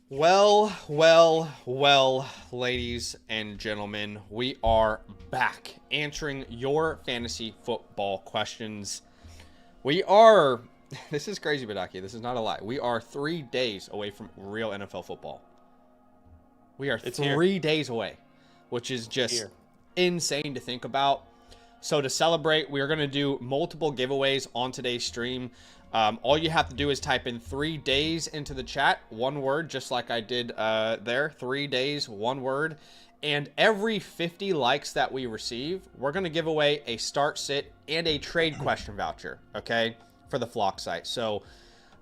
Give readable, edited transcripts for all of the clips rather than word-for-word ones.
Well, ladies and gentlemen, we are back answering your fantasy football questions. This is crazy, Badaki. This is not a lie. We are 3 days away from real NFL football. We are three days away, which is just insane to think about. So to celebrate, we are going to do multiple giveaways on today's stream. All you have to do is type in 3 days into the chat, one word, just like I did there. 3 days, one word. And every 50 likes that we receive, we're going to give away a start, sit, and a trade question voucher, okay, for the Flock site. So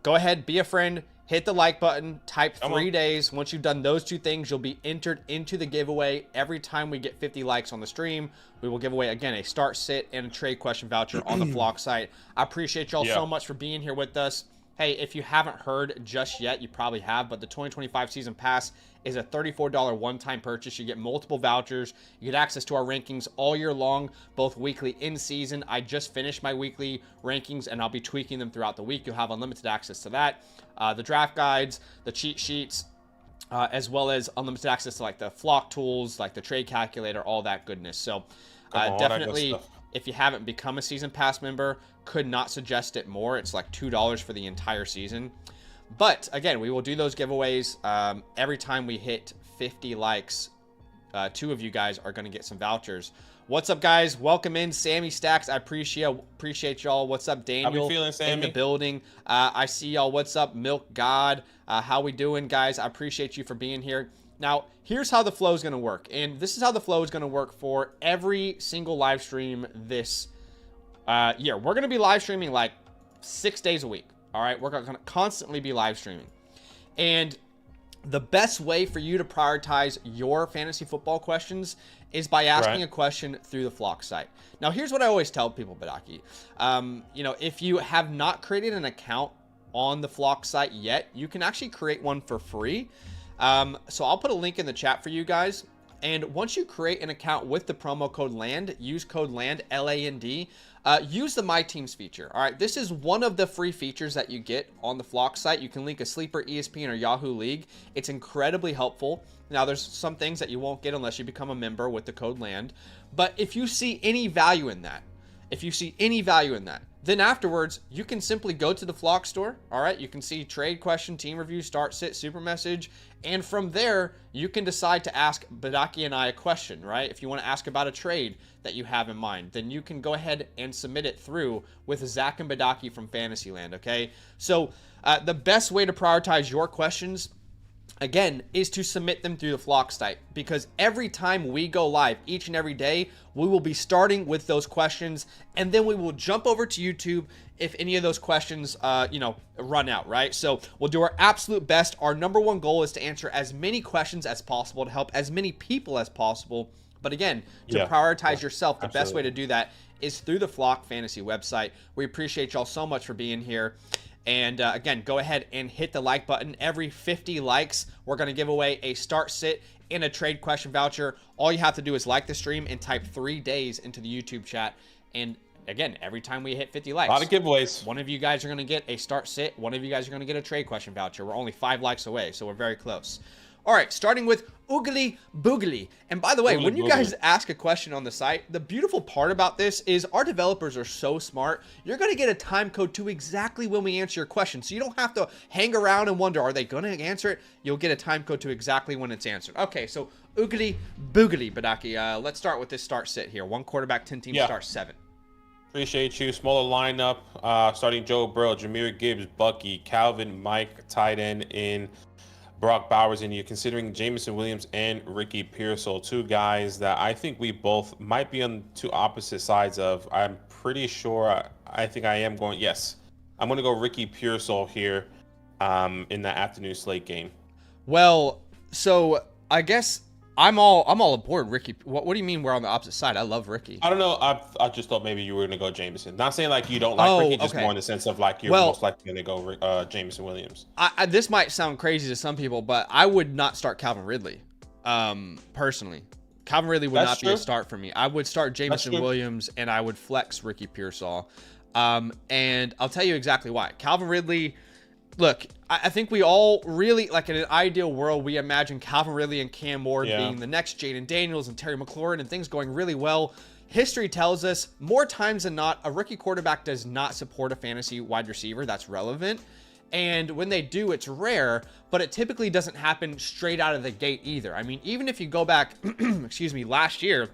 go ahead, be a friend, hit the like button, type 3 days. Once you've done those two things, you'll be entered into the giveaway. Every time we get 50 likes on the stream, we will give away, again, a start, sit, and a trade question voucher on the Flock site. I appreciate y'all so much for being here with us. Hey, if you haven't heard just yet, you probably have, but the 2025 season pass is a $34 one-time purchase. You get multiple vouchers. You get access to our rankings all year long, both weekly in season. I just finished my weekly rankings, and I'll be tweaking them throughout the week. You'll have unlimited access to that. The draft guides, the cheat sheets, as well as unlimited access to like the Flock tools, like the trade calculator, all that goodness. So definitely, if you haven't become a season pass member, could not suggest it more. It's like $2 for the entire season. But again, we will do those giveaways every time we hit 50 likes. 2 of you guys are going to get some vouchers. What's up, guys? Welcome in, Sammy Stacks. I appreciate y'all. What's up, Daniel? How we feeling, Sammy? In the building. I see y'all. What's up, Milk God? How we doing, guys? I appreciate you for being here. Now, here's how the flow is going to work, and this is how the flow is going to work for every single live stream this year. We're going to be live streaming like 6 days a week. All right, we're going to constantly be live streaming, and the best way for you to prioritize your fantasy football questions is by asking a question through the Flock site. Now, here's what I always tell people, Badaki. If you have not created an account on the Flock site yet, you can actually create one for free. So I'll put a link in the chat for you guys. And once you create an account with the promo code LAND, use code LAND, L-A-N-D, use the My Teams feature. All right, this is one of the free features that you get on the Flock site. You can link a Sleeper, ESPN, or Yahoo League. It's incredibly helpful. Now, there's some things that you won't get unless you become a member with the code LAND. But if you see any value in that, then afterwards, you can simply go to the Flock store, all right? You can see trade question, team review, start, sit, super message, and from there, you can decide to ask Badaki and I a question, right? If you want to ask about a trade that you have in mind, then you can go ahead and submit it through with Zach and Badaki from Fantasyland, okay? So the best way to prioritize your questions, again, is to submit them through the Flock site, because every time we go live, each and every day, we will be starting with those questions, and then we will jump over to YouTube if any of those questions, run out, right? So we'll do our absolute best. Our number one goal is to answer as many questions as possible to help as many people as possible. But again, to prioritize yourself, the best way to do that is through the Flock Fantasy website. We appreciate y'all so much for being here. And again, go ahead and hit the like button. Every 50 likes, we're going to give away a start, sit, and a trade question voucher. All you have to do is like the stream and type 3 days into the YouTube chat. And again, every time we hit 50 likes, a lot of giveaways. One of you guys are going to get a start, sit. One of you guys are going to get a trade question voucher. We're only 5 likes away, so we're very close. All right, starting with Oogly Boogly. And by the way, when you guys ask a question on the site, the beautiful part about this is our developers are so smart. You're going to get a time code to exactly when we answer your question. So you don't have to hang around and wonder, are they going to answer it? You'll get a time code to exactly when it's answered. Okay, so Oogly Boogly, Badaki. Let's start with this start sit here. 1 quarterback, 10 team, start 7. Appreciate you. Smaller lineup. Starting Joe Burrow, Jahmyr Gibbs, Bucky, Calvin, Mike, tight end in Brock Bowers, and you're considering Jameson Williams and Ricky Pearsall, 2 guys that I think we both might be on 2 opposite sides of. I'm pretty sure I think I am going, yes. I'm going to go Ricky Pearsall here in the afternoon slate game. Well, so I guess I'm all aboard Ricky. What do you mean we're on the opposite side? I love Ricky. I don't know. I just thought maybe you were going to go Jameson. Not saying like you don't like Ricky, just more in the sense of like you're most likely going to go Jameson Williams. This might sound crazy to some people, but I would not start Calvin Ridley, personally. Calvin Ridley would not be a start for me. I would start Jameson Williams, and I would flex Ricky Pearsall. And I'll tell you exactly why. Calvin Ridley, look, I think we all really, like in an ideal world, we imagine Calvin Ridley and Cam Ward being the next Jaden Daniels and Terry McLaurin and things going really well. History tells us more times than not, a rookie quarterback does not support a fantasy wide receiver that's relevant. And when they do, it's rare, but it typically doesn't happen straight out of the gate either. I mean, even if you go back, excuse me, last year,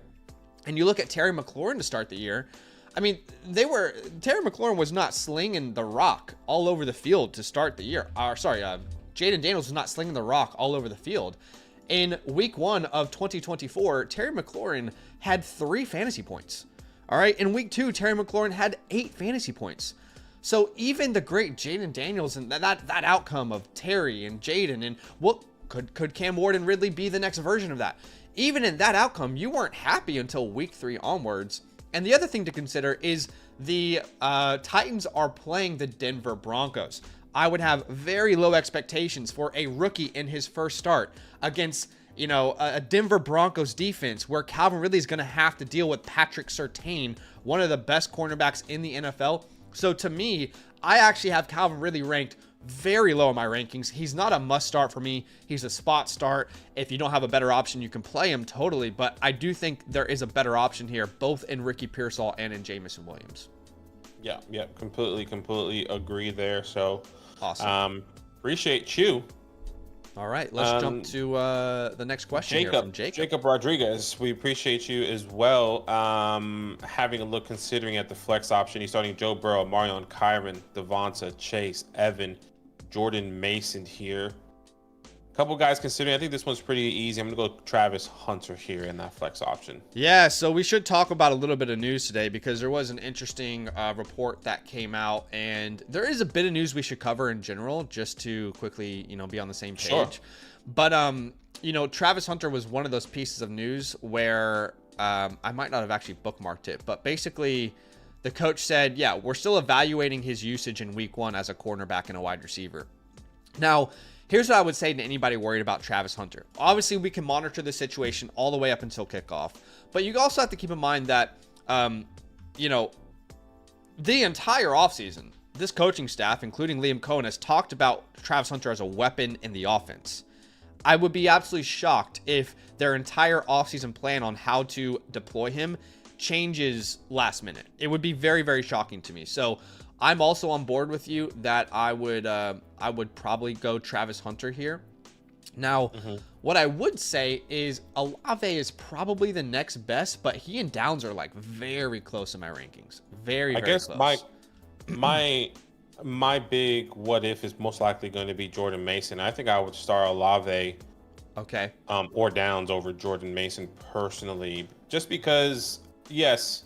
and you look at Terry McLaurin to start the year, I mean, Terry McLaurin was not slinging the rock all over the field to start the year. Jaden Daniels was not slinging the rock all over the field. In week 1 of 2024, Terry McLaurin had 3 fantasy points. All right. In week 2, Terry McLaurin had 8 fantasy points. So even the great Jaden Daniels and that outcome of Terry and Jaden, and what could Cam Ward and Ridley be the next version of that? Even in that outcome, you weren't happy until week 3 onwards. And the other thing to consider is the Titans are playing the Denver Broncos. I would have very low expectations for a rookie in his first start against, a Denver Broncos defense where Calvin Ridley is going to have to deal with Patrick Surtain, one of the best cornerbacks in the NFL. So to me, I actually have Calvin Ridley ranked very low in my rankings. He's not a must start for me. He's a spot start. If you don't have a better option, you can play him totally. But I do think there is a better option here, both in Ricky Pearsall and in Jameson Williams. Yeah, completely agree there. So awesome. Appreciate you. All right, let's jump to the next question here from Jacob. Jacob Rodriguez, we appreciate you as well. Having a look, considering at the flex option, he's starting Joe Burrow, Marion, Kyron, Devonta, Chase, Evan, Jordan Mason here. A couple guys considering. I think this one's pretty easy. I'm going to go Travis Hunter here in that flex option. Yeah, so we should talk about a little bit of news today because there was an interesting report that came out, and there is a bit of news we should cover in general just to quickly, be on the same page. Sure. But, Travis Hunter was one of those pieces of news where I might not have actually bookmarked it, but basically the coach said, yeah, we're still evaluating his usage in week 1 as a cornerback and a wide receiver. Now, here's what I would say to anybody worried about Travis Hunter. Obviously, we can monitor the situation all the way up until kickoff. But you also have to keep in mind that, the entire offseason, this coaching staff, including Liam Cohen, has talked about Travis Hunter as a weapon in the offense. I would be absolutely shocked if their entire offseason plan on how to deploy him changes last minute. It would be very, very shocking to me. So I'm also on board with you that I would probably go Travis Hunter here. Now, what I would say is Olave is probably the next best, but he and Downs are like very close in my rankings. Very close. My big what if is most likely going to be Jordan Mason. I think I would start Olave, or Downs over Jordan Mason personally, just because yes,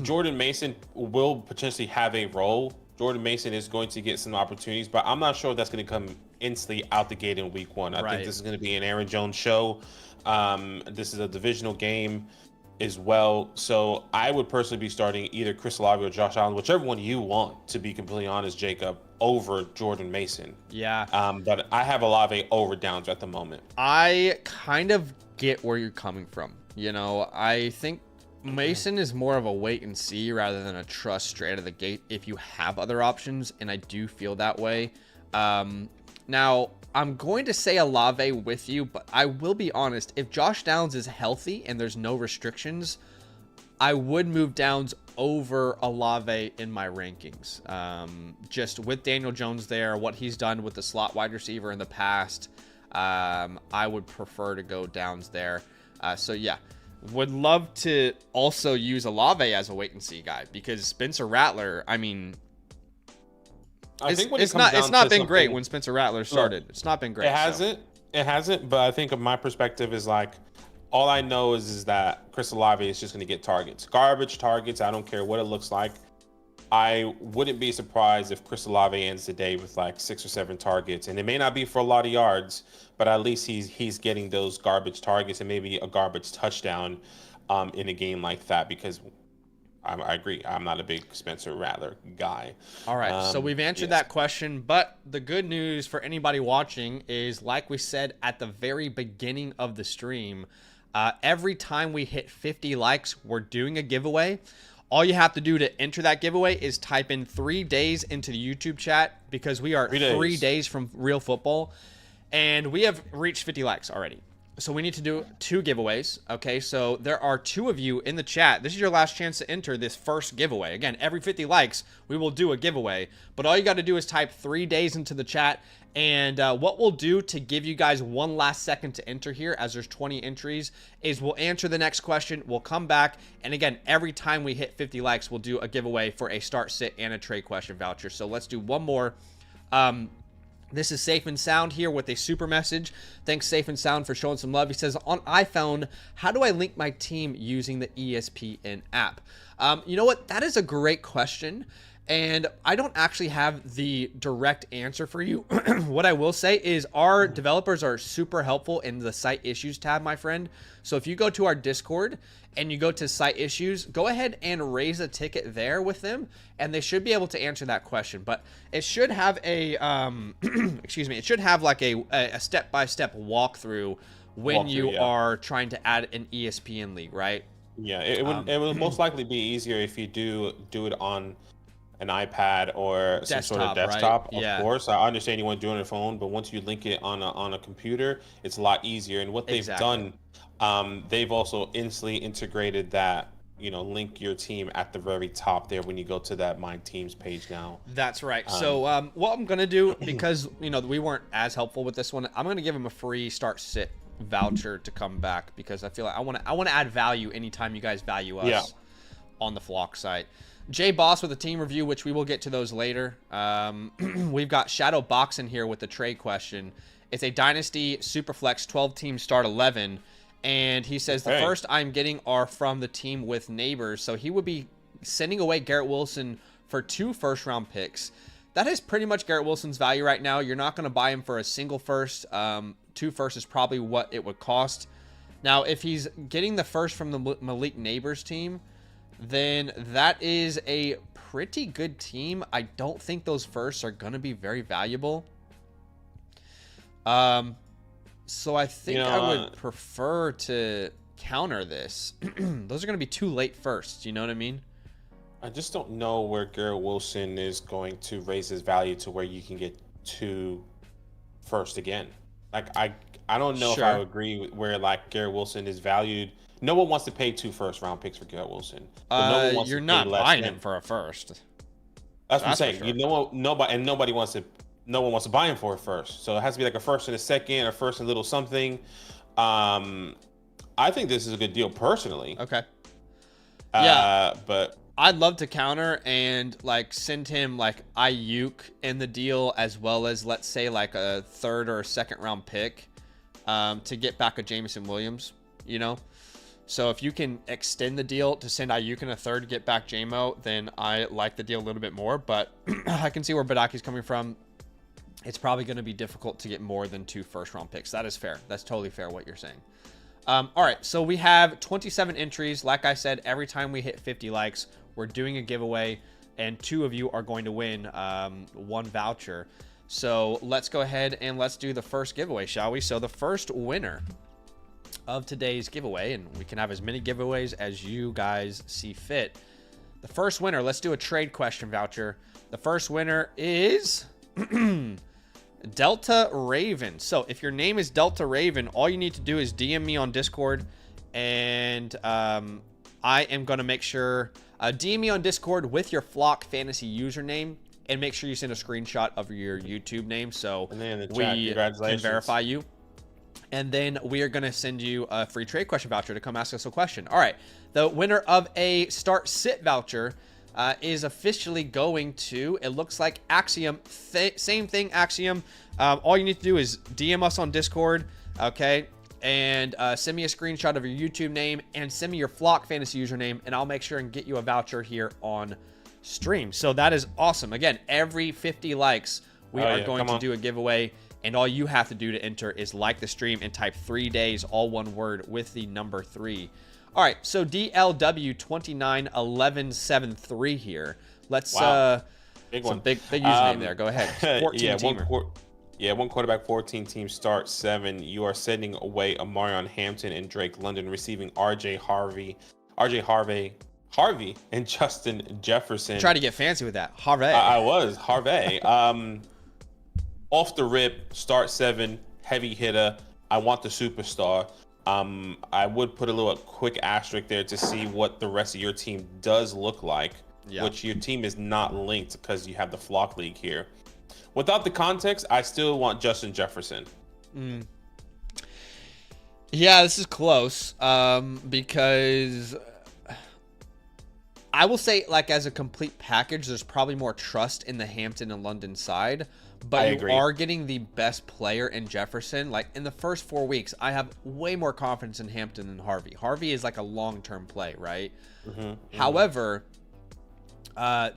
Jordan Mason will potentially have a role. Jordan Mason is going to get some opportunities, but I'm not sure if that's going to come instantly out the gate in week 1. I think this is going to be an Aaron Jones show. This is a divisional game as well. So I would personally be starting either Chris Olave or Josh Allen, whichever one you want, to be completely honest, Jacob, over Jordan Mason. Yeah. But I have Olave over Downs at the moment. I kind of get where you're coming from. I think Mason is more of a wait and see rather than a trust straight out of the gate if you have other options, and I do feel that way. Now, I'm going to say Olave with you, but I will be honest. If Josh Downs is healthy and there's no restrictions, I would move Downs over Olave in my rankings. Just with Daniel Jones there, what he's done with the slot wide receiver in the past, I would prefer to go Downs there. So yeah, would love to also use Olave as a wait and see guy because Spencer Rattler, I mean, it's not been great when Spencer Rattler started. It's not been great. It hasn't. But I think of my perspective is like, all I know is that Chris Olave is just going to get targets, garbage targets. I don't care what it looks like. I wouldn't be surprised if Chris Olave ends the day with like 6 or 7 targets, and it may not be for a lot of yards, but at least he's getting those garbage targets and maybe a garbage touchdown in a game like that, because I agree. I'm not a big Spencer Rattler guy. All right. So we've answered that question, but the good news for anybody watching is, like we said at the very beginning of the stream, every time we hit 50 likes, we're doing a giveaway. All you have to do to enter that giveaway is type in 3 days into the YouTube chat, because we are 3 days from real football, and we have reached 50 likes already. So we need to do 2 giveaways. Okay, so there are 2 of you in the chat. This is your last chance to enter this first giveaway. Again, every 50 likes, we will do a giveaway. But all you got to do is type 3 days into the chat. And what we'll do to give you guys one last second to enter here, as there's 20 entries, is we'll answer the next question. We'll come back. And again, every time we hit 50 likes, we'll do a giveaway for a start, sit, and a trade question voucher. So let's do one more. This is Safe and Sound here with a super message. Thanks, Safe and Sound, for showing some love. He says, on iPhone, how do I link my team using the ESPN app? You know what? That is a great question. And I don't actually have the direct answer for you. What I will say is our developers are super helpful in the site issues tab, my friend. So if you go to our Discord and you go to site issues, go ahead and raise a ticket there with them, and they should be able to answer that question. But it should have a, excuse me, it should have like a step-by-step walkthrough when you are trying to add an ESPN league, right? Yeah, it would most likely be easier if you do it on an iPad or some sort of desktop, right? Of course. I understand you want to do it on your phone, but once you link it on a computer, it's a lot easier. And what they've done, they've also instantly integrated that, link your team at the very top there when you go to that My Teams page now. That's right. So what I'm going to do, because, we weren't as helpful with this one, I'm going to give them a free start sit voucher to come back, because I feel like I want to add value anytime you guys value us on the Flock site. Jay Boss with a team review, which we will get to those later. We've got Shadow Boxing here with the trade question. It's a Dynasty Superflex 12-team start 11. And he says, the first I'm getting are from the team with neighbors. So he would be sending away Garrett Wilson for 2 first-round picks. That is pretty much Garrett Wilson's value right now. You're not going to buy him for a single first. 2 firsts is probably what it would cost. Now, if he's getting the first from the Malik Neighbors team, then that is a pretty good team. I don't think those firsts are going to be very valuable. So I think I would prefer to counter this. Those are going to be 2 late firsts. You know what I mean? I just don't know where Garrett Wilson is going to raise his value to where you can get 2 first again. Like, I don't know if I would agree with where, like, Garrett Wilson is valued. No one wants to pay 2 first-round picks for Garrett Wilson. But no one wants you're to not pay less buying than him for a first. That's what I'm saying. Sure. Nobody wants to. No one wants to buy him for a first. So it has to be like a first and a second, a first and a little something. I think this is a good deal personally. Okay. But I'd love to counter and like send him like Ayuk in the deal, as well as, let's say, like a 3rd or 2nd round pick to get back a Jameson Williams, So if you can extend the deal to send Ayuk in a 3rd to get back JMO, then I like the deal a little bit more. But I can see where Badaki's coming from. It's probably going to be difficult to get more than 2 first-round picks. That is fair. That's totally fair what you're saying. All right, so we have 27 entries. Like I said, every time we hit 50 likes, we're doing a giveaway, and 2 of you are going to win 1 voucher. So let's go ahead and let's do the first giveaway, shall we? So the first winner of today's giveaway, and we can have as many giveaways as you guys see fit. The first winner, let's do a trade question voucher. The first winner is Delta Raven. So if your name is Delta Raven, all you need to do is DM me on Discord, and I am going to make sure DM me on Discord with your Flock Fantasy username, and make sure you send a screenshot of your YouTube name so we can verify you. And then we are going to send you a free trade question voucher to come ask us a question. All right. The winner of a start sit voucher is officially going to, it looks like, Axiom. Same thing, Axiom. All you need to do is DM us on Discord, okay? And send me a screenshot of your YouTube name and send me your Flock Fantasy username, and I'll make sure and get you a voucher here on stream. So that is awesome. Again, every 50 likes, we are going to do a giveaway. And all you have to do to enter is like the stream and type 3 days, all one word, with the number 3. All right, so DLW291173 here. Let's big one. Big username there. Go ahead. 14 teamer. One quarterback, 14 team start 7. You are sending away Amarion Hampton and Drake London, receiving RJ Harvey, Harvey and Justin Jefferson. Try to get fancy with that. Harvey. I was Harvey. Off the rip, start 7, heavy hitter. I want the superstar. I would put a little quick asterisk there to see what the rest of your team does look like, which your team is not linked because you have the flock league here. Without the context, I still want Justin Jefferson. Yeah, this is close because I will say, like, as a complete package, there's probably more trust in the Hampton and London side. But you are getting the best player in Jefferson. Like, in the first 4 weeks, I have way more confidence in Hampton than Harvey. Harvey is like a long-term play, right? However,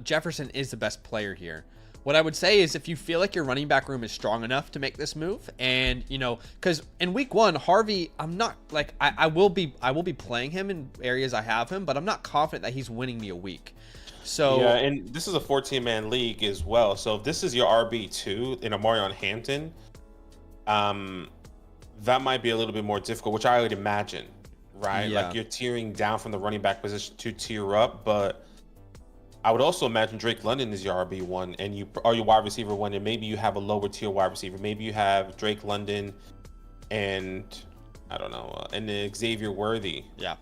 Jefferson is the best player here. What I would say is if you feel like your running back room is strong enough to make this move, and, you know, because in week 1, Harvey, I'm not, like, I will be playing him in areas I have him, but I'm not confident that he's winning me a week. So yeah, and this is a 14-man league as well. So if this is your RB2 in Amarion Hampton, that might be a little bit more difficult, which I would imagine, right? Yeah. Like, you're tearing down from the running back position to tier up, but I would also imagine Drake London is your RB1 and you are your wide receiver 1, and maybe you have a lower tier wide receiver. Maybe you have Drake London and I don't know, and then Xavier Worthy. Yeah.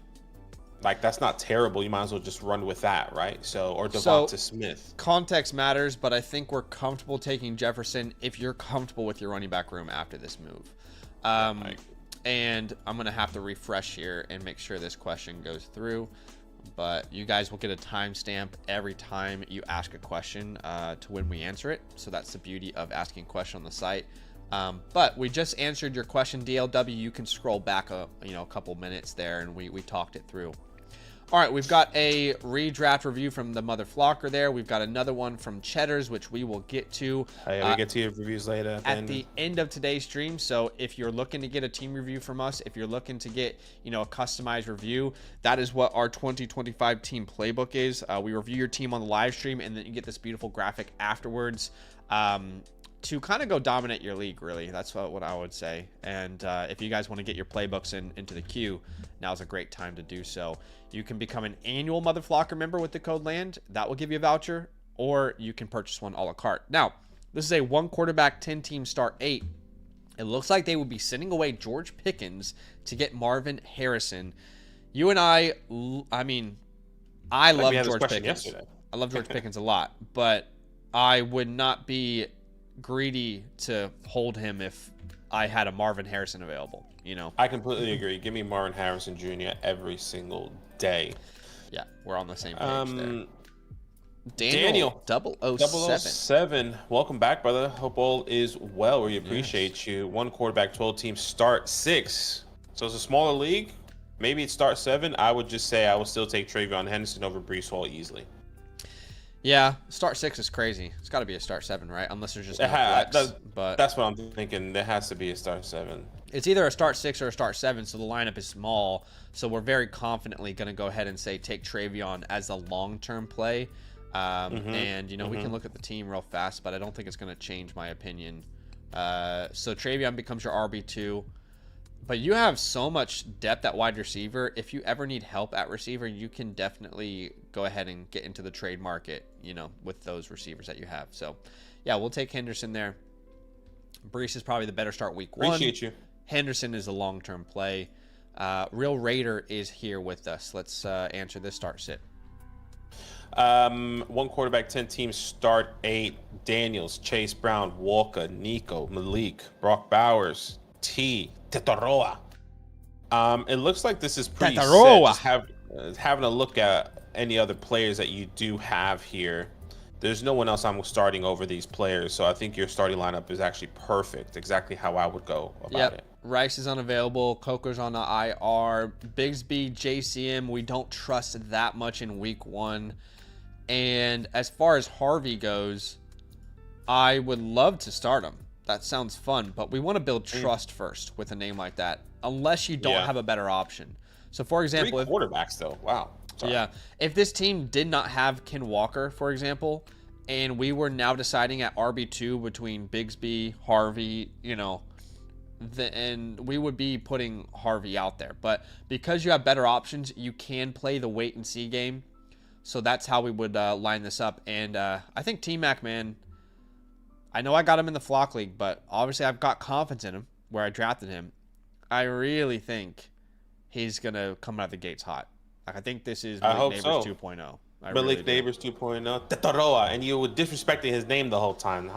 Like, that's not terrible. You might as well just run with that, right? So, or Devonta Smith. Context matters, but I think we're comfortable taking Jefferson if you're comfortable with your running back room after this move. And I'm going to have to refresh here and make sure this question goes through. But you guys will get a timestamp every time you ask a question to when we answer it. So that's the beauty of asking a question on the site. But we just answered your question, DLW. You can scroll back a couple minutes there, and we talked it through. All right, we've got a redraft review from the Mother Flocker there. We've got another one from Cheddars, which we will get to. We get to your reviews later. At the end of today's stream. So if you're looking to get a team review from us, if you're looking to get, a customized review, that is what our 2025 team playbook is. We review your team on the live stream, and then you get this beautiful graphic afterwards. To kind of go dominate your league, really. That's what I would say. And if you guys want to get your playbooks into the queue, now's a great time to do so. You can become an annual Mother Flocker member with the code LAND. That will give you a voucher, or you can purchase one a la carte. Now, this is a 1 quarterback, 10-team start 8. It looks like they will be sending away George Pickens to get Marvin Harrison. You and I mean, I love George Pickens. Yesterday. I love George Pickens a lot, but I would not be greedy to hold him if I had a Marvin Harrison available, I completely agree. Give me Marvin Harrison Jr. every single day. Yeah, we're on the same page there. Daniel 007. 007. Welcome back, brother. Hope all is well. We appreciate you. 1 quarterback, 12 teams, start 6. So it's a smaller league. Maybe it's start 7. I would just say I would still take Travion Henderson over Breece Hall easily. Yeah, start 6 is crazy. It's got to be a start 7, right? Unless there's just no flex. But that's what I'm thinking. There has to be a start 7. It's either a start 6 or a start 7, so the lineup is small. So we're very confidently going to go ahead and say take Travion as a long-term play. And, we can look at the team real fast, but I don't think it's going to change my opinion. So Travion becomes your RB2. But you have so much depth at wide receiver. If you ever need help at receiver, you can definitely go ahead and get into the trade market, with those receivers that you have. So, yeah, we'll take Henderson there. Breece is probably the better start week 1. Appreciate you. Henderson is a long-term play. Real Raider is here with us. Let's answer this start sit. 1 quarterback, 10 teams, start 8. Daniels, Chase Brown, Walker, Nico, Malik, Brock Bowers, T. Tetaroa. It looks like this is pretty set. Just having a look at any other players that you do have here. There's no one else I'm starting over these players, so I think your starting lineup is actually perfect. Exactly how I would go about it. Rice is unavailable. Coker's on the IR. Bigsby, JCM, we don't trust that much in week 1. And as far as Harvey goes, I would love to start him. That sounds fun, but we want to build trust first with a name like that, unless you don't have a better option. So, for example, 3 quarterbacks though. Wow. Sorry. Yeah, if this team did not have Ken Walker, for example, and we were now deciding at RB2 between Bigsby, Harvey, and we would be putting Harvey out there. But because you have better options, you can play the wait and see game. So that's how we would line this up. And I think T-Mac, man, I know I got him in the flock league, but obviously I've got confidence in him where I drafted him. I really think he's going to come out of the gates hot. Like, I think this is Malik Neighbors 2.0. Malik Neighbors 2.0. Tetoroa, and you were disrespecting his name the whole time.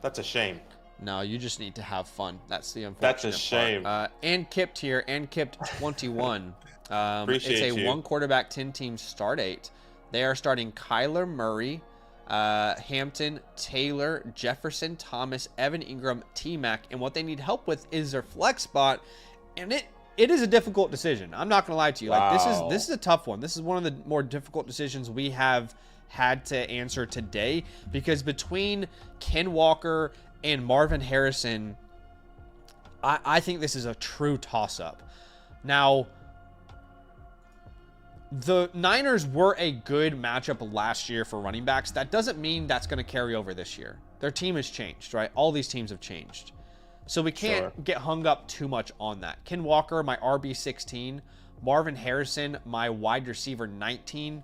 That's a shame. No, you just need to have fun. That's the unfortunate That's a shame. part. And Kipped here, and Kipped 21. Appreciate it's a you. 1 quarterback, 10-team start 8. They are starting Kyler Murray, Hampton, Taylor, Jefferson, Thomas, Evan Ingram, T-Mac, and what they need help with is their flex spot, and it is a difficult decision. I'm not gonna lie to you. Wow. Like, this is a tough one. This is one of the more difficult decisions we have had to answer today, because between Ken Walker and Marvin Harrison, I think this is a true toss-up. Now, the Niners were a good matchup last year for running backs. That doesn't mean that's going to carry over this year. Their team has changed, right? All these teams have changed. So we can't get hung up too much on that. Ken Walker, my RB16. Marvin Harrison, my wide receiver 19.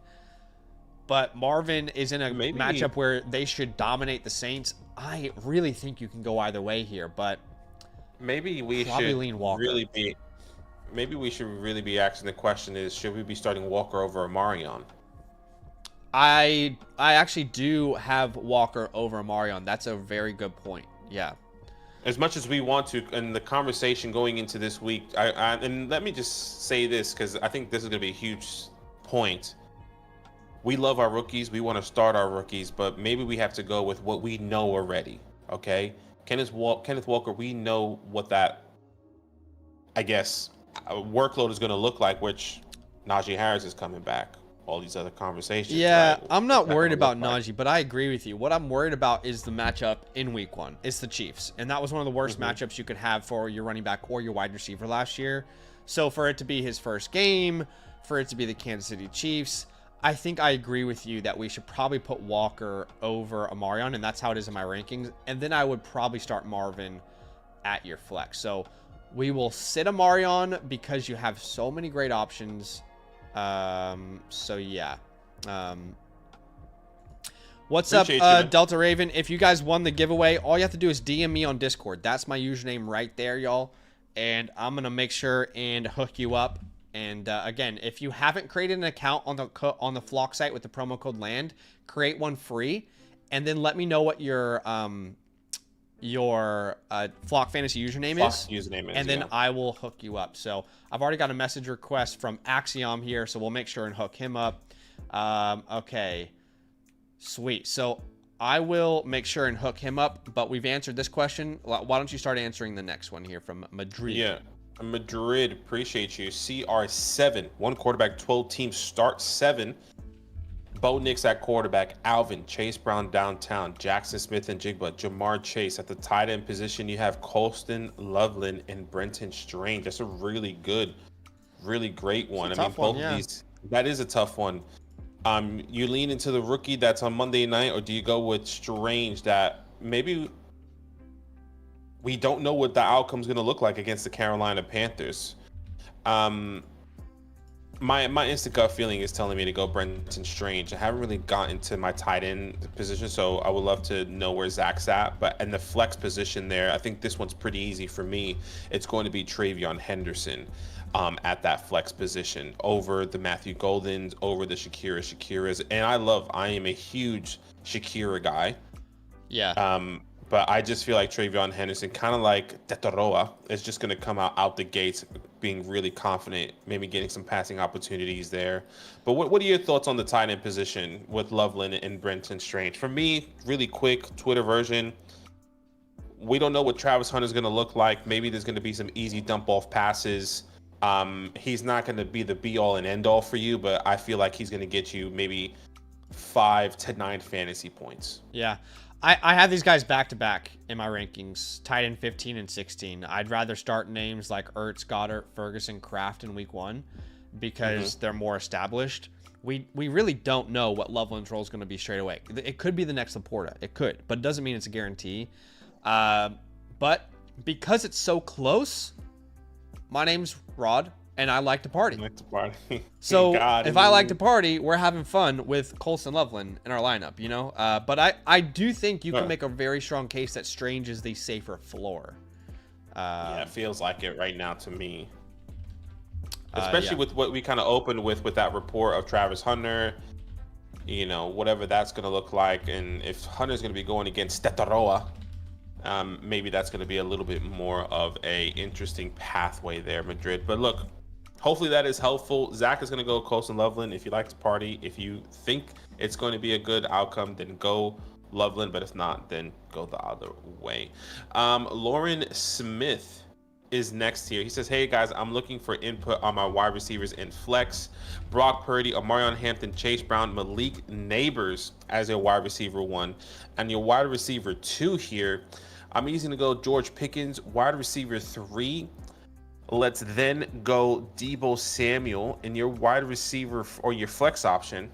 But Marvin is in a matchup where they should dominate the Saints. I really think you can go either way here, but maybe we should lean Walker. Maybe we should really be asking the question is, should we be starting Walker over Amarion? I actually do have Walker over Amarion. That's a very good point. Yeah. As much as we want to, and the conversation going into this week, and let me just say this, because I think this is going to be a huge point. We love our rookies. We want to start our rookies, but maybe we have to go with what we know already, okay? Kenneth Walker, we know what that, I guess, workload is going to look like, which Najee Harris is coming back. All these other conversations. Yeah, right? I'm not worried about Najee, but I agree with you. What I'm worried about is the matchup in week 1. It's the Chiefs, and that was one of the worst matchups you could have for your running back or your wide receiver last year. So for it to be his first game, for it to be the Kansas City Chiefs, I think I agree with you that we should probably put Walker over Amarion, and that's how it is in my rankings. And then I would probably start Marvin at your flex. So we will sit Amarion because you have so many great options. So yeah. What's up, Delta Raven? If you guys won the giveaway, all you have to do is DM me on Discord. That's my username right there, y'all. And I'm gonna make sure and hook you up. And again, if you haven't created an account on the Flock site with the promo code LAND, create one free, and then let me know what your Flock Fantasy username is, and then I will hook you up. So I've already got a message request from Axiom here, so we'll make sure and hook him up. Okay, sweet. So I will make sure and hook him up, but we've answered this question. Why don't you start answering the next one here from Madrid? Yeah, Madrid, appreciate you. CR7, 1 quarterback, 12 teams, start 7. Bo Nix at quarterback, Alvin, Chase Brown downtown, Jackson Smith and Jigba, Jamar Chase. At the tight end position, you have Colston, Loveland, and Brenton Strange. That's a really good, really great one. I mean, both of these, that is a tough one. You lean into the rookie that's on Monday night, or do you go with Strange that maybe we don't know what the outcome's going to look like against the Carolina Panthers? My instant gut feeling is telling me to go Brenton Strange. I haven't really gotten to my tight end position, so I would love to know where Zach's at. But in the flex position there, I think this one's pretty easy for me. It's going to be Travion Henderson at that flex position over the Matthew Goldens, over the Shakiras. And I am a huge Shakira guy. Yeah. But I just feel like Travion Henderson, kind of like Tetoroa, is just going to come out the gates being really confident, maybe getting some passing opportunities there. But what are your thoughts on the tight end position with Loveland and Brenton Strange? For me, really quick Twitter version, we don't know what Travis Hunter's going to look like. Maybe there's going to be some easy dump-off passes. He's not going to be the be-all and end-all for you, but I feel like he's going to get you maybe 5 to 9 fantasy points. Yeah. I have these guys back-to-back in my rankings, tight end 15 and 16. I'd rather start names like Ertz, Goddard, Ferguson, Kraft in week 1 because they're more established. We really don't know what Loveland's role is going to be straight away. It could be the next Laporta. It could, but it doesn't mean it's a guarantee. But because it's so close, my name's Rod, and I like to party. I like to party. So if I like to party, we're having fun with Colson Loveland in our lineup, you know. But I do think you can make a very strong case that Strange is the safer floor. Yeah, it feels like it right now to me. Especially with what we kind of opened with that report of Travis Hunter, you know, whatever that's going to look like. And if Hunter's going to be going against Tetaroa, maybe that's going to be a little bit more of a interesting pathway there, Madrid. But look, hopefully that is helpful. Zach is going to go Colson Loveland. If you like to party, if you think it's going to be a good outcome, then go Loveland. But if not, then go the other way. Lauren Smith is next here. He says, hey guys, I'm looking for input on my wide receivers in flex. Brock Purdy, Omarion Hampton, Chase Brown, Malik Neighbors as your wide receiver 1. And your wide receiver 2 here, I'm easy to go George Pickens. Wide receiver 3, let's then go Deebo Samuel. In your wide receiver or your flex option.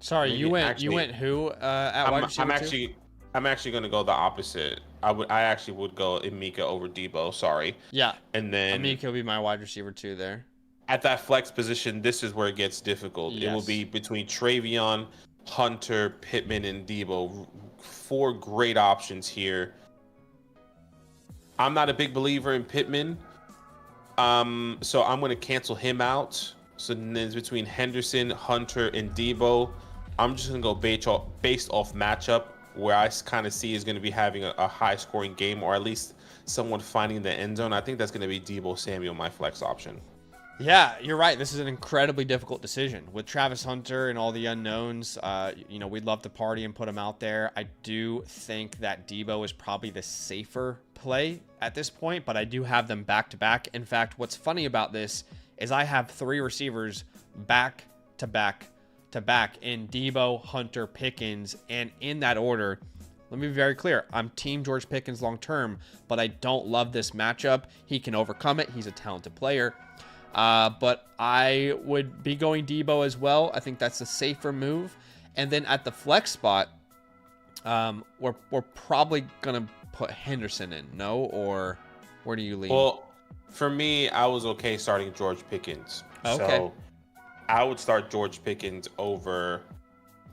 Sorry, you went who at wide receiver I'm actually going to go the opposite. I actually would go Emeka over Deebo. Sorry. Yeah. And then Emeka will be my wide receiver 2 there. At that flex position, this is where it gets difficult. Yes. It will be between Travion, Hunter, Pittman, and Deebo. 4 great options here. I'm not a big believer in Pittman, so I'm going to cancel him out. So then it's between Henderson, Hunter, and Deebo. I'm just going to go based off matchup, where I kind of see is going to be having a high-scoring game, or at least someone finding the end zone. I think that's going to be Deebo Samuel, my flex option. Yeah, you're right. This is an incredibly difficult decision. With Travis Hunter and all the unknowns, you know, we'd love to party and put him out there. I do think that Deebo is probably the safer play at this point, but I do have them back-to-back. In fact, what's funny about this is I have 3 receivers back-to-back in Deebo, Hunter, Pickens, and in that order. Let me be very clear. I'm team George Pickens long-term, but I don't love this matchup. He can overcome it. He's a talented player. But I would be going Deebo as well. I think that's a safer move. And then at the flex spot, we're probably going to put Henderson in, no? Or where do you lean? Well, for me, I was okay starting George Pickens. Okay. So I would start George Pickens over,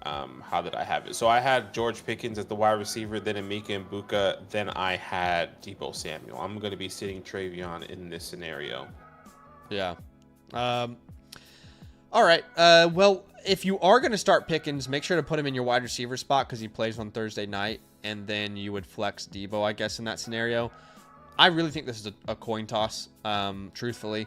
how did I have it? So I had George Pickens as the wide receiver, then Emeka and Buka, then I had Deebo Samuel. I'm going to be sitting Travion in this scenario. Yeah. All right. Well, if you are going to start Pickens, make sure to put him in your wide receiver spot because he plays on Thursday night, and then you would flex Deebo, I guess, in that scenario. I really think this is a coin toss, truthfully.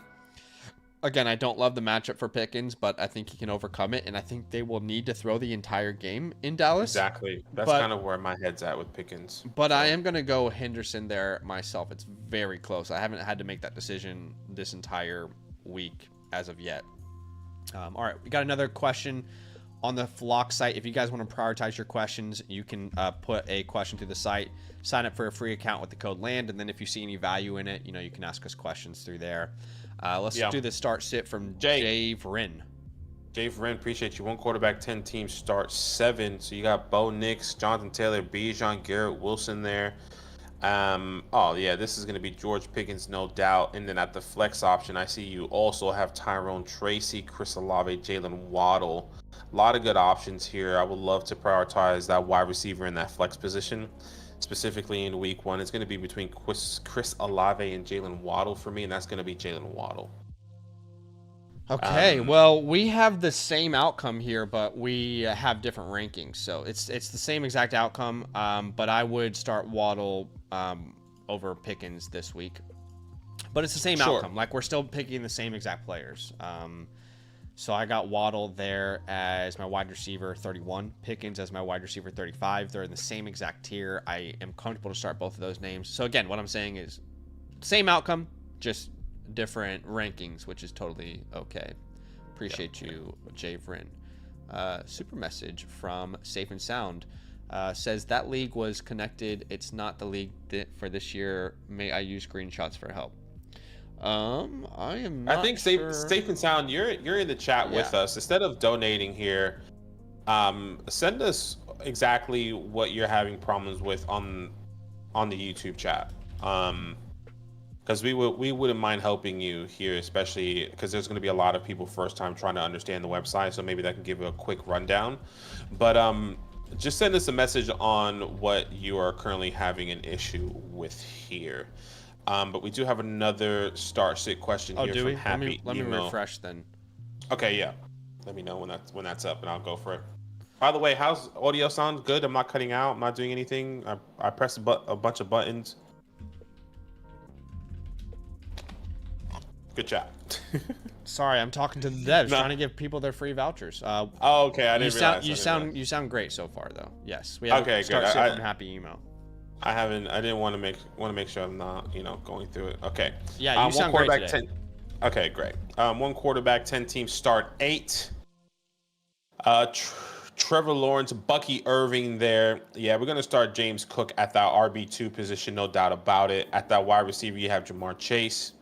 Again, I don't love the matchup for Pickens, but I think he can overcome it, and I think they will need to throw the entire game in Dallas. Exactly. That's kind of where my head's at with Pickens. But I am going to go Henderson there myself. It's very close. I haven't had to make that decision this entire week as of yet. All right, we got another question on the Flock site. If you guys want to prioritize your questions, you can put a question through the site, sign up for a free account with the code LAND, and then if you see any value in it, you know, you can ask us questions through there. Let's do the start sit from Jay Vrin. Jay Vrin, appreciate you. 1 quarterback, 10 teams, start 7. So you got Bo Nix, Jonathan Taylor, Bijan, Garrett Wilson there. Oh yeah, this is going to be George Pickens, no doubt. And then at the flex option, I see you also have Tyrone Tracy, Chris Olave, Jalen Waddle. A lot of good options here. I would love to prioritize that wide receiver in that flex position, specifically in week 1. It's going to be between Chris Olave and Jalen Waddle for me, and that's going to be Jalen Waddle. Okay, well, we have the same outcome here, but we have different rankings. So it's the same exact outcome, but I would start Waddle over Pickens this week. But it's the same outcome. Like, we're still picking the same exact players. So I got Waddle there as my wide receiver 31, Pickens as my wide receiver 35. They're in the same exact tier. I am comfortable to start both of those names. So again, what I'm saying is same outcome, just different rankings, which is totally okay. Appreciate you, Jay Vrin. Super message from Safe and Sound says that league was connected. It's not the league for this year. May I use screenshots for help? I am not I think sure. Safe and Sound, you're in the chat with us. Instead of donating here, send us exactly what you're having problems with on the YouTube chat. because we wouldn't mind helping you here, especially because there's going to be a lot of people first time trying to understand the website, so maybe that can give you a quick rundown. But just send us a message on what you are currently having an issue with here. But we do have another start sit question here from Happy. Let me refresh then. Okay, yeah. Let me know when that's up, and I'll go for it. By the way, how's audio sound? Good. I'm not cutting out. I'm not doing anything. I pressed a bunch of buttons. Good job. Sorry, I'm talking to the devs, trying to give people their free vouchers. Oh, okay. I didn't realize. You sound great so far, though. Yes, we have okay, start good. from Happy email. I didn't want to make sure I'm not going through it. Okay. Yeah, you sound great today. Okay, great. 1 quarterback, 10 teams start 8. Trevor Lawrence, Bucky Irving there. Yeah, we're gonna start James Cook at that RB2 position, no doubt about it. At that wide receiver, you have Jamar Chase.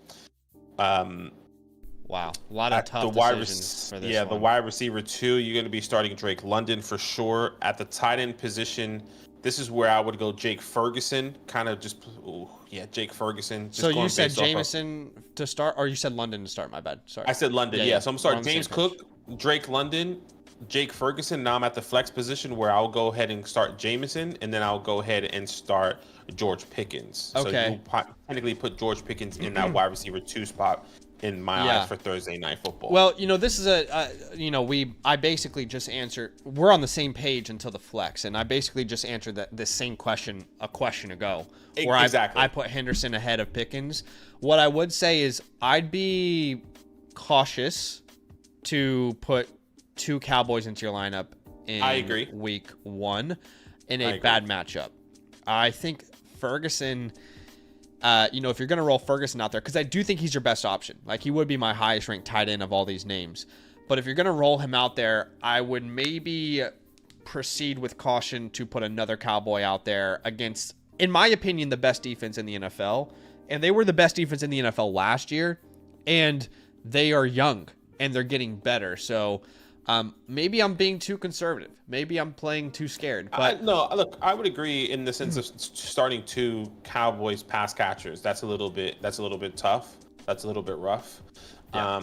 Wow, a lot of tough decisions for this one. The wide receiver 2, you're going to be starting Drake London for sure. At the tight end position, this is where I would go Jake Ferguson. Jake Ferguson. So you said Jameson to start, or you said London to start? My bad. Sorry. I said London. Yeah. So I'm sorry. James Cook, Drake London, Jake Ferguson. Now I'm at the flex position where I'll go ahead and start Jameson, and then I'll go ahead and start George Pickens. Okay. So you technically put George Pickens in that wide receiver 2 spot in my eyes for Thursday Night Football. Well, this is I basically just answered. We're on the same page until the flex, and I basically just answered this same question a question ago, where I put Henderson ahead of Pickens. What I would say is I'd be cautious to put 2 Cowboys into your lineup in week 1 in a bad matchup. I think Ferguson. If you're going to roll Ferguson out there, because I do think he's your best option. Like, he would be my highest ranked tight end of all these names. But if you're going to roll him out there, I would maybe proceed with caution to put another Cowboy out there against, in my opinion, the best defense in the NFL. And they were the best defense in the NFL last year. And they are young, and they're getting better. So maybe I'm being too conservative. Maybe I'm playing too scared. But no, look, I would agree in the sense of starting 2 Cowboys pass catchers. That's a little bit tough. That's a little bit rough. Yeah.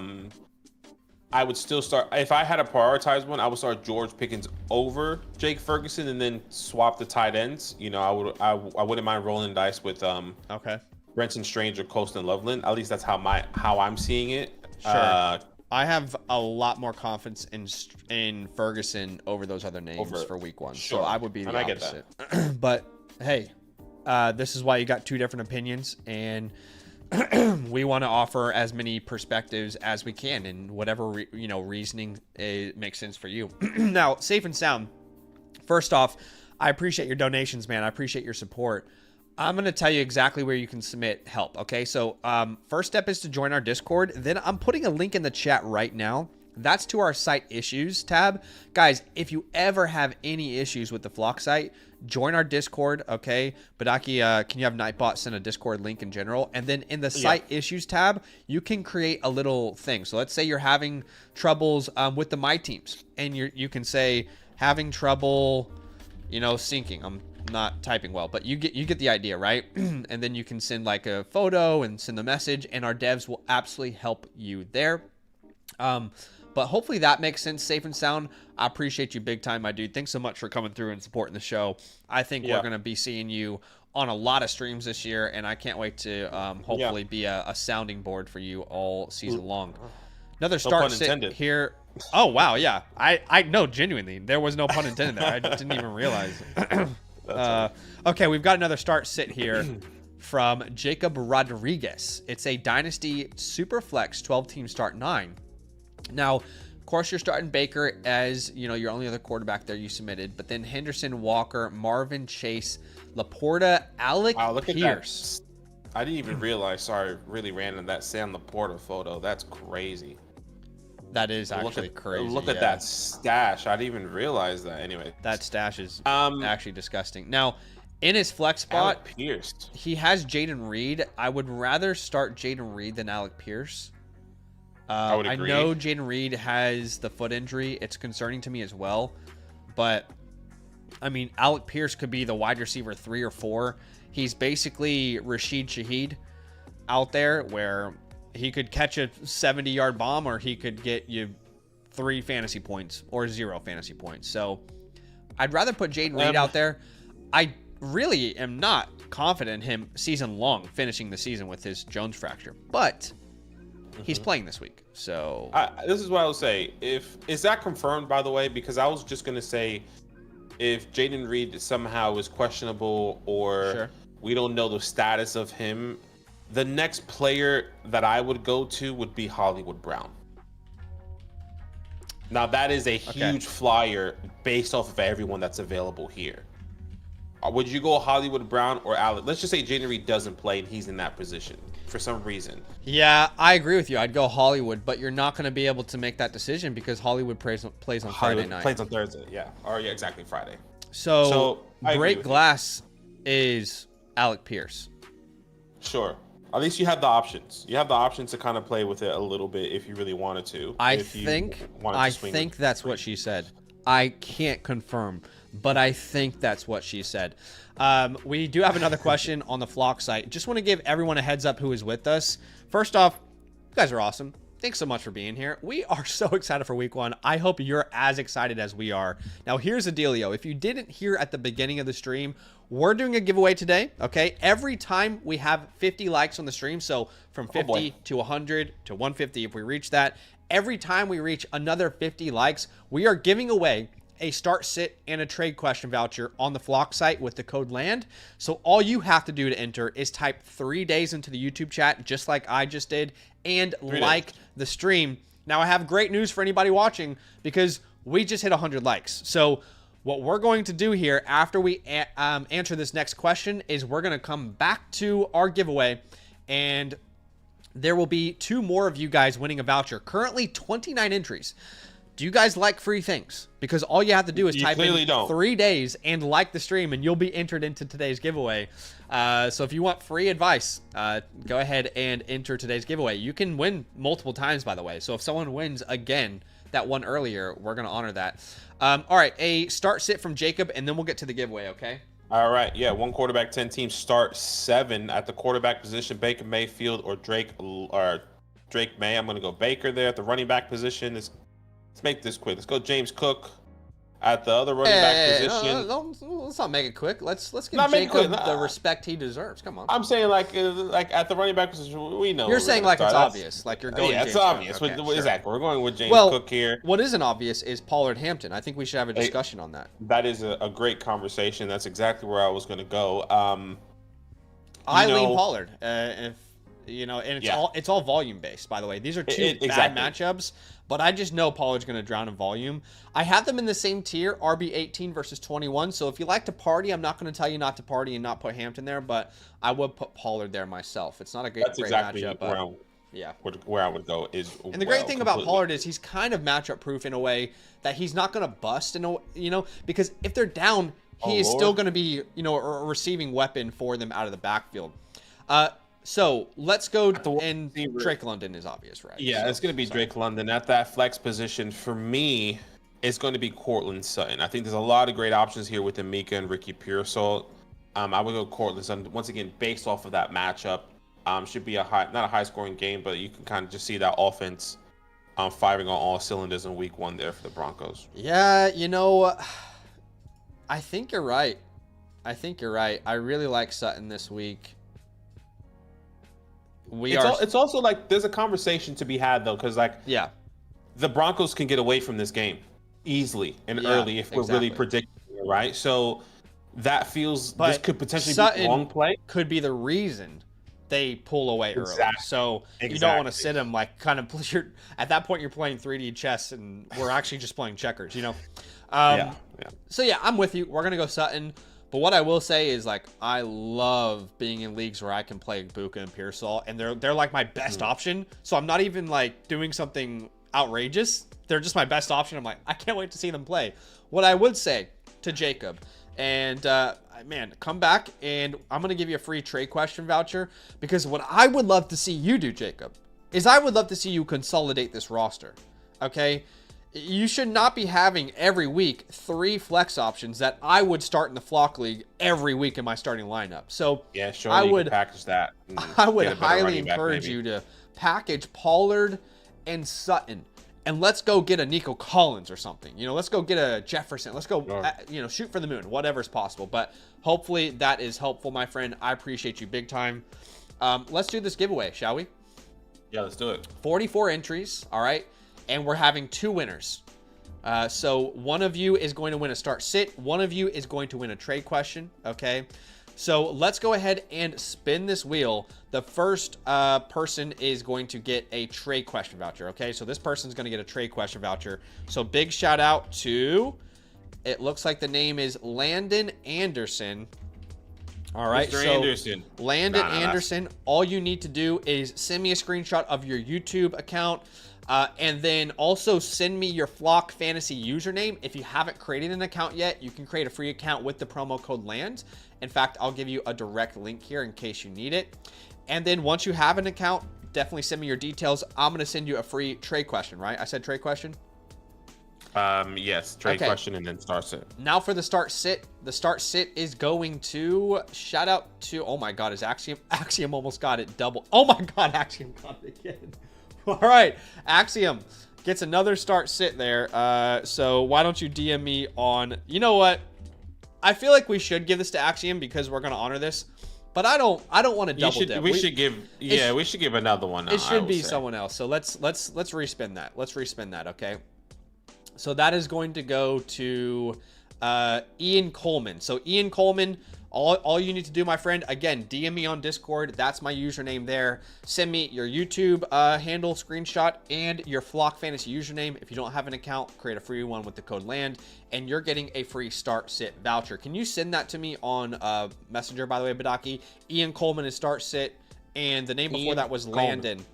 I would still start, if I had to prioritize one, I would start George Pickens over Jake Ferguson and then swap the tight ends. I wouldn't mind rolling dice with Brenton Strange or Colston Loveland. At least that's how I'm seeing it. Sure. I have a lot more confidence in Ferguson over those other names for week 1. Sure. So I would be the opposite. But hey, this is why you got 2 different opinions, and we want to offer as many perspectives as we can, and whatever reasoning makes sense for you. Now, safe and sound. First off, I appreciate your donations, man. I appreciate your support. I'm going to tell you exactly where you can submit help, okay? So first step is to join our Discord. Then I'm putting a link in the chat right now. That's to our site issues tab. Guys, if you ever have any issues with the Flock site, join our Discord, okay? Badaki, can you have Nightbot send a Discord link in general? And then in the site issues tab, you can create a little thing. So let's say you're having troubles with the My Teams, and you can say, having trouble, syncing. I'm not typing well, but you get the idea, right? And then you can send like a photo and send the message, and our devs will absolutely help you there. But hopefully that makes sense. Safe and sound. I appreciate you big time, my dude. Thanks so much for coming through and supporting the show. I think we're going to be seeing you on a lot of streams this year, and I can't wait to hopefully be a sounding board for you all season long. Another start sit here. Oh, wow, yeah. I know, genuinely. There was no pun intended there. I didn't even realize. Okay, we've got another start sit here from Jacob Rodriguez. It's a Dynasty Superflex 12-team start 9. Now, of course, you're starting Baker as, your only other quarterback there you submitted, but then Henderson, Walker, Marvin, Chase, Laporta, Alec Pierce. I didn't even realize, really random, that Sam Laporta photo. That's crazy. That is actually crazy. Look at that stash. I didn't even realize that. Anyway, that stash is actually disgusting. Now, in his flex spot, Alec Pierce. He has Jaden Reed. I would rather start Jaden Reed than Alec Pierce. I would agree. I know Jaden Reed has the foot injury. It's concerning to me as well. But, I mean, Alec Pierce could be the wide receiver 3 or 4. He's basically Rashid Shaheed. out there where he could catch a 70-yard bomb or he could get you 3 fantasy points or 0 fantasy points. So I'd rather put Jaden Reed out there. I really am not confident in him season long finishing the season with his Jones fracture, but he's playing this week. So this is what I would say. Is that confirmed, by the way? Because I was just going to say, if Jaden Reed somehow is questionable or we don't know the status of him, the next player that I would go to would be Hollywood Brown. Now, that is a huge flyer based off of everyone that's available here. Would you go Hollywood Brown or Alec? Let's just say Jaden Reed doesn't play and he's in that position for some reason. Yeah, I agree with you. I'd go Hollywood, but you're not going to be able to make that decision because Hollywood plays on Friday night. Plays on Thursday, yeah. Or, yeah, exactly, Friday. So break glass is Alec Pierce. Sure. At least you have the options. You have the options to kind of play with it a little bit if you really wanted to. I think that's what she said. I can't confirm, but I think that's what she said. We do have another question on the Flock site. Just want to give everyone a heads up who is with us. First off, you guys are awesome. Thanks so much for being here. We are so excited for week 1. I hope you're as excited as we are. Now, here's the dealio. If you didn't hear at the beginning of the stream, we're doing a giveaway today, okay? Every time we have 50 likes on the stream, so from 50 to 100 to 150, if we reach that, every time we reach another 50 likes, we are giving away a start, sit, and a trade question voucher on the Flock site with the code LAND. So all you have to do to enter is type 3 days into the YouTube chat, just like I just did, and like the stream. Now, I have great news for anybody watching because we just hit 100 likes. So what we're going to do here after we answer this next question is we're going to come back to our giveaway, and there will be 2 more of you guys winning a voucher. Currently 29 entries. Do you guys like free things? Because all you have to do is type in 3 days and like the stream, and you'll be entered into today's giveaway. So if you want free advice, go ahead and enter today's giveaway. You can win multiple times, by the way. So if someone wins again that one earlier, we're going to honor that. All right, a start sit from Jacob, and then we'll get to the giveaway, okay? All right, yeah, 1 quarterback, 10 teams, start 7 at the quarterback position, Baker Mayfield or Drake May. I'm going to go Baker there at the running back position. Let's make this quick. Let's go James Cook at the other running back position. Let's not make it quick. Let's give Jacob the respect he deserves. Come on. I'm saying like at the running back position, we know. You're saying like it's obvious. Like you're going. Yeah, it's obvious. Okay, exactly. We're going with James Cook here. What isn't obvious is Pollard Hampton. I think we should have a discussion on that. That is a great conversation. That's exactly where I was going to go. I lean Pollard. And it's all volume based, by the way. These are 2 bad matchups, but I just know Pollard's going to drown in volume. I have them in the same tier, RB 18 versus 21. So if you like to party, I'm not going to tell you not to party and not put Hampton there, but I would put Pollard there myself. It's not a great matchup. Where I would go is. And the great thing about Pollard is he's kind of matchup proof in a way that he's not going to bust because if they're down, he is still going to be a receiving weapon for them out of the backfield. So let's go, and Drake London is obvious, right? Yeah, it's going to be Drake London. At that flex position, for me, it's going to be Courtland Sutton. I think there's a lot of great options here with Mika and Ricky Pearsall. I would go Courtland Sutton. Once again, based off of that matchup, should be not a high-scoring game, but you can kind of just see that offense firing on all cylinders in week 1 there for the Broncos. Yeah, I think you're right. I really like Sutton this week. It's also like there's a conversation to be had though, because the Broncos can get away from this game easily and early if we're really predicting it, right? So that this could potentially be a long play. Could be the reason they pull away early. So you don't want to sit them at that point you're playing 3D chess and we're actually just playing checkers, So yeah, I'm with you. We're gonna go Sutton. But what I will say is, I love being in leagues where I can play Buka and Pearsall, and they're like my best option. So I'm not even doing something outrageous. They're just my best option. I'm like, I can't wait to see them play. What I would say to Jacob, and come back, and I'm gonna give you a free trade question voucher, because what I would love to see you do, Jacob, is I would love to see you consolidate this roster. Okay, You should not be having every week 3 flex options that I would start in the Flock League every week in my starting lineup. So yeah, surely you can package that. I would highly encourage you to package Pollard and Sutton. And let's go get a Nico Collins or something. You know, let's go get a Jefferson. Let's go, shoot for the moon, whatever's possible. But hopefully that is helpful, my friend. I appreciate you big time. Let's do this giveaway, shall we? Yeah, let's do it. 44 entries, all right? And we're having 2 winners. So one of you is going to win a start sit. One of you is going to win a trade question, okay? So let's go ahead and spin this wheel. The first person is going to get a trade question voucher, okay? So this person's going to get a trade question voucher. So big shout out to, it looks like the name is Landon Anderson. All right, Mr. Anderson. Landon Anderson, all you need to do is send me a screenshot of your YouTube account, and then also send me your Flock Fantasy username. If you haven't created an account yet, you can create a free account with the promo code LAND. In fact, I'll give you a direct link here in case you need it. And then once you have an account, definitely send me your details. I'm going to send you a free trade question, right? I said trade question? Yes, trade question and then start sit. Now for the start sit. The start sit is going to, shout out to, oh my God, is Axiom almost got it double. Oh my God, Axiom got it again. All right, Axiom gets another start sit there. So why don't you DM me on, you know what? I feel like we should give this to Axiom because we're going to honor this. But I don't want to double dip. We should give another one now. It should be someone else. So let's respin that. Let's respin that, okay? So that is going to go to Ian Coleman. So Ian Coleman, all you need to do, my friend, again, DM me on Discord. That's my username there. Send me your YouTube handle screenshot and your Flock Fantasy username. If you don't have an account, create a free one with the code LAND, and you're getting a free start sit voucher. Can you send that to me on Messenger, by the way, Badaki? Ian Coleman is start sit, and the name before that was Landon.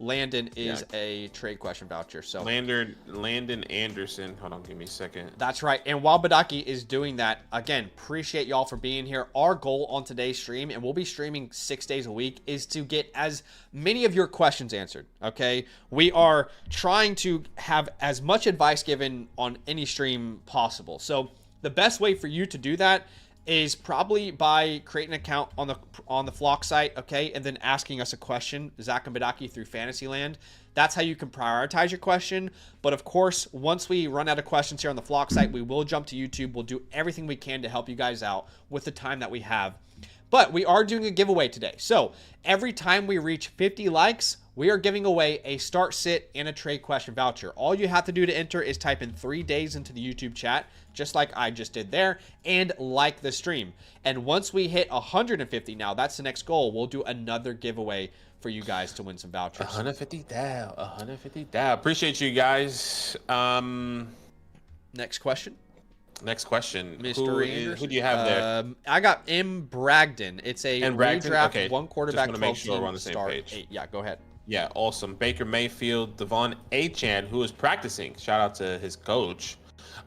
Landon is a trade question voucher. So Landon Anderson. Hold on, give me a second. That's right. And while Badaki is doing that, again, appreciate y'all for being here. Our goal on today's stream, and we'll be streaming 6 days a week, is to get as many of your questions answered. Okay, we are trying to have as much advice given on any stream possible. So the best way for you to do that is probably by creating an account on the Flock site, okay, and then asking us a question, Zach and Badaki, through Fantasyland. That's how you can prioritize your question. But of course, once we run out of questions here on the Flock site, we will jump to YouTube. We'll do everything we can to help you guys out with the time that we have. But we are doing a giveaway today. So every time we reach 50 likes, we are giving away a start sit and a trade question voucher. All you have to do to enter is type in 3 days into the YouTube chat, just like I just did there, and like the stream. And once we hit 150 now, that's the next goal, we'll do another giveaway for you guys to win some vouchers. 150 down, 150 down. Appreciate you guys. Next question. Next question. Mr. Anderson. Who do you have there? I got M. Bragdon. It's a redraft, okay. one quarterback, just 12 make sure we're on the same start page. 8. Yeah, go ahead. Yeah, awesome. Baker Mayfield, Devon Achane, who is practicing. Shout out to his coach.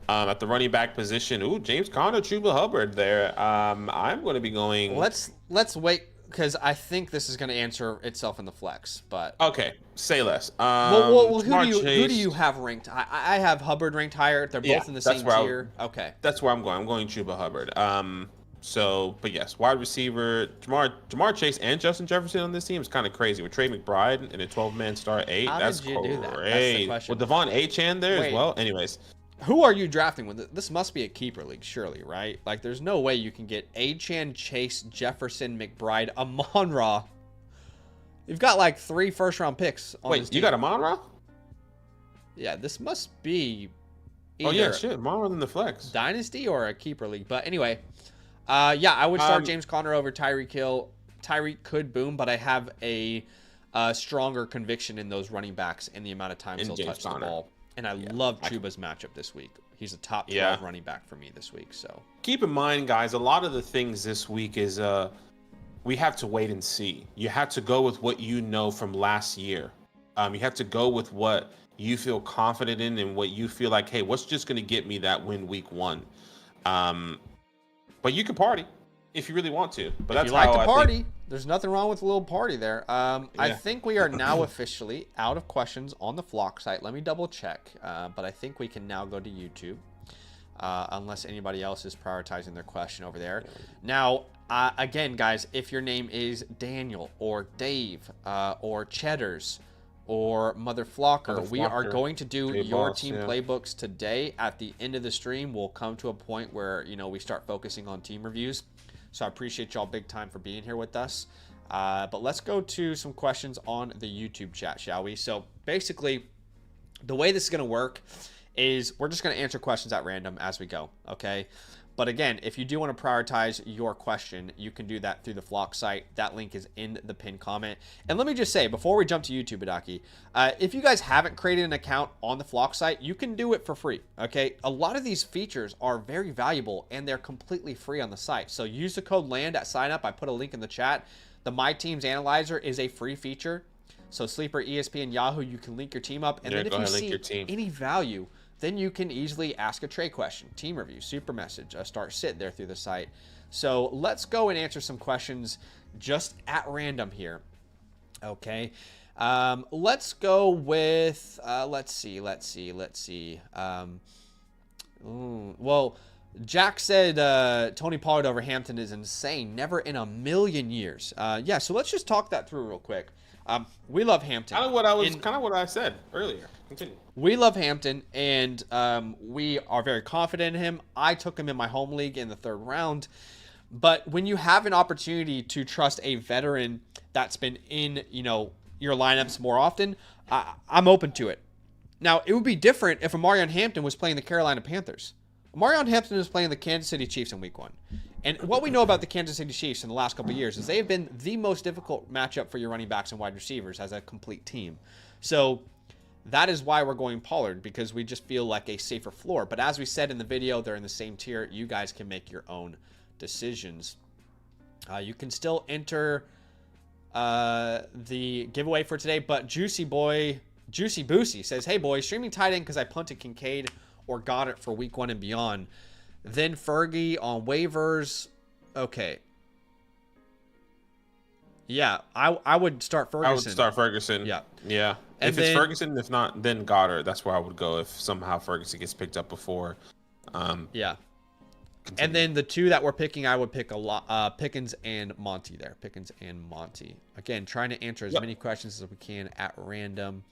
At the running back position, James Conner, Chuba Hubbard there. I'm going to be going. Let's wait, because I think this is going to answer itself in the flex. But okay, say less. Well, who do you have ranked? I have Hubbard ranked higher. They're both in the same tier. Okay, that's where I'm going. I'm going Chuba Hubbard. But yes, wide receiver, Jamar Chase and Justin Jefferson on this team is kind of crazy. With Trey McBride in a 12-man start 8, that's crazy. Do that? That's the question. With Devon Achane there as well. Anyways. Who are you drafting with? This must be a keeper league, surely, right? Like, there's no way you can get Achane, Chase, Jefferson, McBride, Amon-Ra. You've got like 3 first-round picks on this team. You got Amon-Ra? Yeah, this must be Amon-Ra in the flex. Dynasty or a keeper league. But anyway, I would start James Conner over Tyreek Hill. Tyreek could boom, but I have a stronger conviction in those running backs and the amount of times they'll touch the ball. And I love Chuba's matchup this week. He's a top 12 running back for me this week. So keep in mind, guys, a lot of the things this week is we have to wait and see. You have to go with what you know from last year. You have to go with what you feel confident in and what you feel like, hey, what's just going to get me that win week 1? But you can party. if you really want to. But If that's you like how to I party, think. there's nothing wrong with a little party there. I think we are now officially out of questions on the Flock site. Let me double check. But I think we can now go to YouTube. Unless anybody else is prioritizing their question over there. Now, again, guys, if your name is Daniel or Dave or Cheddars or Mother Flocker, we are going to do your team playbooks today. At the end of the stream, we'll come to a point where, you know, we start focusing on team reviews. So I appreciate y'all big time for being here with us. But let's go to some questions on the YouTube chat, shall we? So basically, the way this is going to work is we're just going to answer questions at random as we go, okay? But again, if you do want to prioritize your question, you can do that through the Flock site. That link is in the pinned comment. And let me just say, before we jump to YouTube, Adaki, if you guys haven't created an account on the Flock site, you can do it for free, okay? A lot of these features are very valuable, and they're completely free on the site. So use the code LAND at sign up. I put a link in the chat. The My Teams Analyzer is a free feature. So Sleeper, ESPN, Yahoo, you can link your team up. And then if you see any value, then you can easily ask a trade question, team review, super message, start sit there through the site. So let's go and answer some questions just at random here. Okay. Let's go with, let's see. Well, Jack said Tony Pollard over Hampton is insane. Never in a million years. Yeah, so let's just talk that through real quick. We love Hampton. Kind of what I said earlier. Continue. We love Hampton, and we are very confident in him. I took him in my home league in the 3rd round. But when you have an opportunity to trust a veteran that's been in, you know, your lineups more often, I'm open to it. Now, it would be different if Amarion Hampton was playing the Carolina Panthers. Amarion Hampton is playing the Kansas City Chiefs in Week 1. And what we know about the Kansas City Chiefs in the last couple of years is they have been the most difficult matchup for your running backs and wide receivers as a complete team. So that is why we're going Pollard, because we just feel like a safer floor. But as we said in the video, they're in the same tier. You guys can make your own decisions. You can still enter the giveaway for today, but Juicy Boosie says, hey boys, streaming tight end because I punted Kincaid or got it for Week 1 and beyond. Then Fergie on waivers. Okay. Yeah, I would start Ferguson. I would start Ferguson. Yeah. Yeah. And if it's Ferguson, if not, then Goddard. That's where I would go if somehow Ferguson gets picked up before. Yeah. Continue. And then the two that we're picking, I would pick a lot. Pickens and Monty there. Pickens and Monty. Again, trying to answer as many questions as we can at random.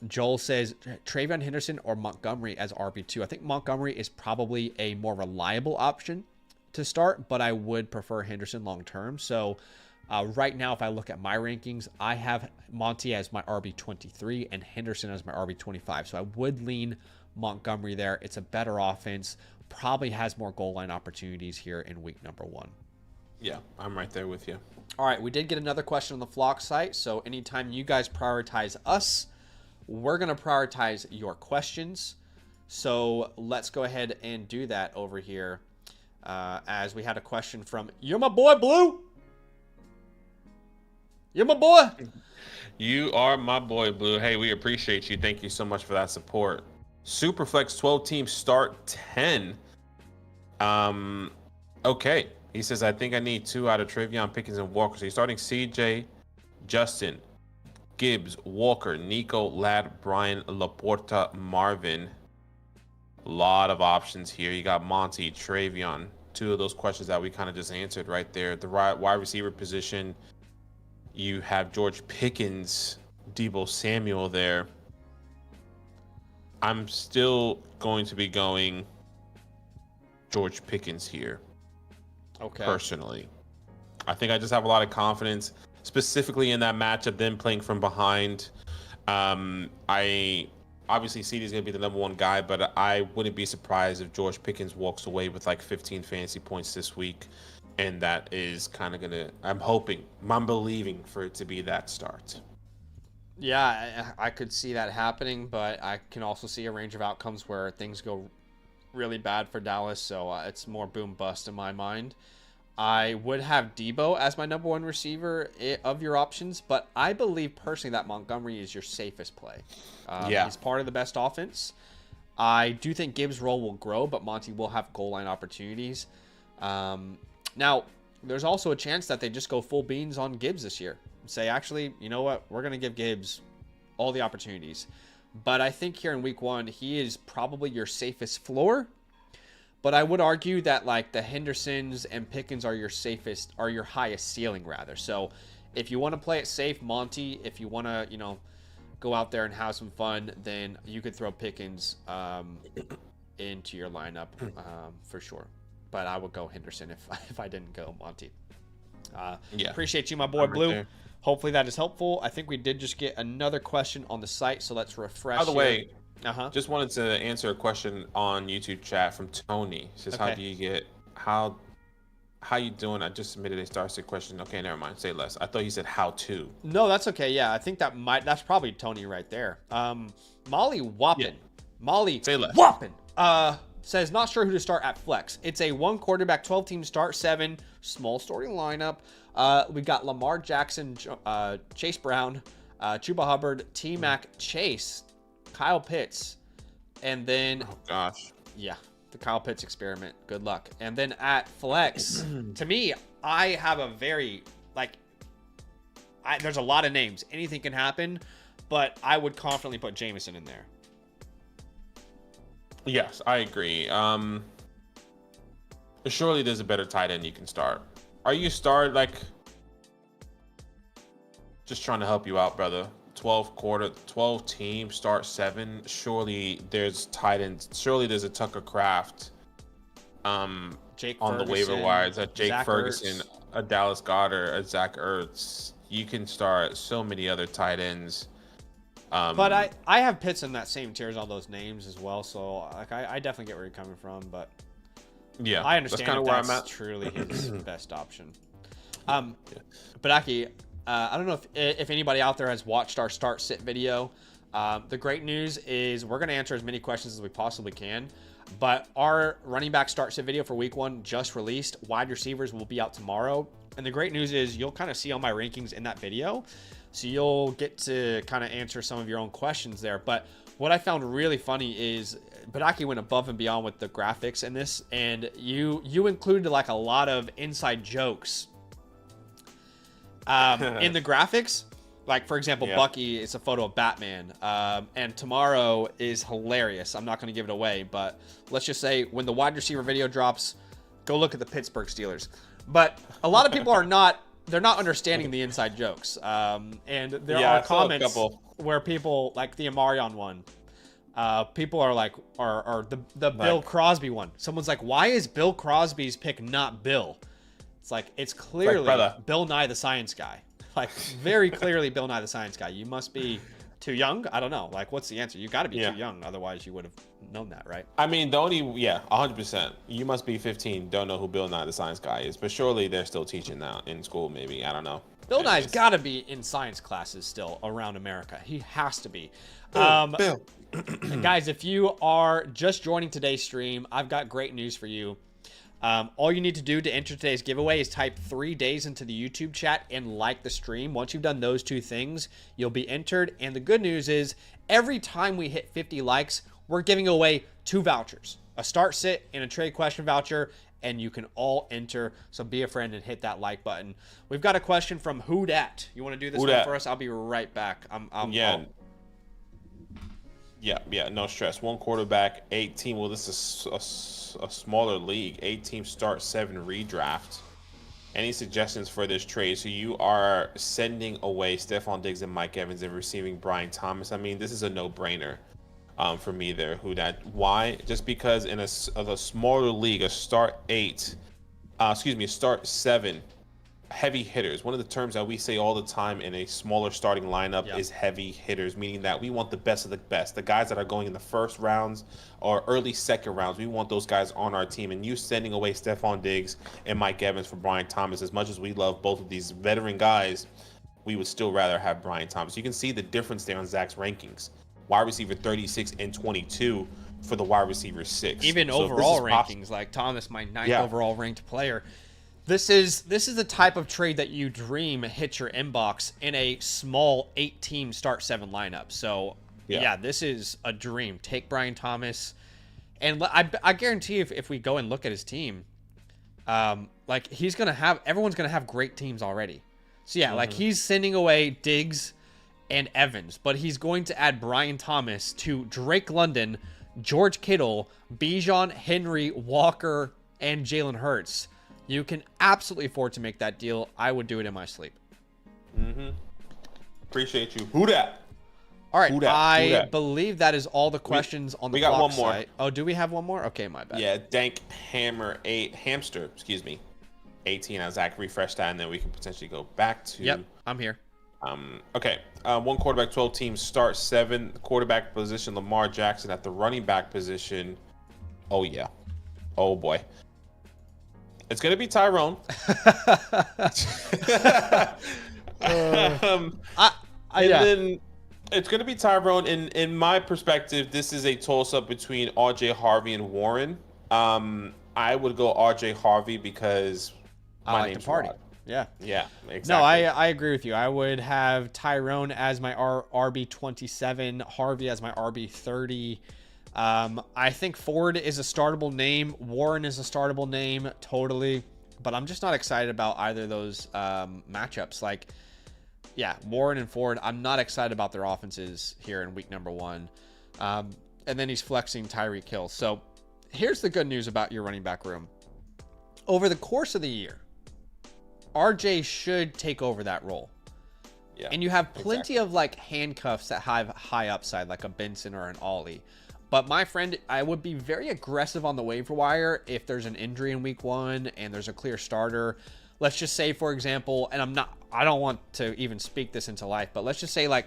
Joel says Travion Henderson or Montgomery as RB2. I think Montgomery is probably a more reliable option to start, but I would prefer Henderson long term. So right now, if I look at my rankings, I have Monty as my RB23 and Henderson as my RB25. So I would lean Montgomery there. It's a better offense. Probably has more goal line opportunities here in week number 1. Yeah, I'm right there with you. All right, we did get another question on the Flock site. So anytime you guys prioritize us, we're going to prioritize your questions. So let's go ahead and do that over here. As we had a question from, you're my boy, Blue. You're my boy. You are my boy, Blue. Hey, we appreciate you. Thank you so much for that support. Superflex 12 team start 10. Okay. He says, I think I need 2 out of Travion, Pickens, and Walker. So he's starting CJ, Justin, Gibbs, Walker, Nico, Ladd, Brian, Laporta, Marvin. A lot of options here. You got Monty, Travion. 2 of those questions that we kind of just answered right there. The wide receiver position, you have George Pickens, Deebo Samuel there. I'm still going to be going George Pickens here. Okay. Personally. I think I just have a lot of confidence, specifically in that matchup, then playing from behind. I obviously CD is going to be the #1 guy, but I wouldn't be surprised if George Pickens walks away with like 15 fantasy points this week. And that is kind of going to, I'm believing for it to be that start. Yeah, I could see that happening, but I can also see a range of outcomes where things go really bad for Dallas, so it's more boom bust in my mind. I would have Deebo as my #1 receiver of your options, but I believe personally that Montgomery is your safest play. He's part of the best offense. I do think Gibbs' role will grow, but Monty will have goal line opportunities. Now, there's also a chance that they just go full beans on Gibbs this year. Say, actually, you know what? We're going to give Gibbs all the opportunities. But I think here in week 1, he is probably your safest floor. But I would argue that like the Hendersons and Pickens are your highest ceiling rather. So if you want to play it safe, Monty, if you want to, go out there and have some fun, then you could throw Pickens into your lineup for sure. But I would go Henderson if I didn't go Monty. Appreciate you, my boy Blue. There. Hopefully that is helpful. I think we did just get another question on the site, so let's refresh. By the way, just wanted to answer a question on YouTube chat from Tony. It says, okay. How do you get how you doing? I just submitted a Starset question. Okay, never mind. Say less. I thought you said how to. No, that's okay. Yeah, I think that's probably Tony right there. Molly Wappin. Yeah. Molly say less. Wappin. Says not sure who to start at flex. It's a 1 quarterback, 12 team start, 7 small starting lineup. We got Lamar Jackson, Chase Brown, Chuba Hubbard, T-Mac, Chase, Kyle Pitts, and then the Kyle Pitts experiment. Good luck. And then at flex, to me, I have a very there's a lot of names. Anything can happen, but I would confidently put Jameson in there. Yes, I agree. Surely there's a better tight end you can start. Are you just trying to help you out, brother? 12 team, start 7. Surely there's tight ends. Surely there's a Tucker Kraft Jake on Ferguson, the waiver wires, a Jake Zach Ferguson, Ertz. A Dallas Goedert, a Zach Ertz. You can start so many other tight ends. But I have Pitts in that same tier as all those names as well, so I definitely get where you're coming from, but yeah, I understand that's kind of where I'm at. Truly his best option. But Aki, I don't know if anybody out there has watched our start sit video. The great news is we're going to answer as many questions as we possibly can, but our running back start sit video for week 1 just released. Wide receivers will be out tomorrow, and the great news is you'll kind of see all my rankings in that video. So you'll get to kind of answer some of your own questions there. But what I found really funny is Badaki went above and beyond with the graphics in this, and you included like a lot of inside jokes in the graphics. Like, for example, Bucky is a photo of Batman, and tomorrow is hilarious. I'm not going to give it away, but let's just say when the wide receiver video drops, go look at the Pittsburgh Steelers. But a lot of people are not. They're not understanding the inside jokes. And there are comments where people, like the Amarion one, people are like, or the Bill Crosby one. Someone's like, why is Bill Crosby's pick not Bill? It's like, it's clearly Bill Nye the Science Guy. Like, very clearly Bill Nye the Science Guy. You must be too young? I don't know. Like, what's the answer? You got to be too young. Otherwise, you would have known that, right? I mean, 100%. You must be 15. Don't know who Bill Nye the Science Guy is. But surely they're still teaching that in school, maybe. I don't know. Bill Nye's got to be in science classes still around America. He has to be. Bill. Guys, if you are just joining today's stream, I've got great news for you. All you need to do to enter today's giveaway is type 3 days into the YouTube chat and like the stream. Once you've done those 2 things, you'll be entered. And the good news is every time we hit 50 likes, we're giving away 2 vouchers, a start sit and a trade question voucher, and you can all enter. So be a friend and hit that like button. We've got a question from Who Dat. You want to do this one for us? I'll be right back. Yeah, no stress. 1 quarterback, 8 team. Well, this is a smaller league. 8 team start, 7 redraft. Any suggestions for this trade? So you are sending away Stephon Diggs and Mike Evans and receiving Brian Thomas. I mean, this is a no-brainer for me there. Who Dat? Why? Just because in a smaller league, a start 7 heavy hitters. One of the terms that we say all the time in a smaller starting lineup is heavy hitters, meaning that we want the best of the best. The guys that are going in the first rounds or early second rounds, we want those guys on our team. And you sending away Stephon Diggs and Mike Evans for Brian Thomas, as much as we love both of these veteran guys, we would still rather have Brian Thomas. You can see the difference there on Zach's rankings. Wide receiver 36 and 22 for the wide receiver 6. Even overall rankings, like Thomas, my 9th overall ranked player. This is the type of trade that you dream hits your inbox in a small 8-team start 7 lineup. So this is a dream. Take Brian Thomas, and I guarantee if we go and look at his team, Like everyone's gonna have great teams already. So yeah, like he's sending away Diggs and Evans, but he's going to add Brian Thomas to Drake London, George Kittle, Bijan, Henry, Walker, and Jalen Hurts. You can absolutely afford to make that deal. I would do it in my sleep. Appreciate you. Who dat? All right, I believe that is all the questions on the clock. We got one more. Site. Oh, do we have one more? Okay, my bad. Yeah, Hamster, excuse me. 18. I'll Zach refresh that, and then we can potentially go back to. Yep, I'm here. Okay. One quarterback, 12 teams start 7. Quarterback position, Lamar Jackson. At the running back position, oh yeah, oh boy, it's gonna be Tyrone. Then it's gonna be Tyrone. In my perspective, this is a toss-up between RJ Harvey and Warren. I would go RJ Harvey because I like to party. Rod. Yeah, exactly. No, I agree with you. I would have Tyrone as my RB27, Harvey as my RB30. I think Ford is a startable name. Warren is a startable name, totally. But I'm just not excited about either of those matchups. Like, yeah, Warren and Ford, I'm not excited about their offenses here in week number 1. And then he's flexing Tyreek Hill. So here's the good news about your running back room. Over the course of the year, RJ should take over that role. Yeah, and you have plenty of like handcuffs that have high upside, like a Benson or an Ollie. But my friend, I would be very aggressive on the waiver wire if there's an injury in week 1 and there's a clear starter. Let's just say, for example, and I don't want to even speak this into life, but let's just say, like,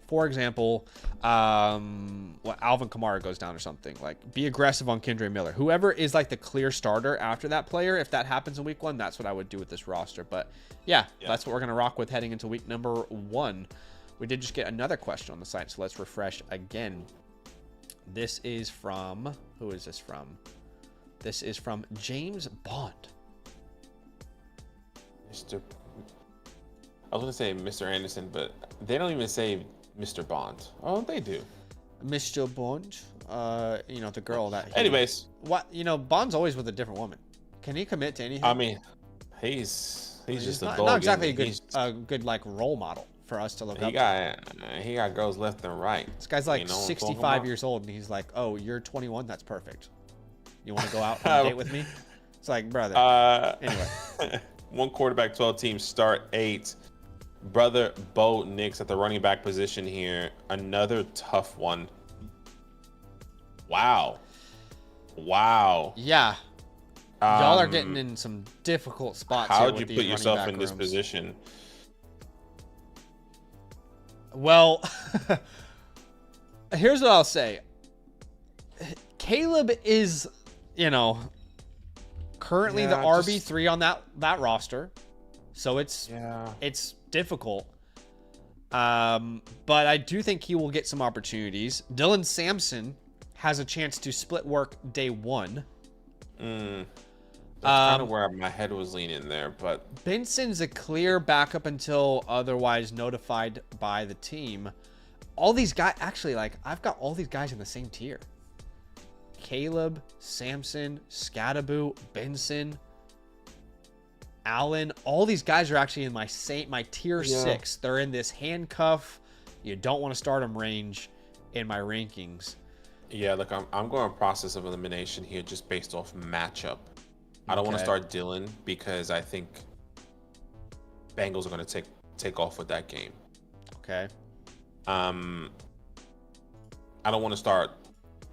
for example, Alvin Kamara goes down or something. Like, be aggressive on Kendre Miller. Whoever is like the clear starter after that player, if that happens in week 1, that's what I would do with this roster. But yeah, that's what we're gonna rock with heading into week number 1. We did just get another question on the site, so let's refresh again. This is from, who is this from? This is from James Bond. I was going to say Mr. Anderson, but they don't even say Mr. Bond. Oh, they do. Mr. Bond. You know, the girl that... Anyways. What? You know, Bond's always with a different woman. Can he commit to anything? I mean, he's just a dog. Not exactly a good like role model for us to look up to. He got girls left and right. This guy's like 65 years old, and he's like, oh, you're 21? That's perfect. You want to go out on a date with me? It's like, brother. Anyway. One quarterback, 12 teams, start 8. Brother Bo Nix at the running back position here. Another tough one. Wow. Yeah. Y'all are getting in some difficult spots. How would you put yourself in this position? Well, here's what I'll say. Caleb is, currently the RB3 on that roster. So it's difficult. But I do think he will get some opportunities. Dylan Sampson has a chance to split work day 1. That's kind of where my head was leaning there, but Benson's a clear backup until otherwise notified by the team. All these guys, actually, I've got all these guys in the same tier. Caleb, Sampson, Scadaboo, Benson, Allen, all these guys are actually in my tier 6. They're in this handcuff, you don't want to start them range in my rankings. Yeah, look, I'm going process of elimination here just based off matchup. I don't want to start Dylan because I think Bengals are going to take off with that game. Okay. I don't want to start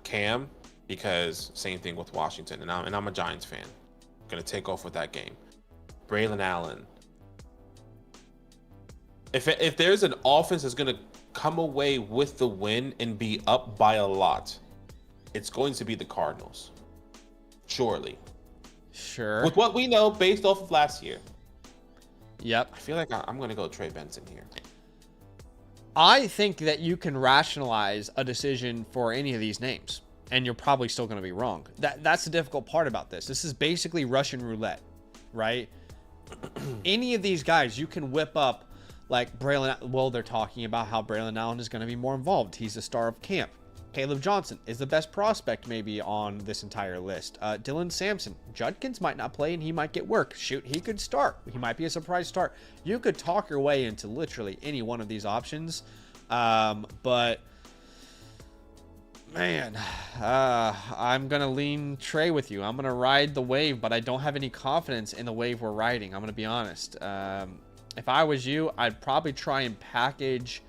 Cam because same thing with Washington, and I'm a Giants fan. Going to take off with that game. Braylon Allen. If there's an offense that's going to come away with the win and be up by a lot, it's going to be the Cardinals. Surely. Sure. With what we know based off of last year. Yep. I feel like I'm going to go Trey Benson here. I think that you can rationalize a decision for any of these names, and you're probably still going to be wrong. That's the difficult part about this. This is basically Russian roulette, right? Any of these guys, you can whip up like Braylon. Well, they're talking about how Braylon Allen is going to be more involved. He's the star of camp. Caleb Johnson is the best prospect maybe on this entire list. Dylan Sampson. Judkins might not play and he might get work. Shoot, he could start. He might be a surprise start. You could talk your way into literally any one of these options. But, man, I'm going to lean Trey with you. I'm going to ride the wave, but I don't have any confidence in the wave we're riding. I'm going to be honest. If I was you, I'd probably try and package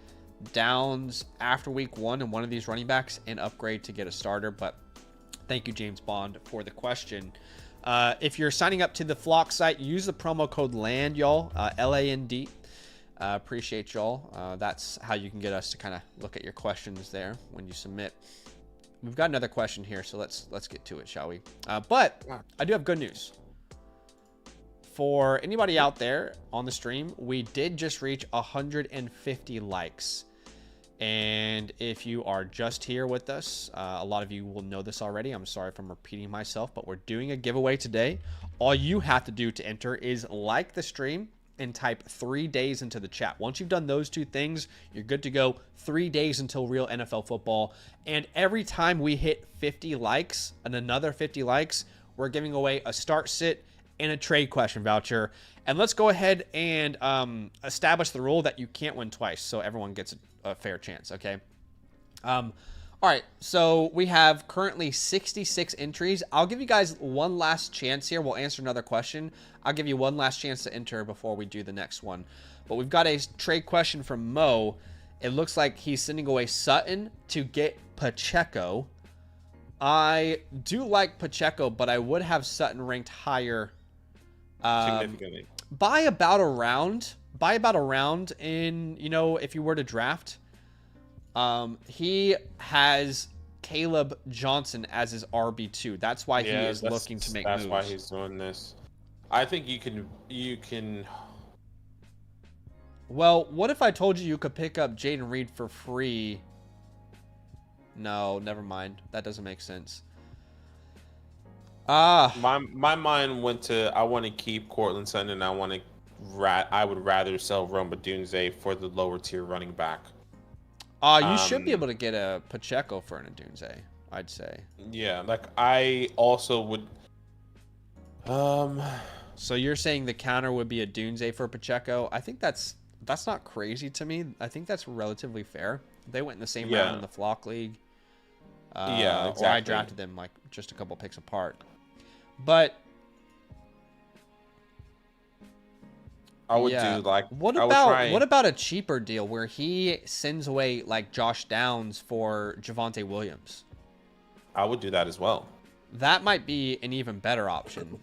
Downs after week 1 and one of these running backs and upgrade to get a starter. But thank you, James Bond, for the question. If you're signing up to the Flock site, use the promo code LAND, y'all, LAND. Appreciate y'all. That's how you can get us to kind of look at your questions there when you submit. We've got another question here, so let's get to it, shall we? But I do have good news. For anybody out there on the stream, we did just reach 150 likes. And if you are just here with us, a lot of you will know this already. I'm sorry if I'm repeating myself, but we're doing a giveaway today. All you have to do to enter is like the stream and type 3 days into the chat. Once you've done those two things, you're good to go. 3 days until real NFL football. And every time we hit 50 likes and another 50 likes, we're giving away a start sit and a trade question voucher. And let's go ahead and establish the rule that you can't win twice, so everyone gets a fair chance, okay? All right, so we have currently 66 entries. I'll give you guys one last chance here. We'll answer another question. I'll give you one last chance to enter before we do the next one. But we've got a trade question from Mo. It looks like he's sending away Sutton to get Pacheco. I do like Pacheco, but I would have Sutton ranked higher significantly by about a round in, you know, if you were to draft. He has Caleb Johnson as his RB2. That's why he is looking to make moves. That's why he's doing this. I think you can. Well, what if I told you could pick up Jaden Reed for free? No, never mind. That doesn't make sense. My mind went to, I want to keep Cortland Sutton, and I would rather sell Roma Dunze for the lower tier running back. You should be able to get a Pacheco for an Adunze, I'd say. Yeah, like I also would. So you're saying the counter would be a Dunze for Pacheco? I think that's not crazy to me. I think that's relatively fair. They went in the same round in the Flock League. Yeah, exactly. Or I drafted them like just a couple picks apart. But I would do like. What about a cheaper deal where he sends away like Josh Downs for Javonte Williams? I would do that as well. That might be an even better option.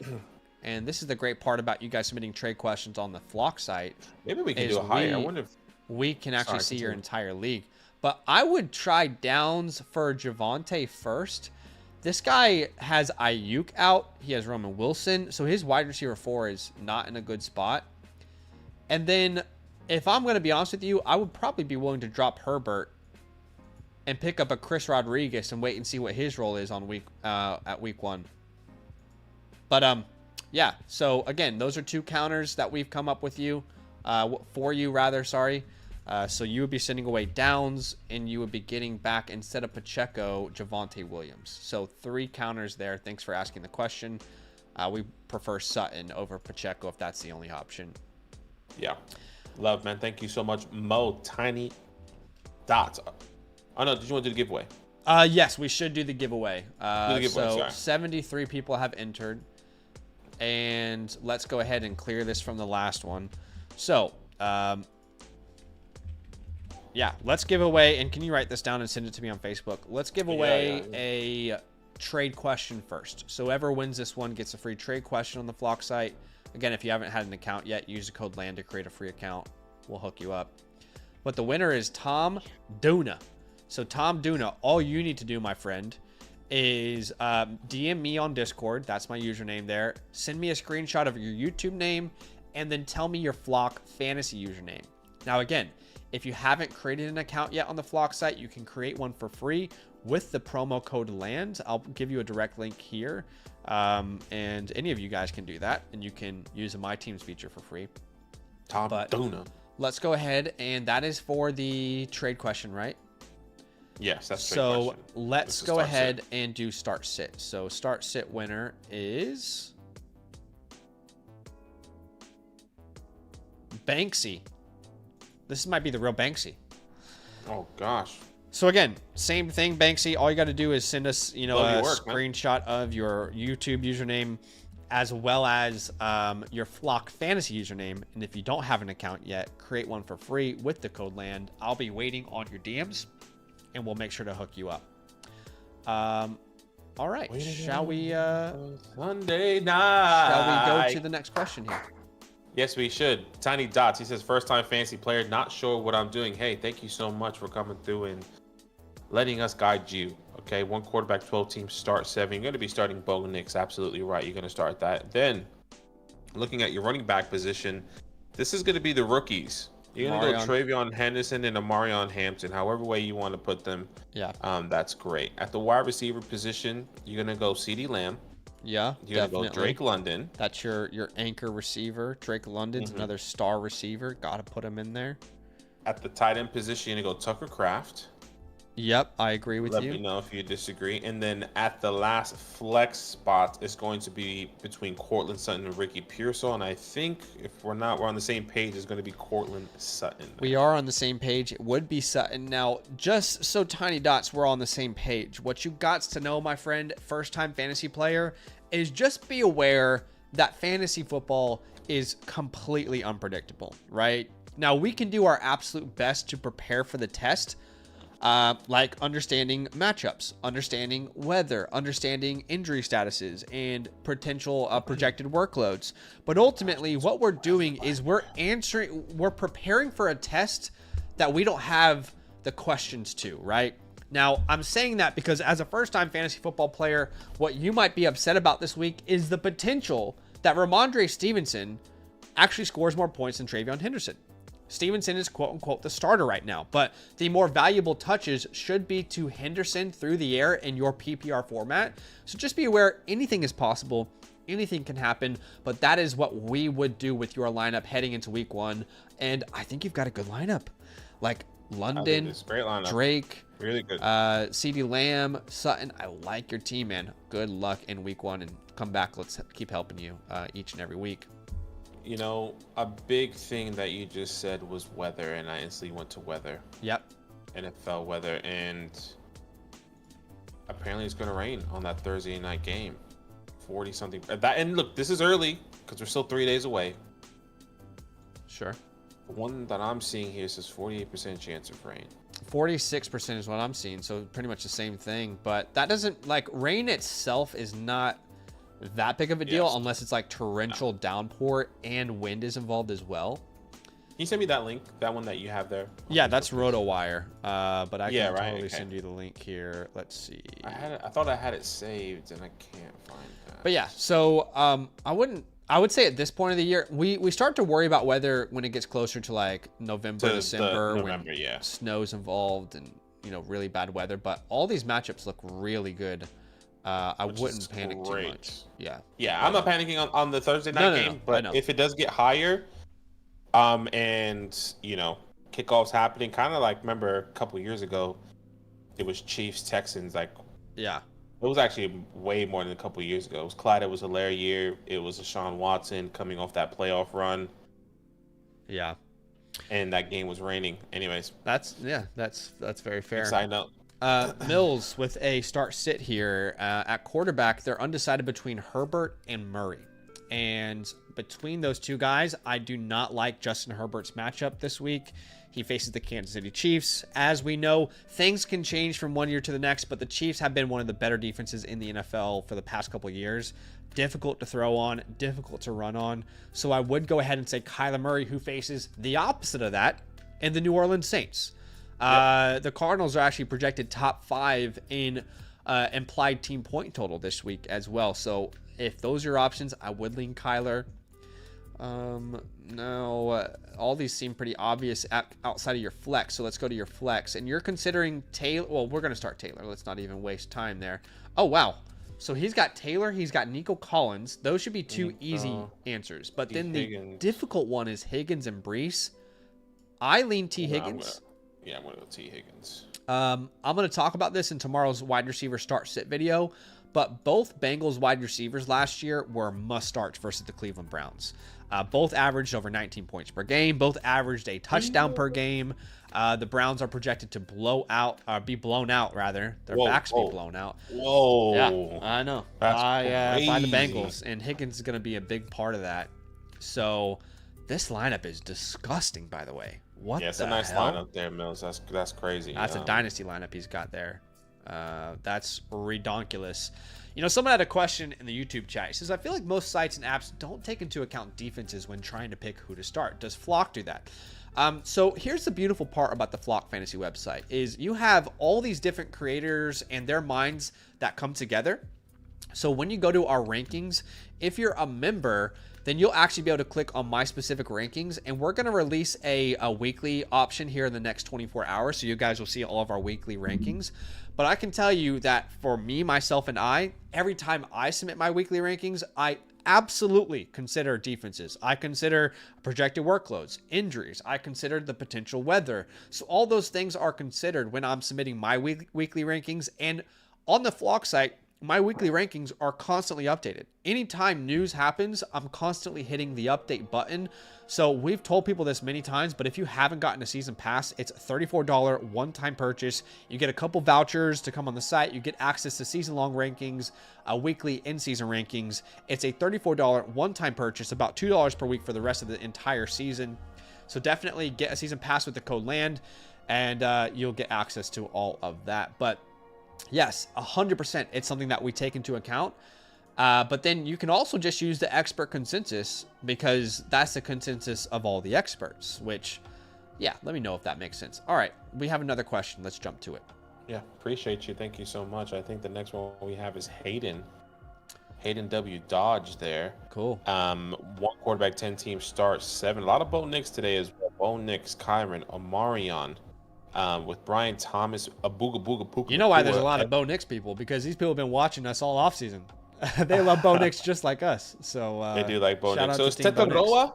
And this is the great part about you guys submitting trade questions on the Flock site. Maybe we can do a higher. I wonder if we can actually see your entire league. But I would try Downs for Javonte first. This guy has Ayuk out. He has Roman Wilson. So his wide receiver 4 is not in a good spot. And then, if I'm going to be honest with you, I would probably be willing to drop Herbert and pick up a Chris Rodriguez and wait and see what his role is on at week 1. But yeah. So again, those are two counters that we've come up with for you rather. Sorry. So you would be sending away Downs, and you would be getting back, instead of Pacheco, Javonte Williams. So 3 counters there. Thanks for asking the question. We prefer Sutton over Pacheco if that's the only option. Yeah. Love, man. Thank you so much. Mo, Tiny Dots. Oh, no. Did you want to do the giveaway? Yes, we should do the giveaway. So sorry. 73 people have entered. And let's go ahead and clear this from the last one. So, yeah, let's give away, and can you write this down and send it to me on Facebook? Let's give away a trade question first. So whoever wins this one gets a free trade question on the Flock site. Again, if you haven't had an account yet, use the code LAND to create a free account. We'll hook you up. But the winner is Tom Duna. So Tom Duna, all you need to do, my friend, is DM me on Discord. That's my username there. Send me a screenshot of your YouTube name, and then tell me your Flock fantasy username. Now, again, if you haven't created an account yet on the Flock site, you can create one for free with the promo code LAND. I'll give you a direct link here. And any of you guys can do that, and you can use the My Teams feature for free. Tom Duna. Let's go ahead, and that is for the trade question, right? Yes, that's a great so question. let's go ahead and do start sit. So start sit winner is Banksy. This might be the real Banksy. Oh gosh. So again, same thing, Banksy. All you got to do is send us, a screenshot of your YouTube username, as well as your Flock Fantasy username. And if you don't have an account yet, create one for free with the code LAND. I'll be waiting on your DMs, and we'll make sure to hook you up. All right, shall we? Sunday night. Shall we go to the next question here? Yes, we should. Tiny Dots. He says, first-time fantasy player, not sure what I'm doing. Hey, thank you so much for coming through and letting us guide you. Okay, 1 quarterback, 12 teams, start 7. You're going to be starting Bo Nix. Absolutely right. You're going to start that. Then, looking at your running back position, this is going to be the rookies. You're going to go Travion Henderson and Amarion Hampton, however way you want to put them. Yeah. That's great. At the wide receiver position, you're going to go CeeDee Lamb. Yeah, you're going to go Drake London. That's your anchor receiver. Drake London's another star receiver. Got to put him in there. At the tight end position, you're going to go Tucker Kraft. Yep, I agree with you. Let me know if you disagree. And then at the last flex spot is going to be between Courtland Sutton and Ricky Pearsall. And I think if we're on the same page, it's going to be Courtland Sutton. We are on the same page. It would be Sutton. Now, just so Tiny Dots, we're on the same page. What you got to know, my friend, first-time fantasy player, is just be aware that fantasy football is completely unpredictable, right? Now, we can do our absolute best to prepare for the test, like understanding matchups, understanding weather, understanding injury statuses, and potential projected workloads. But ultimately, what we're doing is we're preparing for a test that we don't have the questions to, right? Now, I'm saying that because as a first-time fantasy football player, what you might be upset about this week is the potential that Ramondre Stevenson actually scores more points than Travion Henderson. Stevenson is quote-unquote the starter right now, but the more valuable touches should be to Henderson through the air in your PPR format. So just be aware, anything is possible, anything can happen, but that is what we would do with your lineup heading into week 1. And I think you've got a good lineup. Like London, great lineup. Drake, really good. CeeDee Lamb, Sutton. I like your team, man. Good luck in week 1 and come back. Let's keep helping you each and every week. You know, a big thing that you just said was weather, and I instantly went to weather. Yep. NFL weather, and apparently it's going to rain on that Thursday night game. 40-something. And look, this is early because we're still 3 days away. Sure. The one that I'm seeing here says 48% chance of rain. 46% is what I'm seeing, so pretty much the same thing. But that doesn't, like, rain itself is not that big of a deal unless it's like torrential downpour and wind is involved as well. Can you send me that link, that one that you have there? Yeah, that's RotoWire. But I can totally send you the link here. Let's see. I thought I had it saved and I can't find that. But yeah, so I would say at this point of the year, we start to worry about weather when it gets closer to like November, December, when snow's involved and really bad weather. But all these matchups look really good. I wouldn't panic too much. Yeah, I'm not panicking on the Thursday night game, but if it does get higher, and kickoffs happening, kind of like, remember a couple years ago, it was Chiefs Texans. Like, it was actually way more than a couple years ago. It was Clyde. It was Hilaire year. It was Deshaun Watson coming off that playoff run. Yeah, and that game was raining. Anyways, that's very fair. Side note. Mills with a start sit here at quarterback. They're undecided between Herbert and Murray. And between those two guys, I do not like Justin Herbert's matchup this week. He faces the Kansas City Chiefs. As we know, things can change from one year to the next, but the Chiefs have been one of the better defenses in the NFL for the past couple of years. Difficult to throw on, difficult to run on. So I would go ahead and say Kyler Murray, who faces the opposite of that in the New Orleans Saints. The Cardinals are actually projected top 5 in implied team point total this week as well. So if those are your options, I would lean Kyler. No, all these seem pretty obvious outside of your flex. So let's go to your flex. And you're considering Taylor. Well, we're going to start Taylor. Let's not even waste time there. Oh, wow. So he's got Taylor. He's got Nico Collins. Those should be two easy answers. But then the difficult one is Higgins and Brees. I lean T. Higgins. Yeah, I'm going to go T. Higgins. I'm going to talk about this in tomorrow's wide receiver start sit video, but both Bengals wide receivers last year were must starts versus the Cleveland Browns. Both averaged over 19 points per game. Both averaged a touchdown per game. The Browns are projected to be blown out rather. Their backs be blown out. Whoa. Yeah, I know. That's by the crazy. Bengals, and Higgins is going to be a big part of that. So this lineup is disgusting, by the way. What? Yeah, it's the a nice hell? lineup there, Mills. That's crazy. That's a dynasty lineup he's got there. That's redonkulous. You know, someone had a question in the YouTube chat. He says, I feel like most sites and apps don't take into account defenses when trying to pick who to start. Does Flock do that? So here's the beautiful part about the Flock Fantasy website is you have all these different creators and their minds that come together. So when you go to our rankings, if you're a member, then you'll actually be able to click on my specific rankings, and we're going to release a weekly option here in the next 24 hours. So you guys will see all of our weekly rankings. But I can tell you that for me, myself, and I, every time I submit my weekly rankings, I absolutely consider defenses. I consider projected workloads, injuries. I consider the potential weather. So all those things are considered when I'm submitting my weekly rankings. And on the Flock site, my weekly rankings are constantly updated. Anytime news happens, I'm constantly hitting the update button. So we've told people this many times, but if you haven't gotten a season pass, it's a $34 one-time purchase. You get a couple vouchers to come on the site. You get access to season-long rankings, weekly in-season rankings. It's a $34 one-time purchase, about $2 per week for the rest of the entire season. So definitely get a season pass with the code LAND, and you'll get access to all of that. But yes, 100%. It's something that we take into account. But then you can also just use the expert consensus because that's the consensus of all the experts, which, yeah, let me know if that makes sense. All right, we have another question. Let's jump to it. Yeah, appreciate you. Thank you so much. I think the next one we have is Hayden. Hayden W. Dodge there. Cool. 1 quarterback, 10 team start, 7. A lot of Bo Nix today as well. Bo Nix, Kyron, Omarion. With Brian Thomas, a Booga Booga Puka. You know why there's a lot of Bo Nix people? Because these people have been watching us all offseason. They love Bo Nix just like us. So they do like Bo Nix. So it's Tetaroa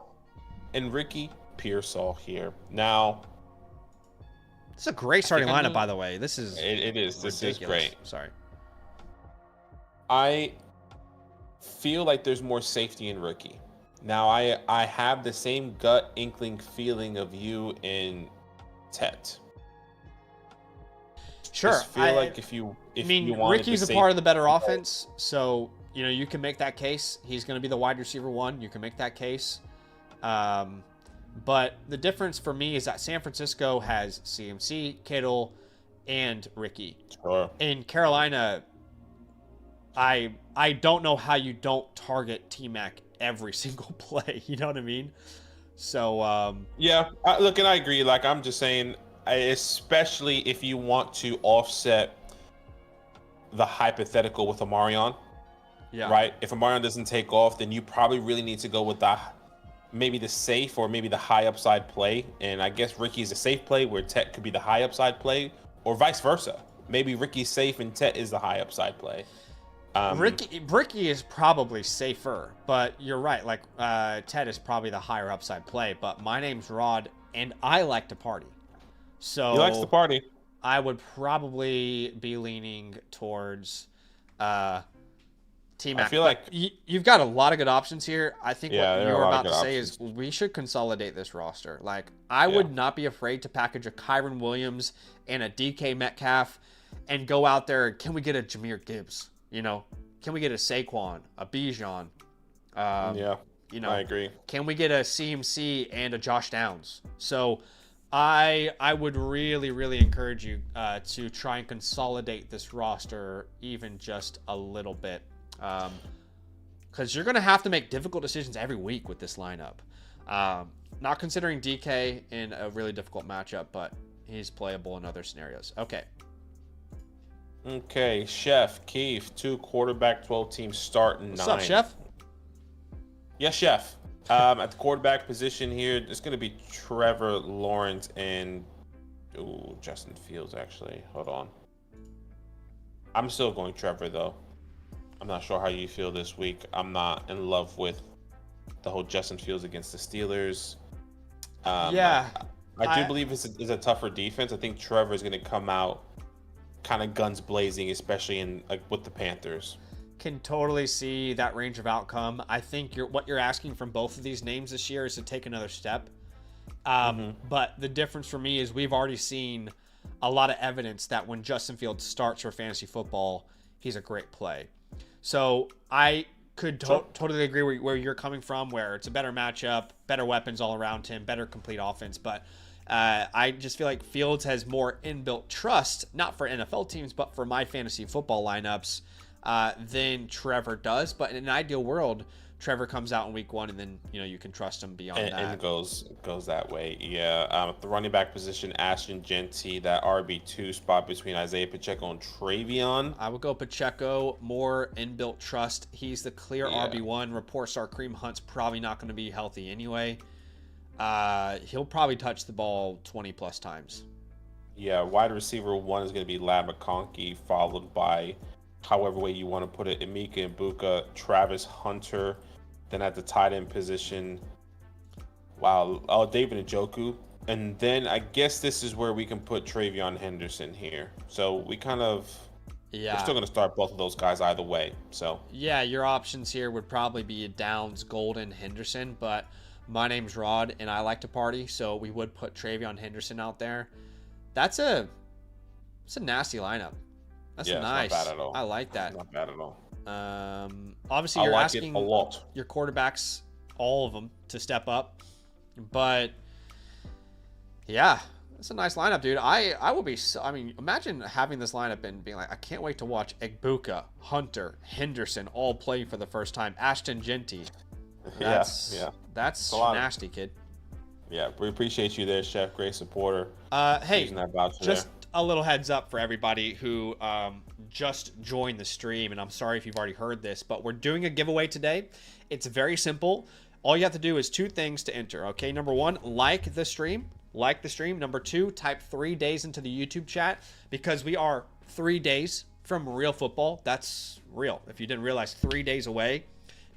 and Ricky Pearsall here. Now, it's a great starting lineup, by the way. This is it is. This is great. Sorry. I feel like there's more safety in Ricky. Now, I have the same gut inkling feeling of you in Tet. Sure. If you Ricky's a part of the better offense, so you can make that case. He's going to be the wide receiver 1. You can make that case. But the difference for me is that San Francisco has CMC, Kittle, and Ricky. Sure. In Carolina, I don't know how you don't target T-Mac every single play. You know what I mean? So yeah, look, and I agree. Like I'm just saying, especially if you want to offset the hypothetical with Omarion. Yeah. Right. If Omarion doesn't take off, then you probably really need to go with maybe the safe or maybe the high upside play. And I guess Ricky's a safe play where Tet could be the high upside play, or vice versa. Maybe Ricky's safe and Tet is the high upside play. Ricky is probably safer, but you're right. Like Ted is probably the higher upside play. But my name's Rod, and I like to party. So he likes to party. I would probably be leaning towards T-Mac. I feel like you've got a lot of good options here. I think what you're about to say options. is we should consolidate this roster. Like I would not be afraid to package a Kyron Williams and a DK Metcalf and go out there. Can we get a Jahmyr Gibbs? Can we get a Saquon, a Bijan? I agree. Can we get a CMC and a Josh Downs? So I would really, really encourage you to try and consolidate this roster even just a little bit. Because you're going to have to make difficult decisions every week with this lineup. Not considering DK in a really difficult matchup, but he's playable in other scenarios. Okay, Chef Keith, 2 quarterback, 12 team start, 9. What's up, Chef? Yes, Chef. At the quarterback position here, it's going to be Trevor Lawrence and Justin Fields, actually. Hold on. I'm still going Trevor, though. I'm not sure how you feel this week. I'm not in love with the whole Justin Fields against the Steelers. I do believe it's a tougher defense. I think Trevor is going to come out kind of guns blazing, especially in with the Panthers. Can totally see that range of outcome. I think what you're asking from both of these names this year is to take another step. But the difference for me is we've already seen a lot of evidence that when Justin Fields starts for fantasy football, he's a great play. So I could totally agree where you're coming from, where it's a better matchup, better weapons all around him, better complete offense. But I just feel like Fields has more inbuilt trust, not for NFL teams, but for my fantasy football lineups than Trevor does. But in an ideal world, Trevor comes out in week 1, and then you can trust him beyond that. And it goes that way. Yeah. The running back position, Ashton Genty, that RB2 spot between Isaiah Pacheco and Travion. I would go Pacheco, more inbuilt trust. He's the clear RB1. Reports are Kareem Hunt's probably not going to be healthy anyway. He'll probably touch the ball 20 plus times. Yeah, wide receiver 1 is going to be Lad McConkey, followed by, however way you want to put it, Emeka Ibuka, Travis Hunter. Then at the tight end position, David Njoku. And then I guess this is where we can put Travion Henderson here. So we kind of, we're still going to start both of those guys either way. So yeah, your options here would probably be Downs, Golden, Henderson. But my name's Rod, and I like to party, so we would put Travion Henderson out there. It's a nasty lineup. That's nice. Not bad at all. I like that. Not bad at all. Obviously, you're asking a lot. Your quarterbacks, all of them, to step up. But yeah, it's a nice lineup, dude. I would be. Imagine having this lineup and being like, I can't wait to watch Ibuka, Hunter, Henderson all play for the first time. Ashton Genty. That's nasty, kid. Yeah, we appreciate you there, Chef. Great supporter. Hey, just a little heads up for everybody who just joined the stream, and I'm sorry if you've already heard this, but we're doing a giveaway today. It's very simple. All you have to do is 2 things to enter, okay? Number 1, like the stream. Number 2, type 3 days into the YouTube chat, because we are 3 days from real football. That's real. If you didn't realize, 3 days away.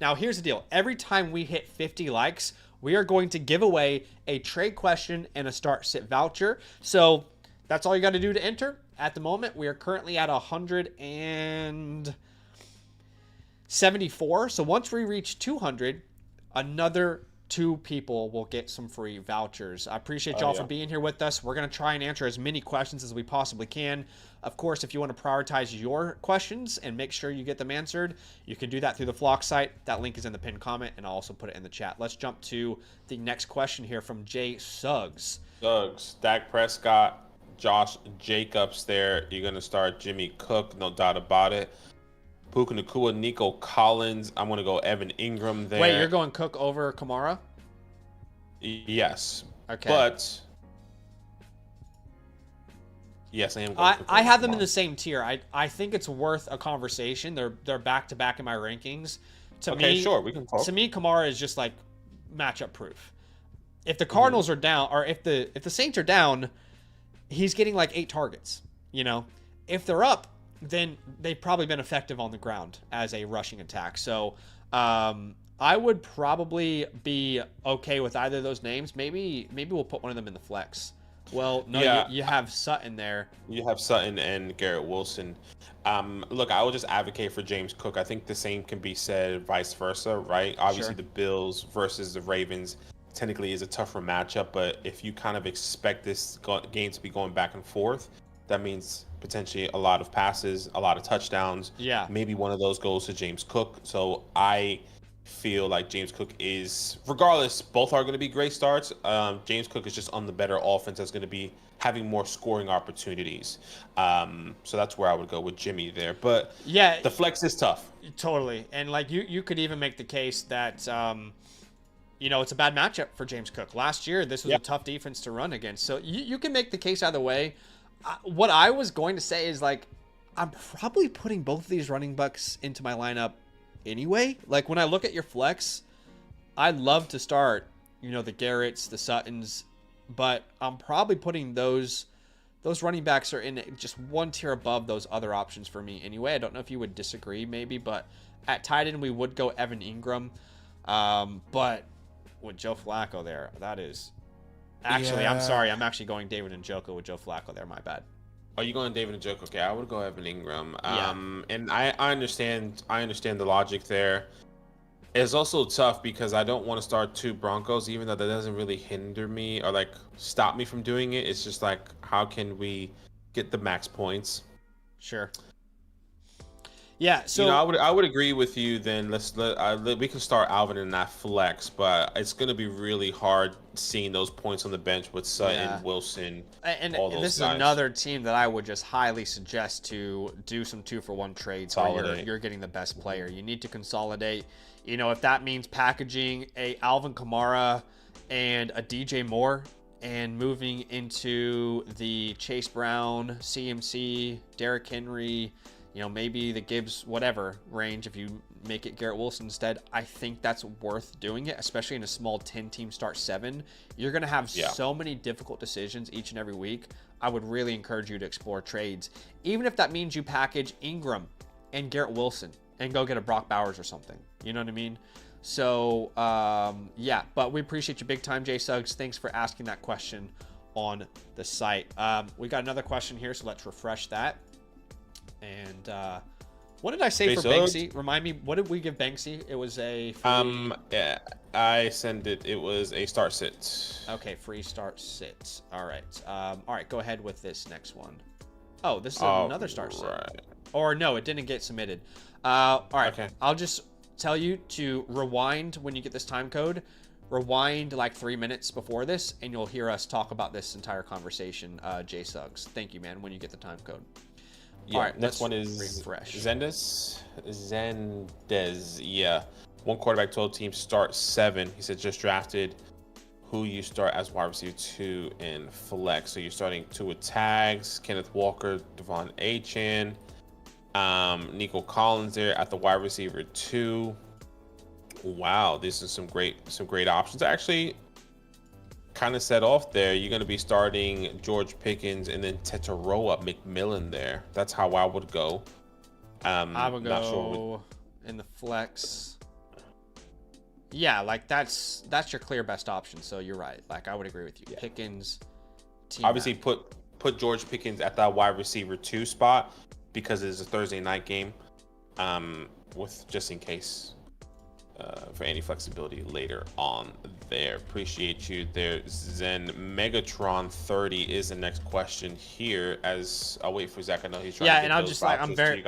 Now, here's the deal. Every time we hit 50 likes, we are going to give away a trade question and a start-sit voucher. So that's all you got to do to enter. At the moment, we are currently at 174. So once we reach 200, another 2 people will get some free vouchers. I appreciate y'all for being here with us. We're going to try and answer as many questions as we possibly can. Of course, if you want to prioritize your questions and make sure you get them answered, you can do that through the Flock site. That link is in the pinned comment, and I'll also put it in the chat. Let's jump to the next question here from Jay Suggs. Dak Prescott, Josh Jacobs there. You're going to start Jimmy Cook, no doubt about it. Puka Nacua, Nico Collins. I'm going to go Evan Ingram there. Wait, you're going Cook over Kamara? Yes. Okay. But yes, I am going I have them in the same tier. I think it's worth a conversation. They're back to back in my rankings. To me, sure, we can talk. To me, Kamara is just like matchup proof. If the Cardinals are down, or if the Saints are down, he's getting like 8 targets. If they're up, then they've probably been effective on the ground as a rushing attack. So I would probably be okay with either of those names. Maybe we'll put one of them in the flex. Well, no, you have Sutton there. You have Sutton and Garrett Wilson. Look, I would just advocate for James Cook. I think the same can be said vice versa, right? Obviously, the Bills versus the Ravens technically is a tougher matchup, but if you kind of expect this game to be going back and forth, that means potentially a lot of passes, a lot of touchdowns. Yeah. Maybe one of those goes to James Cook. So I feel like James Cook is, regardless, both are going to be great starts. James Cook is just on the better offense that's going to be having more scoring opportunities. So that's where I would go with Jimmy there. But yeah, the flex is tough. Totally. And like you could even make the case that it's a bad matchup for James Cook. Last year, this was a tough defense to run against. So you can make the case either way. What I was going to say is, like, I'm probably putting both of these running backs into my lineup anyway. Like, when I look at your flex, I'd love to start, the Garretts, the Suttons, but I'm probably putting those running backs are in just one tier above those other options for me anyway. I don't know if you would disagree maybe, but at tight end, we would go Evan Ingram. But with Joe Flacco there, that is Actually, I'm sorry. I'm actually going David Njoku with Joe Flacco there. My bad. Are you going David Njoku? Okay, I would go Evan Ingram. Yeah. And I understand the logic there. It's also tough because I don't want to start 2 Broncos, even though that doesn't really hinder me or like stop me from doing it. It's just like, how can we get the max points? Sure. Yeah, so I would agree with you. Then we can start Alvin in that flex, but it's going to be really hard seeing those points on the bench with Sutton, Wilson, and all those this guys. is another team that I would just highly suggest to do some 2-for-1 trades where you're getting the best player. You need to consolidate. If that means packaging a Alvin Kamara and a DJ Moore and moving into the Chase Brown, CMC, Derrick Henry, maybe the Gibbs, whatever range, if you make it Garrett Wilson instead, I think that's worth doing it, especially in a small 10-team start 7. You're going to have so many difficult decisions each and every week. I would really encourage you to explore trades, even if that means you package Ingram and Garrett Wilson and go get a Brock Bowers or something. You know what I mean? So, yeah, but we appreciate you big time, Jay Suggs. Thanks for asking that question on the site. We got another question here, so let's refresh that. And what did I say for Banksy? Remind me, what did we give Banksy? It was a free... yeah, I sent it. It was a start sit. Okay, free start sit. All right. All right, go ahead with this next one. Oh, this is another start sit. Or no, it didn't get submitted. All right. Okay. I'll just tell you to rewind when you get this time code. Rewind like 3 minutes before this, and you'll hear us talk about this entire conversation, Jay Suggs. Thank you, man, when you get the time code. Yeah, all right, next one is refresh. Zendes. Yeah. 1 quarterback, 12 teams, start 7. He said just drafted. Who you start as wide receiver 2 in flex. So you're starting 2 with tags, Kenneth Walker, Devon Achane, Nico Collins there at the wide receiver 2. Wow, this is some great options. Actually, kind of set off there. You're going to be starting George Pickens and then Tetaroa McMillan there. That's how I would go. I would go in the flex. Yeah, like that's your clear best option. So you're right. Like I would agree with you. Yeah. Pickens. Obviously, put George Pickens at that wide receiver 2 spot because it's a Thursday night game. With just in case. For any flexibility later on there. Appreciate you there, Zen. Megatron 30 is the next question here. As I'll wait for Zach. I know he's trying to get and I'm just like I'm very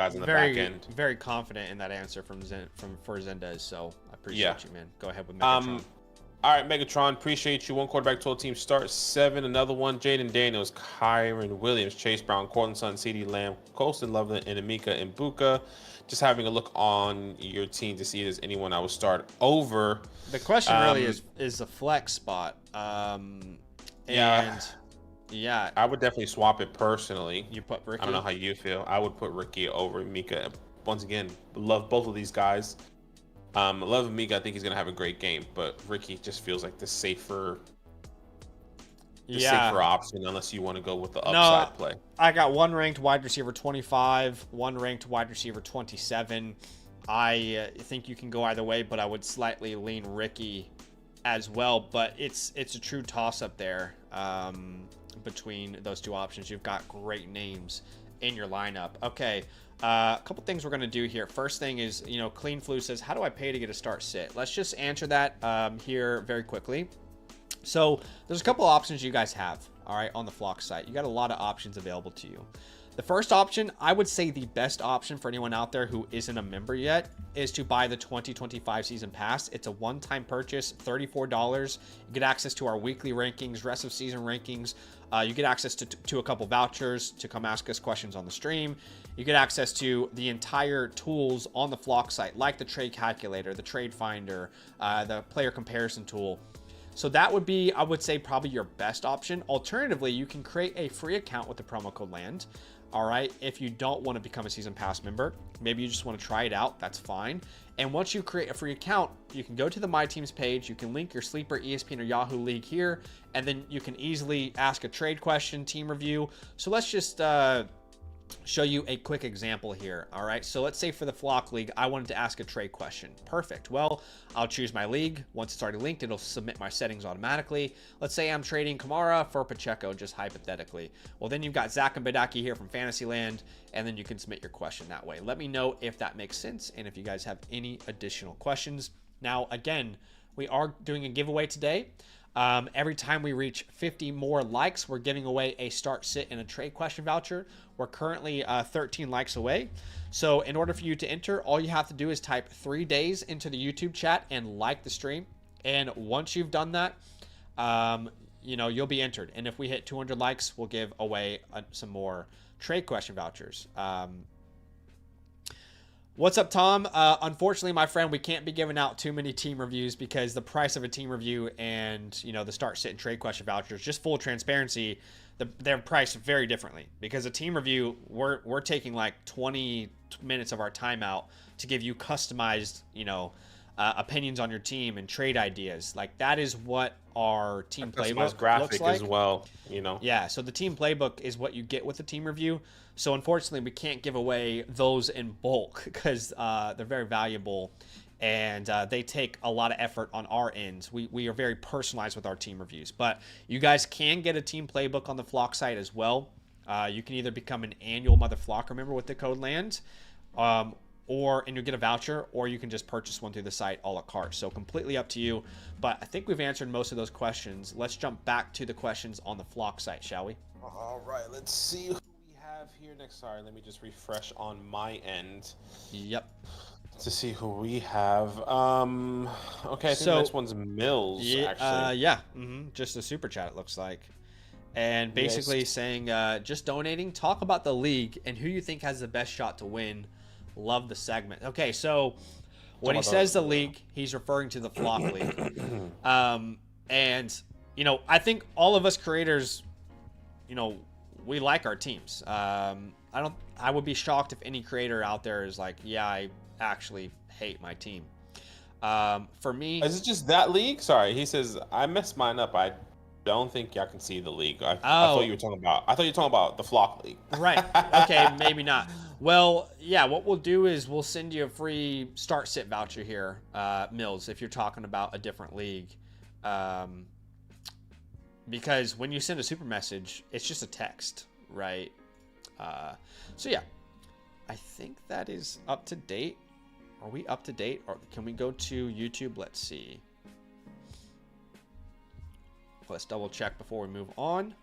very confident in that answer for Zendez. So I appreciate you, man. Go ahead with Megatron. All right, Megatron. Appreciate you. 1 quarterback, 12 teams, start 7. Another one. Jaden Daniels, Kyron Williams, Chase Brown, Cortland Sutton, CeeDee Lamb, Colston Loveland, and Emeka Mbuka. Just having a look on your team to see if there's anyone I would start over. The question really is the flex spot. Yeah, I would definitely swap it personally. You put Ricky? I don't know how you feel. I would put Ricky over Mika. Once again, love both of these guys. Love Mika. I think he's gonna have a great game, but Ricky just feels like the safer option unless you want to go with the upside play. I got 1 ranked wide receiver 25, 1 ranked wide receiver 27. I think you can go either way, but I would slightly lean Ricky as well. But it's a true toss-up there between those 2 options. You've got great names in your lineup. Okay, a couple things we're going to do here. First thing is, Clean Flu says, how do I pay to get a start sit? Let's just answer that here very quickly. So there's a couple options you guys have, all right, on the Flock site. You got a lot of options available to you. The first option, I would say the best option for anyone out there who isn't a member yet, is to buy the 2025 season pass. It's a one-time purchase, $34. You get access to our weekly rankings, rest of season rankings. You get access to a couple vouchers to come ask us questions on the stream. You get access to the entire tools on the Flock site, like the trade calculator, the trade finder, the player comparison tool. So that would be, I would say, probably your best option. Alternatively, you can create a free account with the promo code LAND. All right, if you don't want to become a season pass member, maybe you just want to try it out, that's fine. And once you create a free account, you can go to the My Teams page, you can link your Sleeper, ESPN, or Yahoo League here, and then you can easily ask a trade question, team review. So let's just show you a quick example here. All right, so let's say for the Flock League, I wanted to ask a trade question. Perfect. Well, I'll choose my league. Once it's already linked, it'll submit my settings automatically. Let's say I'm trading Kamara for Pacheco, just hypothetically. Well, then you've got Zach and Badaki here from Fantasyland, and then you can submit your question that way. Let me know if that makes sense and if you guys have any additional questions. Now, again, we are doing a giveaway today. Every time we reach 50 more likes, we're giving away a start, sit, and a trade question voucher. We're currently 13 likes away. So in order for you to enter, all you have to do is type 3 days into the YouTube chat and like the stream. And once you've done that, you'll be entered. And if we hit 200 likes, we'll give away some more trade question vouchers. What's up, Tom? Unfortunately, my friend, we can't be giving out too many team reviews because the price of a team review and, the start, sit, and trade question vouchers, just full transparency, they're priced very differently. Because a team review, we're taking like 20 minutes of our time out to give you customized, opinions on your team and trade ideas. Like, that is what our team playbook looks like. As well, Yeah, so the team playbook is what you get with the team review. So unfortunately, we can't give away those in bulk because they're very valuable and they take a lot of effort on our ends. We are very personalized with our team reviews, but you guys can get a team playbook on the Flock site as well. You can either become an annual Mother Flocker member with the code LAND, and you'll get a voucher, or you can just purchase one through the site a la carte. So completely up to you. But I think we've answered most of those questions. Let's jump back to the questions on the Flock site, shall we? All right, let's see who we have here next. Sorry, let me just refresh on my end. Yep. To see who we have. Okay, I think the next one's Mills, actually. Yeah. Just a super chat, it looks like. And basically saying, just donating, talk about the league and who you think has the best shot to win. Love the segment. Okay, so when he says the league, he's referring to the Flock League. And, I think all of us creators, we like our teams. I would be shocked if any creator out there is like, yeah, I actually hate my team. For me, is it just that league? Sorry, he says I messed mine up. I don't think y'all can see the league. I thought you were talking about the Flock League. Right. Okay, maybe not. Well, yeah, what we'll do is we'll send you a free start sit voucher here, Mills, if you're talking about a different league. Because when you send a super message, it's just a text, right? So yeah, I think that is up to date. Are we up to date? Or can we go to YouTube? Let's see. Let's double check before we move on.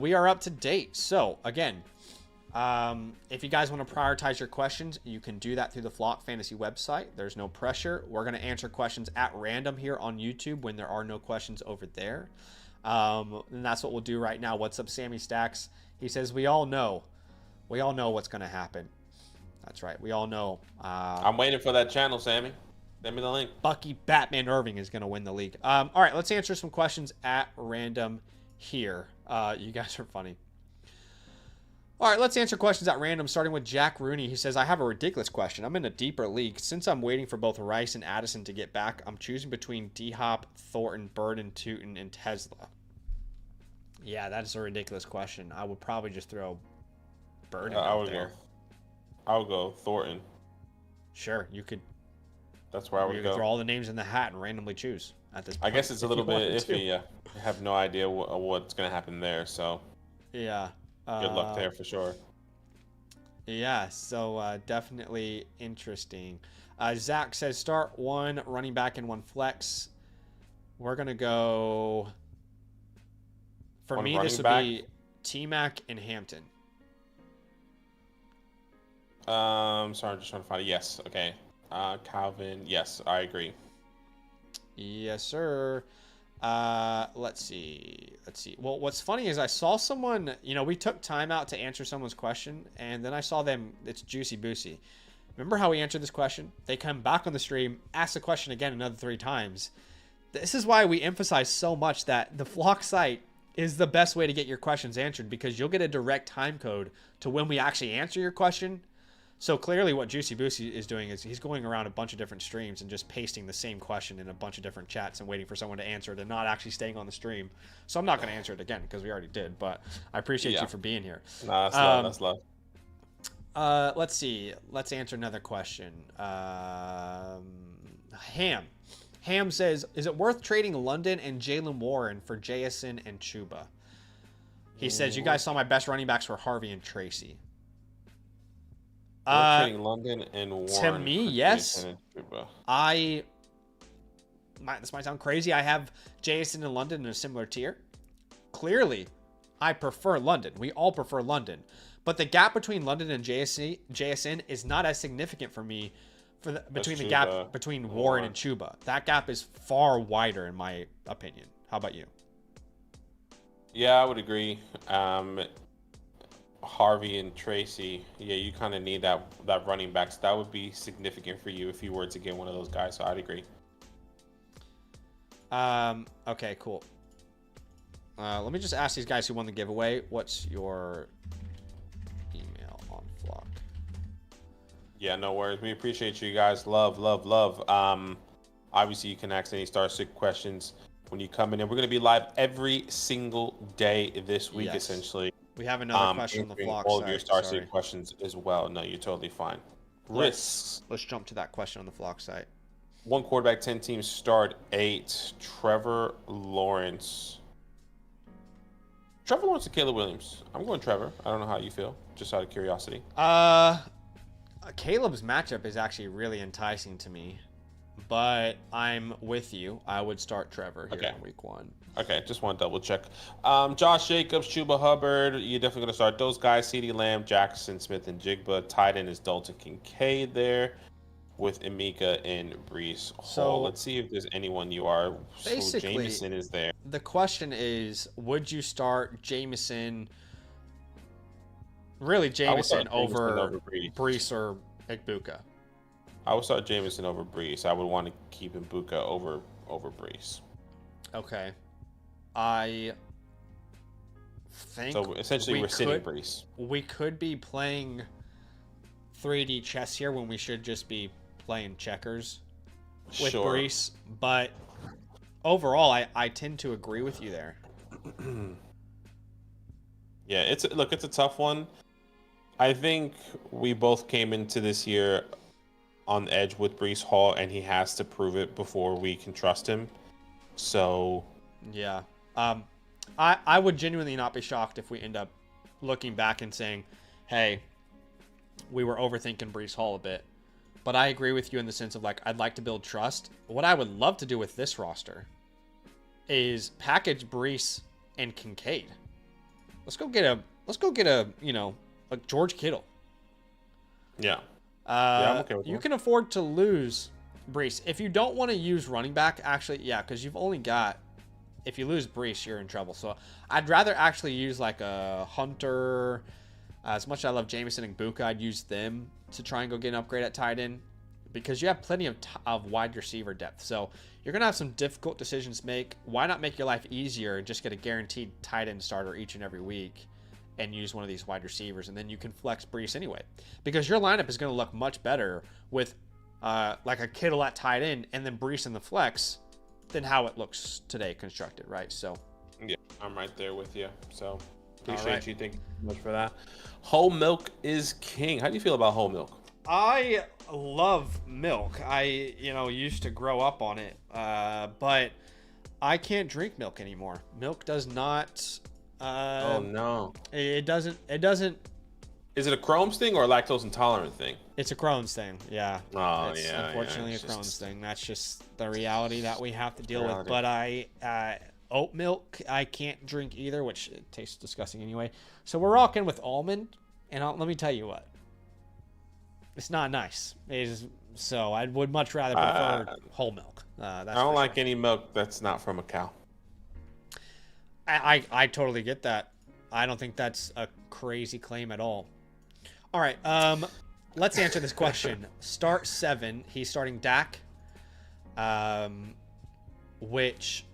We are up to date. So again, if you guys want to prioritize your questions, you can do that through the Flock Fantasy website. There's no pressure. We're going to answer questions at random here on YouTube when there are no questions over there. And that's what we'll do right now. What's up, Sammy Stacks? He says, we all know what's going to happen. That's right. We all know. I'm waiting for that channel, Sammy. Send me the link. Bucky Batman Irving is going to win the league. All right, let's answer some questions at random here. You guys are funny. All right, let's answer questions at random, starting with Jack Rooney. He says, I have a ridiculous question. I'm in a deeper league. Since I'm waiting for both Rice and Addison to get back, I'm choosing between D-Hop, Thornton, Burden, Tootin, and Tesla. Yeah, that is a ridiculous question. I would probably just throw Burden out there. I would go Thornton. Sure, you could. That's where I would go. You could throw all the names in the hat and randomly choose at this point. I guess it's a little bit iffy. Yeah, I have no idea what's going to happen there. So yeah, good luck there for sure. Yeah, so definitely interesting. Zach says start one running back and one flex. We're going to go. For me, this would be T-Mac and Hampton. Sorry, I'm just trying to find it. Yes, okay. Calvin, yes, I agree. Yes, sir. Let's see. Well, what's funny is I saw someone, we took time out to answer someone's question, and then I saw them, it's Juicy Boosie. Remember how we answered this question? They come back on the stream, ask the question again another 3 times. This is why we emphasize so much that the Flock site is the best way to get your questions answered, because you'll get a direct time code to when we actually answer your question. So clearly what Juicy Boosie is doing is he's going around a bunch of different streams and just pasting the same question in a bunch of different chats and waiting for someone to answer it and not actually staying on the stream. So I'm not going to answer it again because we already did, but I appreciate you for being here. Nah, that's love. Let's see. Let's answer another question. Ham says, is it worth trading London and Jalen Warren for JSN and Chuba? He says, you guys saw my best running backs were Harvey and Tracy. Trading London and Warren. To me, yes. This might sound crazy. I have JSN and London in a similar tier. Clearly, I prefer London. We all prefer London. But the gap between London and JSN is not as significant for me between the gap between Warren and Chuba. That gap is far wider in my opinion. How about you? Yeah, I would agree. Harvey and Tracy, yeah, you kind of need that running back. So that would be significant for you if you were to get one of those guys. So I'd agree. Okay, cool. Let me just ask these guys who won the giveaway. What's your email on Flock? Yeah, no worries. We appreciate you guys. Love. Obviously, you can ask any Starsick questions when you come in. And we're going to be live every single day this week, essentially. We have another question on the Flock side. All of your Starsick questions as well. No, you're totally fine. Let's jump to that question on the Flock site. 1 quarterback, 10 teams, start 8. Trevor Lawrence. Trevor Lawrence and Caleb Williams. I'm going Trevor. I don't know how you feel, just out of curiosity. Caleb's matchup is actually really enticing to me, but I'm with you. I would start Trevor here in week 1. Okay, just want to double check. Josh Jacobs, Chuba Hubbard. You're definitely going to start those guys. CeeDee Lamb, Jackson Smith, and Jigba. Tight end is Dalton Kincaid there with Emeka and Breece Hall. So let's see if there's anyone you are. Basically, so Jameson is there. The question is, would you start Jameson? Really, Jameson over Breece or Igbuka? I would start Jameson over Breece. I would want to keep Igbuka over Breece. Okay. I think so. Essentially, we're sitting Breece. We could be playing 3D chess here when we should just be playing checkers with Breece. But overall, I tend to agree with you there. Yeah, it's a tough one. I think we both came into this year on the edge with Breece Hall, and he has to prove it before we can trust him. So yeah, I would genuinely not be shocked if we end up looking back and saying, hey, we were overthinking Breece Hall a bit. But I agree with you in the sense of, like, I'd like to build trust. What I would love to do with this roster is package Breece and Kincaid. Let's go get a like George Kittle. Yeah. I'm okay with that. You can afford to lose Breece. If you don't want to use running back, actually, yeah, because you've only got, if you lose Breece, you're in trouble. So I'd rather actually use like a Hunter. As much as I love Jameson and Igbuka, I'd use them to try and go get an upgrade at tight end because you have plenty of wide receiver depth. So you're going to have some difficult decisions to make. Why not make your life easier and just get a guaranteed tight end starter each and every week and use one of these wide receivers, and then you can flex Breece anyway? Because your lineup is going to look much better with like a Kittle at tight end and then Breece in the flex than how it looks today constructed, right? So yeah, I'm right there with you. So appreciate you. Thank you so much for that. Whole milk is king. How do you feel about whole milk? I love milk. I used to grow up on it, but I can't drink milk anymore. Milk does not. Oh no! It doesn't. Is it a Crohn's thing or a lactose intolerant thing? It's a Crohn's thing. Yeah. Oh it's yeah. Unfortunately, a Crohn's thing. That's just the reality that we have to deal with. But oat milk I can't drink either, which tastes disgusting anyway. So we're rocking with almond, and let me tell you what, it's not nice. So I would much rather prefer whole milk. I don't like any milk that's not from a cow. I totally get that. I don't think that's a crazy claim at all. All right, let's answer this question. Start 7. He's starting Dak, which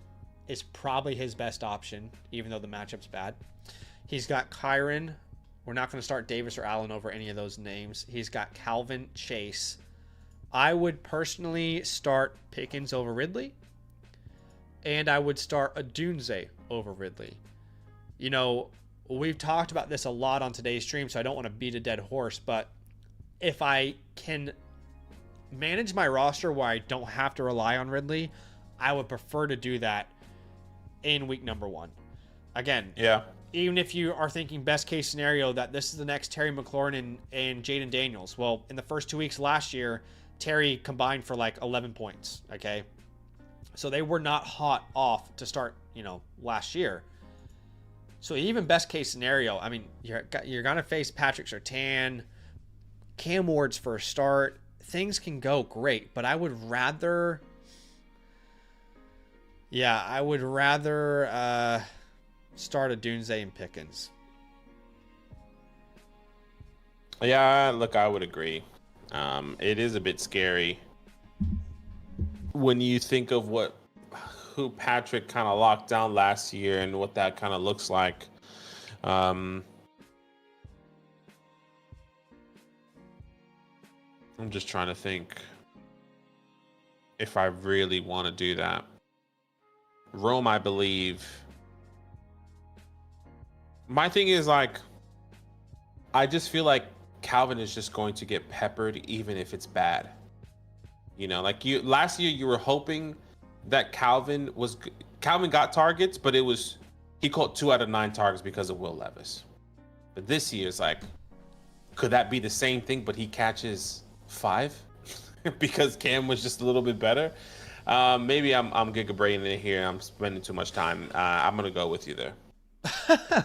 is probably his best option, even though the matchup's bad. He's got Kyron, We're not going to start Davis or Allen over any of those names. He's got Calvin, Chase. I would personally start Pickens over Ridley. And I would start Adunze over Ridley. You know, we've talked about this a lot on today's stream, so I don't want to beat a dead horse. But if I can manage my roster where I don't have to rely on Ridley, I would prefer to do that in week number 1. Again, even if you are thinking best case scenario that this is the next Terry McLaurin and Jaden Daniels. Well, in the first 2 weeks last year, Terry combined for like 11 points, okay? So they were not hot off to start, last year. So even best case scenario, I mean, you're going to face Patrick Surtain, Cam Ward's first start. Things can go great, but I would rather start Adunze and Pickens. Yeah, look, I would agree. It is a bit scary when you think of who Patrick kind of locked down last year and what that kind of looks like. I'm just trying to think if I really want to do that. Rome, I believe. My thing is, like, I just feel like Calvin is just going to get peppered even if it's bad. Last year you were hoping that Calvin got targets, but he caught 2 out of 9 targets because of Will Levis. But this year it's like, could that be the same thing, but he catches 5 because Cam was just a little bit better? Maybe I'm gigabraining it here. I'm spending too much time. I'm gonna go with you there.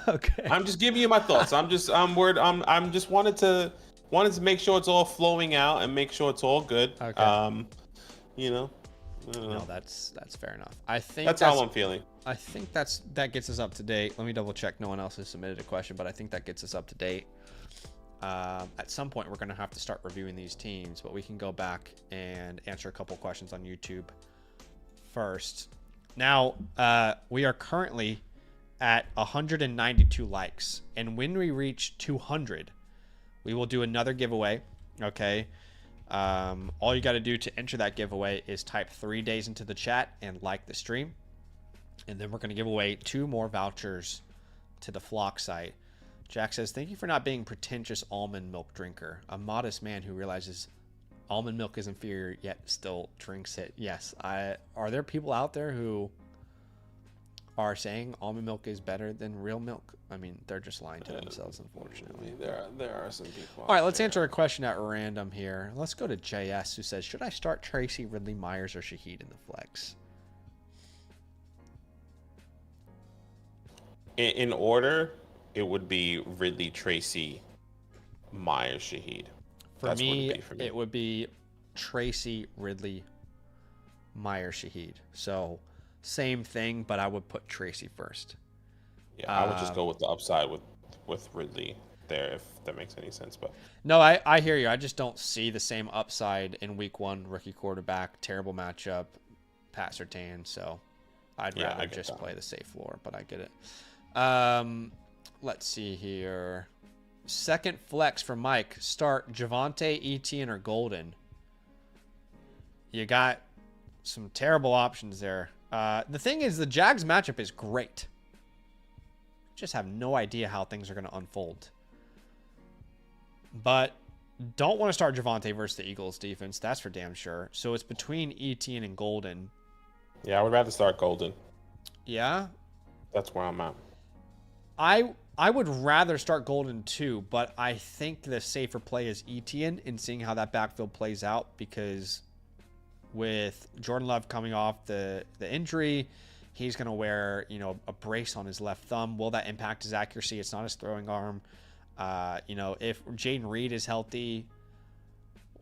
Okay. I'm just giving you my thoughts. I'm just wanted to make sure it's all flowing out and make sure it's all good. Okay. No, that's fair enough. I think that's how I'm feeling. I think that gets us up to date. Let me double check. No one else has submitted a question, but I think that gets us up to date. At some point, we're going to have to start reviewing these teams, but we can go back and answer a couple questions on YouTube first. Now, we are currently at 192 likes, and when we reach 200, we will do another giveaway. Okay. All you got to do to enter that giveaway is type 3 days into the chat and like the stream. And then we're going to give away 2 more vouchers to the Flock site. Jack says, thank you for not being pretentious almond milk drinker. A modest man who realizes almond milk is inferior yet still drinks it. Yes. Are there people out there who are saying almond milk is better than real milk? I mean, they're just lying to themselves, unfortunately. There are some people. All right, let's answer a question at random here. Let's go to JS, who says, should I start Tracy, Ridley, Myers, or Shaheed in the flex? In order, it would be Ridley, Tracy, Myers, Shaheed. For me, it would be Tracy, Ridley, Myers, Shaheed. So same thing, but I would put Tracy first. Yeah, I would just go with the upside with Ridley there, if that makes any sense. But no, I hear you. I just don't see the same upside in week 1. Rookie quarterback, terrible matchup, Pat Surtain. So I'd rather just play the safe floor, but I get it. Let's see here. Second flex for Mike. Start Javonte, Etienne, or Golden. You got some terrible options there. The thing is, the Jags matchup is great. Just have no idea how things are going to unfold. But don't want to start Javonte versus the Eagles defense. That's for damn sure. So it's between Etienne and Golden. Yeah, I would rather start Golden. Yeah? That's where I'm at. I would rather start Golden too, but I think the safer play is Etienne and seeing how that backfield plays out, because with Jordan Love coming off the injury, he's going to wear, a brace on his left thumb. Will that impact his accuracy? It's not his throwing arm. If Jaden Reed is healthy,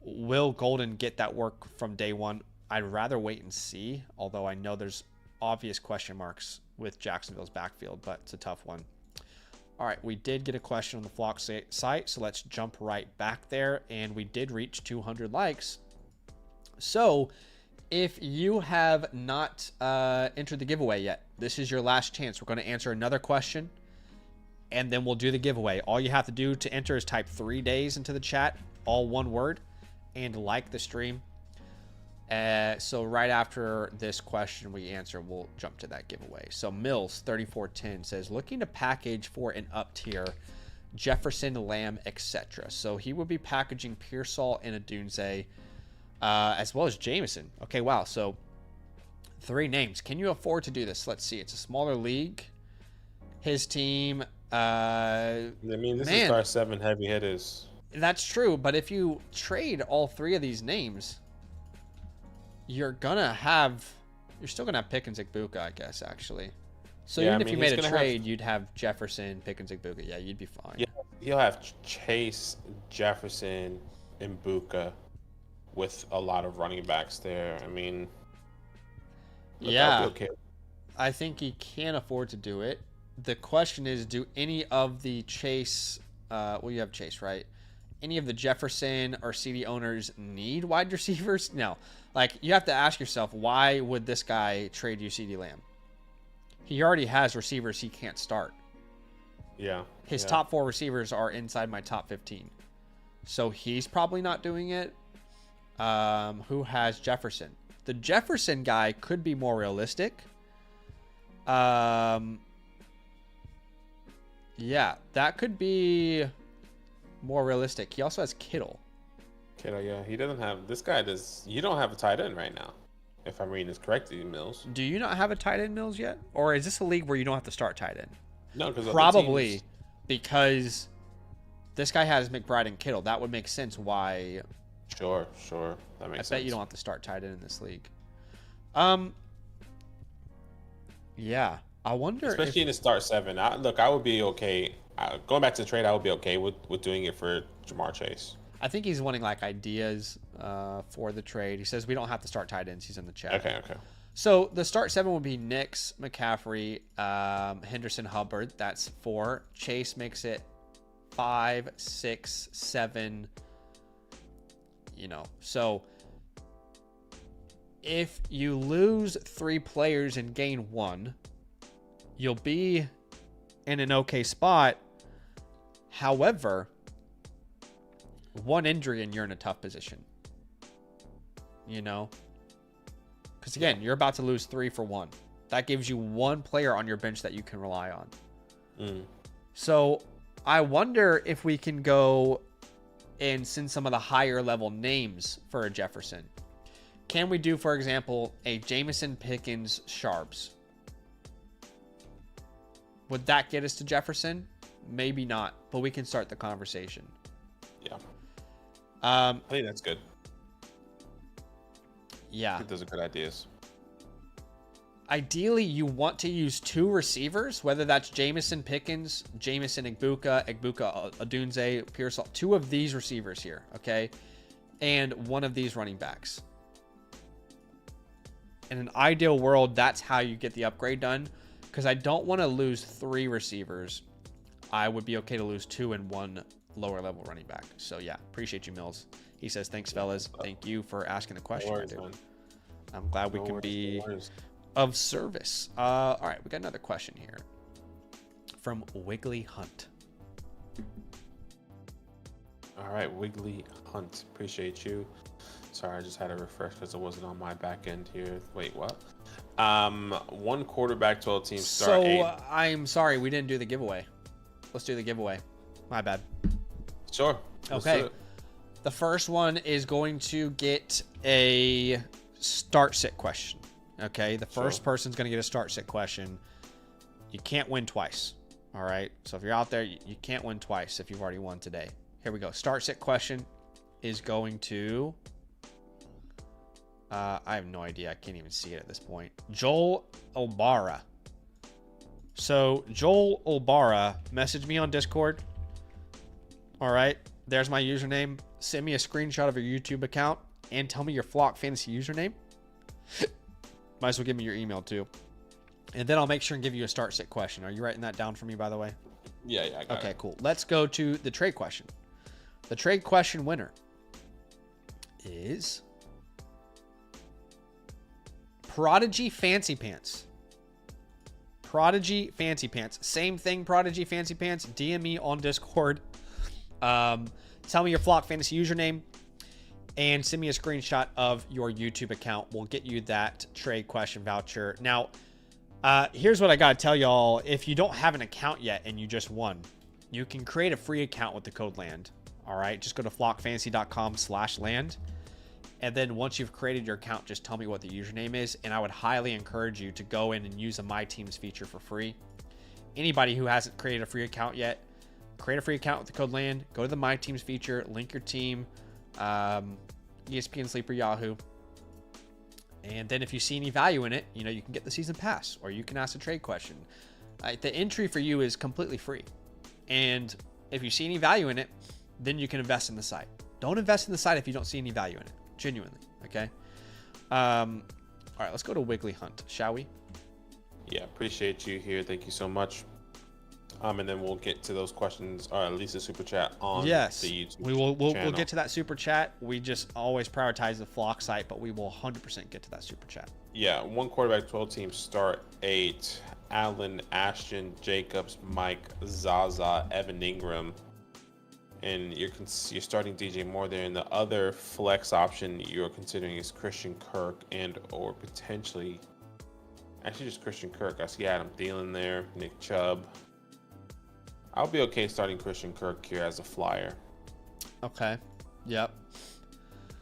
will Golden get that work from day one? I'd rather wait and see, although I know there's obvious question marks with Jacksonville's backfield, but it's a tough one. All right, we did get a question on the Flock site, so let's jump right back there, and we did reach 200 likes. So if you have not entered the giveaway yet, this is your last chance. We're going to answer another question, and then we'll do the giveaway. All you have to do to enter is type 3 days into the chat, all one word, and like the stream. So right after this question we answer, we'll jump to that giveaway. So Mills 3410 says, looking to package for an up tier, Jefferson, Lamb, etc. So he would be packaging Pearsall and Odunze, as well as Jameson. Okay, wow. So 3 names. Can you afford to do this? Let's see. It's a smaller league. His team. I mean, this is our 7 heavy hitters. That's true, but if you trade all 3 of these names, you're still gonna have Pickens, Igbuka, I guess, actually. So even if you made a trade, you'd have Jefferson, Pickens, Igbuka. Yeah, you'd be fine. Yeah, you'll have Chase, Jefferson, and Igbuka with a lot of running backs there. I mean, yeah, okay. I think he can afford to do it. The question is, do any of the Chase, you have Chase, right? Any of the Jefferson or CD owners need wide receivers? No. Like, you have to ask yourself, why would this guy trade you CD Lamb? He already has receivers he can't start. Yeah. His top 4 receivers are inside my top 15. So he's probably not doing it. Who has Jefferson? The Jefferson guy could be more realistic. Yeah, that could be more realistic. He also has Kittle. Yeah. He doesn't have... This guy does... You don't have a tight end right now, if I'm reading this correctly, Mills. Do you not have a tight end, Mills, yet? Or is this a league where you don't have to start tight end? No, because... Probably because this guy has McBride and Kittle. That would make sense why... Sure. That makes sense. I bet you don't have to start tight end in this league. Yeah. I wonder especially in the start 7. I would be okay. Going back to the trade, I would be okay with doing it for Jamar Chase. I think he's wanting like ideas for the trade. He says we don't have to start tight ends. He's in the chat. Okay. So the start 7 would be Nix, McCaffrey, Henderson, Hubbard. That's 4. Chase makes it 5, 6, 7. So if you lose 3 players and gain 1, you'll be in an okay spot. However, 1 injury and you're in a tough position. Because again, you're about to lose 3 for 1. That gives you 1 player on your bench that you can rely on. So I wonder if we can go and send some of the higher level names for a Jefferson. Can we do, for example, a Jameson, Pickens, Sharps? Would that get us to Jefferson? Maybe not, but we can start the conversation. Yeah. I think that's good. Yeah. I think those are good ideas. Ideally, you want to use 2 receivers, whether that's Jameson, Pickens, Jameson, Igbuka, Odunze, Pearsall. 2 of these receivers here, okay? And 1 of these running backs. In an ideal world, that's how you get the upgrade done. Because I don't want to lose 3 receivers. I would be okay to lose 2 and 1 lower level running back. So yeah, appreciate you, Mills. He says, thanks, fellas. Thank you for asking the question. I'm glad we can be of service. All right, we got another question here from Wiggly Hunt. All right, Wiggly Hunt. Appreciate you. Sorry, I just had to refresh because it wasn't on my back end here. Wait, what? 1 quarterback, 12 teams. Start 8. I'm sorry, we didn't do the giveaway. Let's do the giveaway. My bad. Sure. Okay. The first one is going to get a start sit question. Okay. The first person's going to get a start sit question. You can't win twice. All right. So if you're out there, you can't win twice if you've already won today. Here we go. Start sit question is going to... I have no idea. I can't even see it at this point. Joel Obara. So Joel Obara, message me on Discord. All right. There's my username. Send me a screenshot of your YouTube account and tell me your Flock Fantasy username. Might as well give me your email too. And then I'll make sure and give you a start sit question. Are you writing that down for me, by the way? Yeah, I got it. Okay, cool. Let's go to the trade question. The trade question winner is Prodigy Fancy Pants. Prodigy Fancy Pants. Same thing, Prodigy Fancy Pants. DM me on Discord. Tell me your Flock Fantasy username and send me a screenshot of your YouTube account. We'll get you that trade question voucher. Now, here's what I got to tell y'all. If you don't have an account yet and you just won, you can create a free account with the code LAND. All right, just go to flockfantasy.com/land. And then once you've created your account, just tell me what the username is. And I would highly encourage you to go in and use the My Teams feature for free. Anybody who hasn't created a free account yet, create a free account with the code LAND. Go to the My Teams feature, link your team, ESPN Sleeper Yahoo. And then if you see any value in it, you know, you can get the season pass or you can ask a trade question. The entry for you is completely free. And if you see any value in it, then you can invest in the site. Don't invest in the site if you don't see any value in it. Genuinely. Okay. All right, let's go to Wiggly Hunt, shall we? Yeah, appreciate you here. Thank you so much. And then we'll get to those questions, or at least a super chat on the YouTube we'll get to that super chat. We just always prioritize the Flock site, but we will 100% get to that super chat. Yeah, 1 quarterback, 12 teams, start 8. Allen, Ashton, Jacobs, Mike, Zaza, Evan Ingram. And you're starting DJ Moore there. And the other flex option you're considering is Christian Kirk or potentially, actually just Christian Kirk. I see Adam Thielen there, Nick Chubb. I'll be okay starting Christian Kirk here as a flyer. Okay. Yep.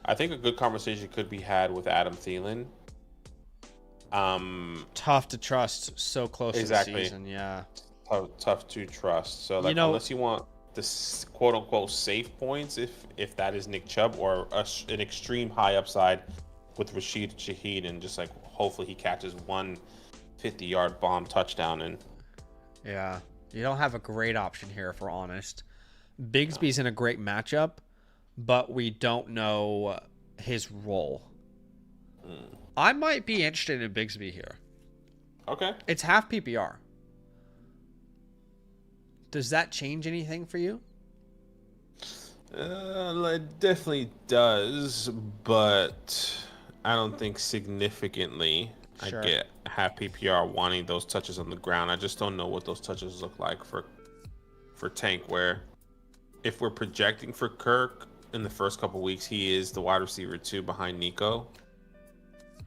I think a good conversation could be had with Adam Thielen. Tough to trust so close to the season. Yeah. Tough to trust. So like, unless you want the quote unquote safe points, if that is Nick Chubb, or an extreme high upside with Rashid Shaheed, and just like hopefully he catches one 50-yard bomb touchdown. And yeah, you don't have a great option here, if we're honest. Bigsby's in a great matchup, but we don't know his role. I might be interested in Bigsby here. Okay. It's half PPR. Does that change anything for you? It definitely does, but I don't think significantly. Sure. I get half PPR wanting those touches on the ground. I just don't know what those touches look like for Tank, where if we're projecting for Kirk in the first couple weeks, he is the wide receiver 2 behind Nico.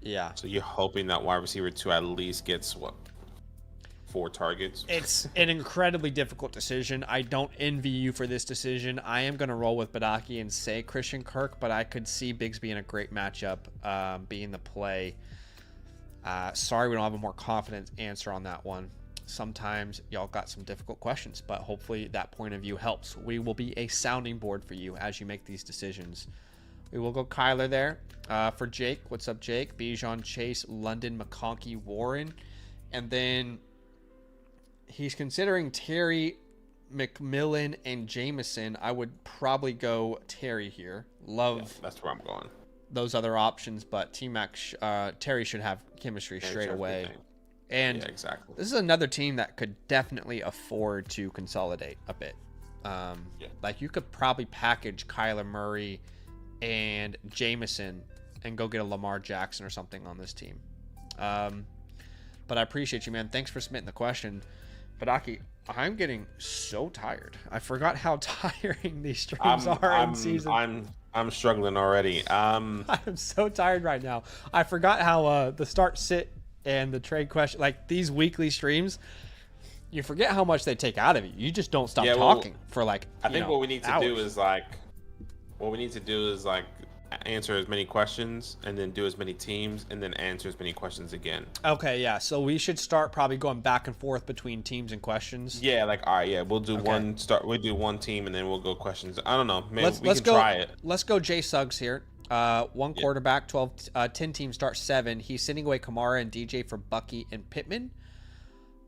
Yeah. So you're hoping that wide receiver 2 at least gets 4 targets. It's an incredibly difficult decision. I don't envy you for this decision. I am going to roll with Badaki and say Christian Kirk, but I could see Bigsby in a great matchup being the play. Sorry we don't have a more confident answer on that one. Sometimes y'all got some difficult questions, but hopefully that point of view helps. We will be a sounding board for you as you make these decisions. We will go Kyler there. For Jake, what's up, Jake? Bijan, Chase, London, McConkey, Warren. And then he's considering Terry, McMillan, and Jameson. I would probably go Terry here. That's where I'm going. Those other options, but T-Mac, Terry should have chemistry straight away. And yeah, exactly. This is another team that could definitely afford to consolidate a bit. Like you could probably package Kyler Murray and Jameson and go get a Lamar Jackson or something on this team. But I appreciate you, man. Thanks for submitting the question. Badaki, I'm getting so tired. I forgot how tiring these streams are in season. I'm struggling already. I'm so tired right now. I forgot how the start, sit, and the trade question, like these weekly streams, you forget how much they take out of you. You just don't stop talking for like I think what we need to do is answer as many questions and then do as many teams and then answer as many questions again. Okay, yeah. So we should start probably going back and forth between teams and questions. Yeah, like all right, yeah, we'll do we'll do one team and then we'll go questions. I don't know. Maybe we can try it. Let's go Jay Suggs here. One quarterback, 10 team start 7. He's sending away Kamara and DJ for Bucky and Pittman.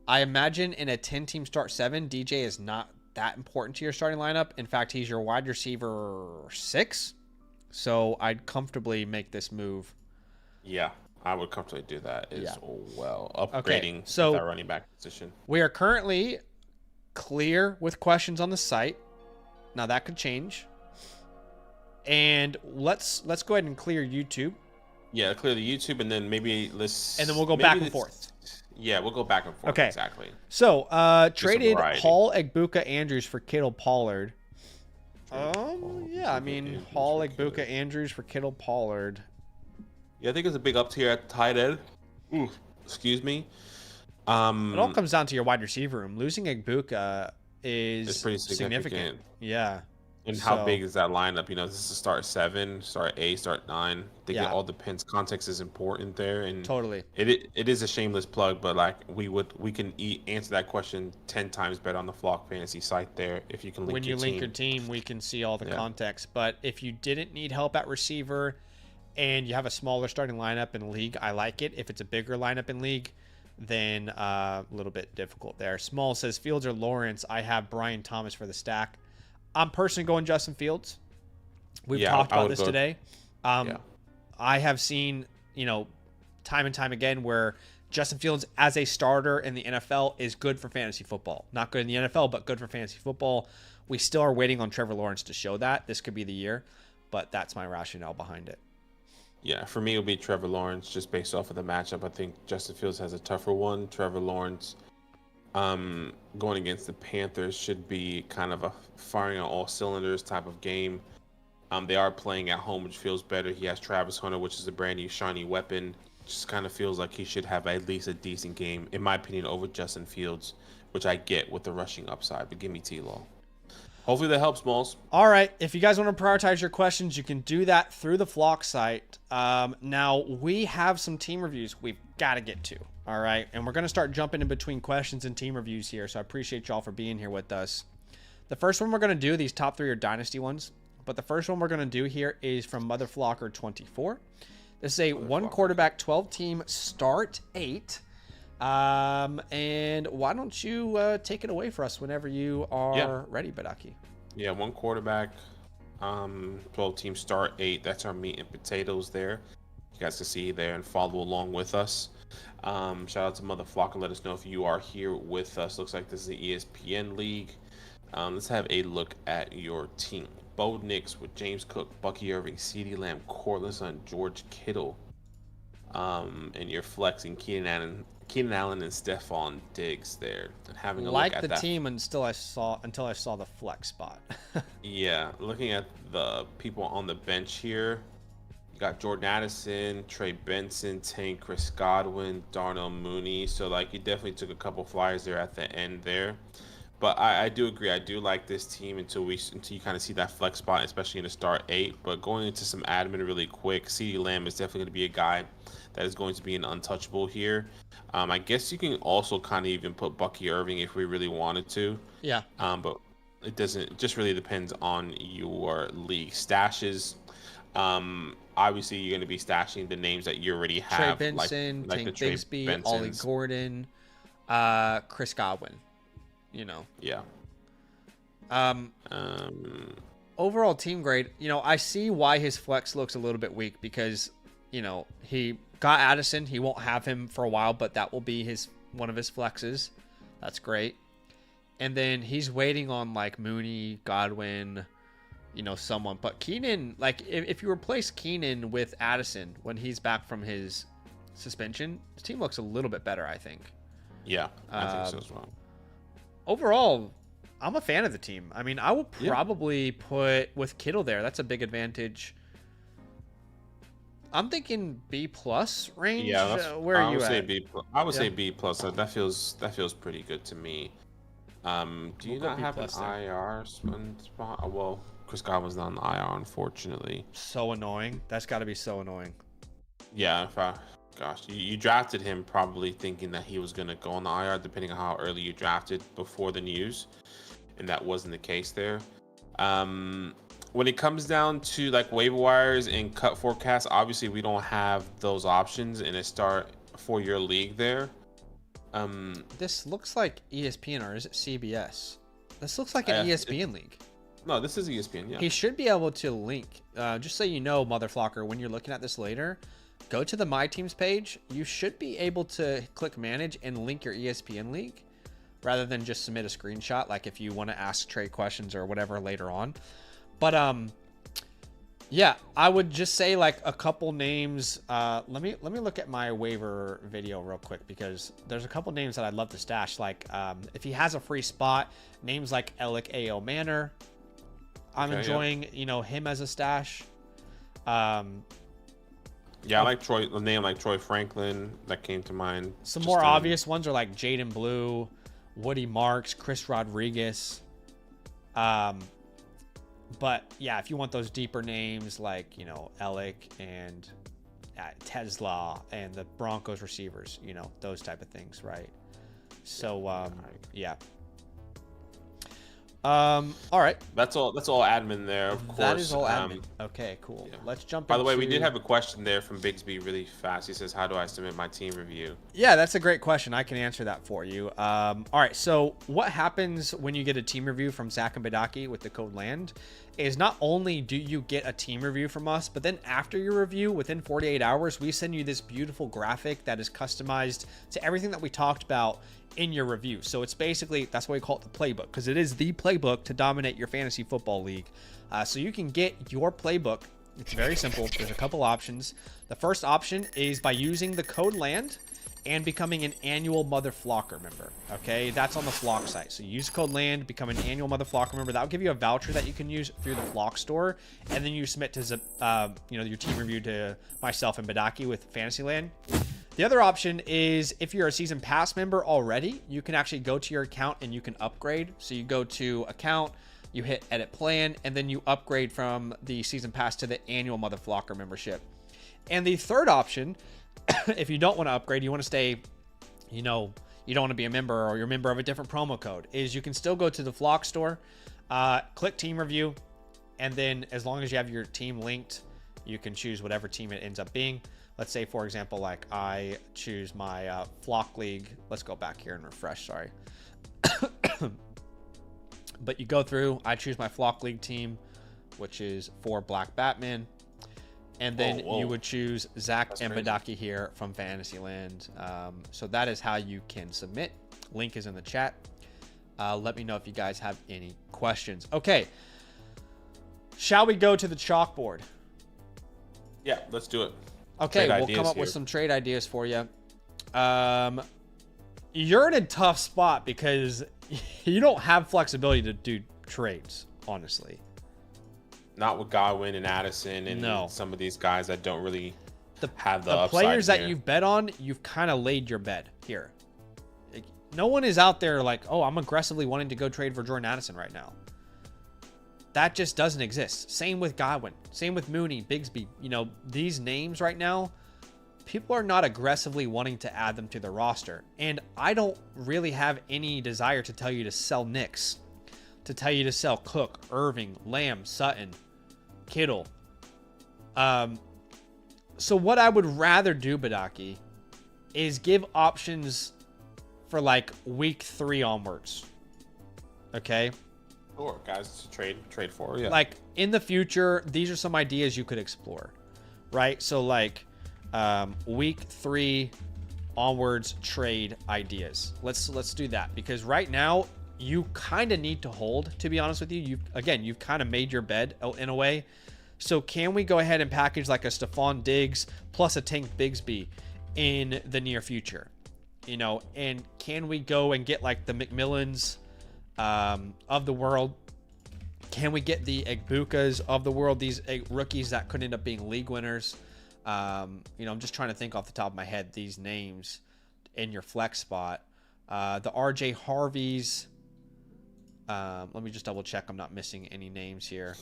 I imagine in a 10 team start 7, DJ is not that important to your starting lineup. In fact, he's your wide receiver 6. So I'd comfortably make this move. Yeah, I would comfortably do that as well. Upgrading so that running back position. We are currently clear with questions on the site. Now that could change. And let's go ahead and clear YouTube. Yeah, clear the YouTube, and then maybe let's. And then we'll go back and forth. Yeah, we'll go back and forth. Okay. Exactly. So, traded Hall, Egbuka, Andrews for Kittle, Pollard. Yeah, I mean, Hall, Egbuka, Andrews for Kittle, Pollard. Yeah, I think it's a big up tier at tight end. Ooh, excuse me. It all comes down to your wide receiver room. Losing Egbuka is pretty significant. Yeah. And how big is that lineup? You know, this is a start 7, start 8, start 9. I think it all depends. Context is important there, and totally. It is a shameless plug, but like we can answer that question 10 times better on the Flock Fantasy site there if you can link your team. When you link your team, we can see all the context. But if you didn't need help at receiver and you have a smaller starting lineup in league, I like it. If it's a bigger lineup in league, then a little bit difficult there. Small says Fields or Lawrence. I have Brian Thomas for the stack. I'm personally going Justin Fields. We've talked about this today. I have seen, time and time again where Justin Fields as a starter in the NFL is good for fantasy football. Not good in the NFL, but good for fantasy football. We still are waiting on Trevor Lawrence to show that. This could be the year, but that's my rationale behind it. Yeah, for me, it'll be Trevor Lawrence just based off of the matchup. I think Justin Fields has a tougher one. Trevor Lawrence going against the Panthers should be kind of a firing on all cylinders type of game. They are playing at home, which feels better. He has Travis Hunter, which is a brand new shiny weapon. Just kind of feels like he should have at least a decent game, in my opinion, over Justin Fields, which I get with the rushing upside. But give me T-Law. Hopefully that helps, Malls. All right. If you guys want to prioritize your questions, you can do that through the Flock site. Now, we have some team reviews we've got to get to. All right. And we're going to start jumping in between questions and team reviews here. So I appreciate y'all for being here with us. The first one we're going to do, these top 3 are Dynasty ones. But the first one we're going to do here is from MotherFlocker24. This is a 1 quarterback, 12 team start 8. And why don't you take it away for us whenever you are ready, Badaki? Yeah, 1 quarterback, 12 team start 8. That's our meat and potatoes there. You guys can see there and follow along with us. Shout out to MotherFlocker. Let us know if you are here with us. Looks like this is the ESPN League. Let's have a look at your team. Bo Nix with James Cook, Bucky Irving, CeeDee Lamb, Courtland Sutton, George Kittle. And you're flexing Keenan Allen and Stephon Diggs there, and having a look at the team until I saw the flex spot. Yeah, looking at the people on the bench here, you got Jordan Addison, Trey Benson, Tank, Chris Godwin, Darnell Mooney. So like you definitely took a couple flyers there at the end there. But I do agree. I do like this team until you kind of see that flex spot, especially in the start 8. But going into some admin really quick, CeeDee Lamb is definitely going to be a guy that is going to be an untouchable here. I guess you can also kind of even put Bucky Irving if we really wanted to. Yeah. But it doesn't. It just really depends on your league stashes. Obviously, you're going to be stashing the names that you already have, Trey Benson, like Tank Bigsby, Ollie Gordon, Chris Godwin. Yeah. Overall team grade, I see why his flex looks a little bit weak because, he got Addison. He won't have him for a while, but that will be one of his flexes. That's great. And then he's waiting on like Mooney, Godwin, someone. But Keenan, like if you replace Keenan with Addison when he's back from his suspension, his team looks a little bit better, I think. Yeah, I think so as well. Overall, I'm a fan of the team. I mean, I will probably put with Kittle there. That's a big advantage. I'm thinking B+ range. Yeah, where are you at? I would say B+. That feels pretty good to me. Do you not have an IR spot? Well, Chris Godwin's not on the IR, unfortunately. So annoying. That's got to be so annoying. Yeah, gosh, you drafted him probably thinking that he was going to go on the IR, depending on how early you drafted before the news, and that wasn't the case there. When it comes down to like waiver wires and cut forecasts, obviously we don't have those options in a start for your league there. This looks like ESPN, or is it CBS? This looks like an ESPN league. No, this is ESPN, yeah. He should be able to link, just so you know, MotherFlocker, when you're looking at this later, go to the My Teams page. You should be able to click manage and link your ESPN league rather than just submit a screenshot, like if you want to ask trade questions or whatever later on. But Yeah, I would just say like a couple names. Let me look at my waiver video real quick because there's a couple names that I'd love to stash. Like if he has a free spot, names like Alec A.O. Manor. I'm enjoying, him as a stash. Yeah, I like a name like Troy Franklin that came to mind. Some more obvious ones are like Jaden Blue, Woody Marks, Chris Rodriguez. But yeah, if you want those deeper names like, Alec and Tesla and the Broncos receivers, those type of things, right? So, yeah. All right. That's all admin there, of course. That is all admin. Okay, cool. Yeah. Let's jump By the way, we did have a question there from Bigsby really fast. He says, how do I submit my team review? Yeah, that's a great question. I can answer that for you. All right, so what happens when you get a team review from Zach and Badaki with the code LAND is not only do you get a team review from us, but then after your review, within 48 hours, we send you this beautiful graphic that is customized to everything that we talked about in your review. So it's basically, that's why we call it the playbook, because it is the playbook to dominate your fantasy football league. So you can get your playbook. It's very simple. There's a couple options. The first option is by using the code LAND and becoming an annual Mother Flocker member. Okay, that's on the Flock site. So use code LAND, become an annual Mother Flocker member. That'll give you a voucher that you can use through the Flock store, and then you submit to your team review to myself and Badaki with Fantasyland. The other option is if you're a season pass member already, you can actually go to your account and you can upgrade. So you go to account, you hit edit plan, and then you upgrade from the season pass to the annual Mother Flocker membership. And the third option, if you don't want to upgrade, you want to stay, you don't want to be a member or you're a member of a different promo code, is you can still go to the Flock store, click team review, and then as long as you have your team linked, you can choose whatever team it ends up being. Let's say, for example, like I choose my Flock League. Let's go back here and refresh, sorry. But you go through, I choose my Flock League team, which is for Black Batman. And then you would choose Zach and Badaki here from Fantasyland. So that is how you can submit. Link is in the chat. Let me know if you guys have any questions. Okay. Shall we go to the chalkboard? Yeah, let's do it. Okay, we'll come up with some trade ideas for you. You're in a tough spot because you don't have flexibility to do trades, honestly. Not with Godwin and Addison and some of these guys that don't really have the upside players here. That you've bet on, you've kind of laid your bet here. No one is out there like, oh, I'm aggressively wanting to go trade for Jordan Addison right now. That just doesn't exist. Same with Godwin. Same with Mooney, Bigsby. These names right now, people are not aggressively wanting to add them to the roster. And I don't really have any desire to tell you to sell Knicks, to tell you to sell Cook, Irving, Lamb, Sutton, Kittle. So what I would rather do, Badaki, is give options for like week 3 onwards. Okay? Sure, guys, trade for, yeah. Like in the future, these are some ideas you could explore, right? So like week 3 onwards trade ideas. Let's do that, because right now you kind of need to hold, to be honest with you. You've kind of made your bed in a way. So can we go ahead and package like a Stephon Diggs plus a Tank Bigsby in the near future? And can we go and get like the McMillans of the world? Can we get the Egbukas of the world, these rookies that could end up being league winners? I'm just trying to think off the top of my head these names in your flex spot. The RJ Harveys. Let me just double check I'm not missing any names here.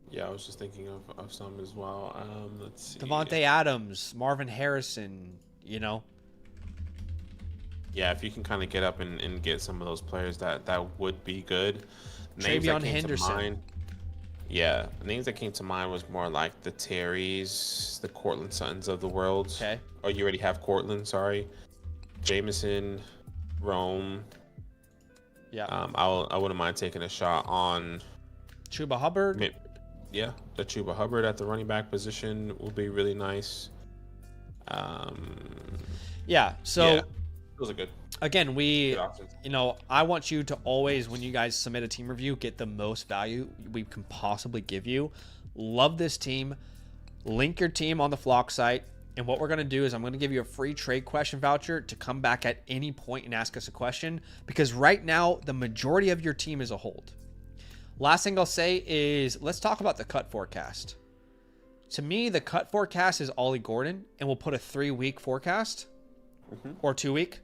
Yeah, I was just thinking of some as well. Let's see. Devontae Adams, Marvin Harrison, Yeah, if you can kind of get up and get some of those players that would be good. Travion Henderson. The names that came to mind was more like the Terrys, the Cortland Suttons of the world. Okay. Oh, you already have Cortland, sorry. Jameson, Rome. Yeah. I wouldn't mind taking a shot on Chuba Hubbard. Yeah, the Chuba Hubbard at the running back position would be really nice. Yeah, so those are good. Again, I want you to always, when you guys submit a team review, get the most value we can possibly give you. Love this team. Link your team on the Flock site. And what we're going to do is I'm going to give you a free trade question voucher to come back at any point and ask us a question. Because right now, the majority of your team is a hold. Last thing I'll say is let's talk about the cut forecast. To me, the cut forecast is Ollie Gordon. And we'll put a 3-week forecast or 2-week.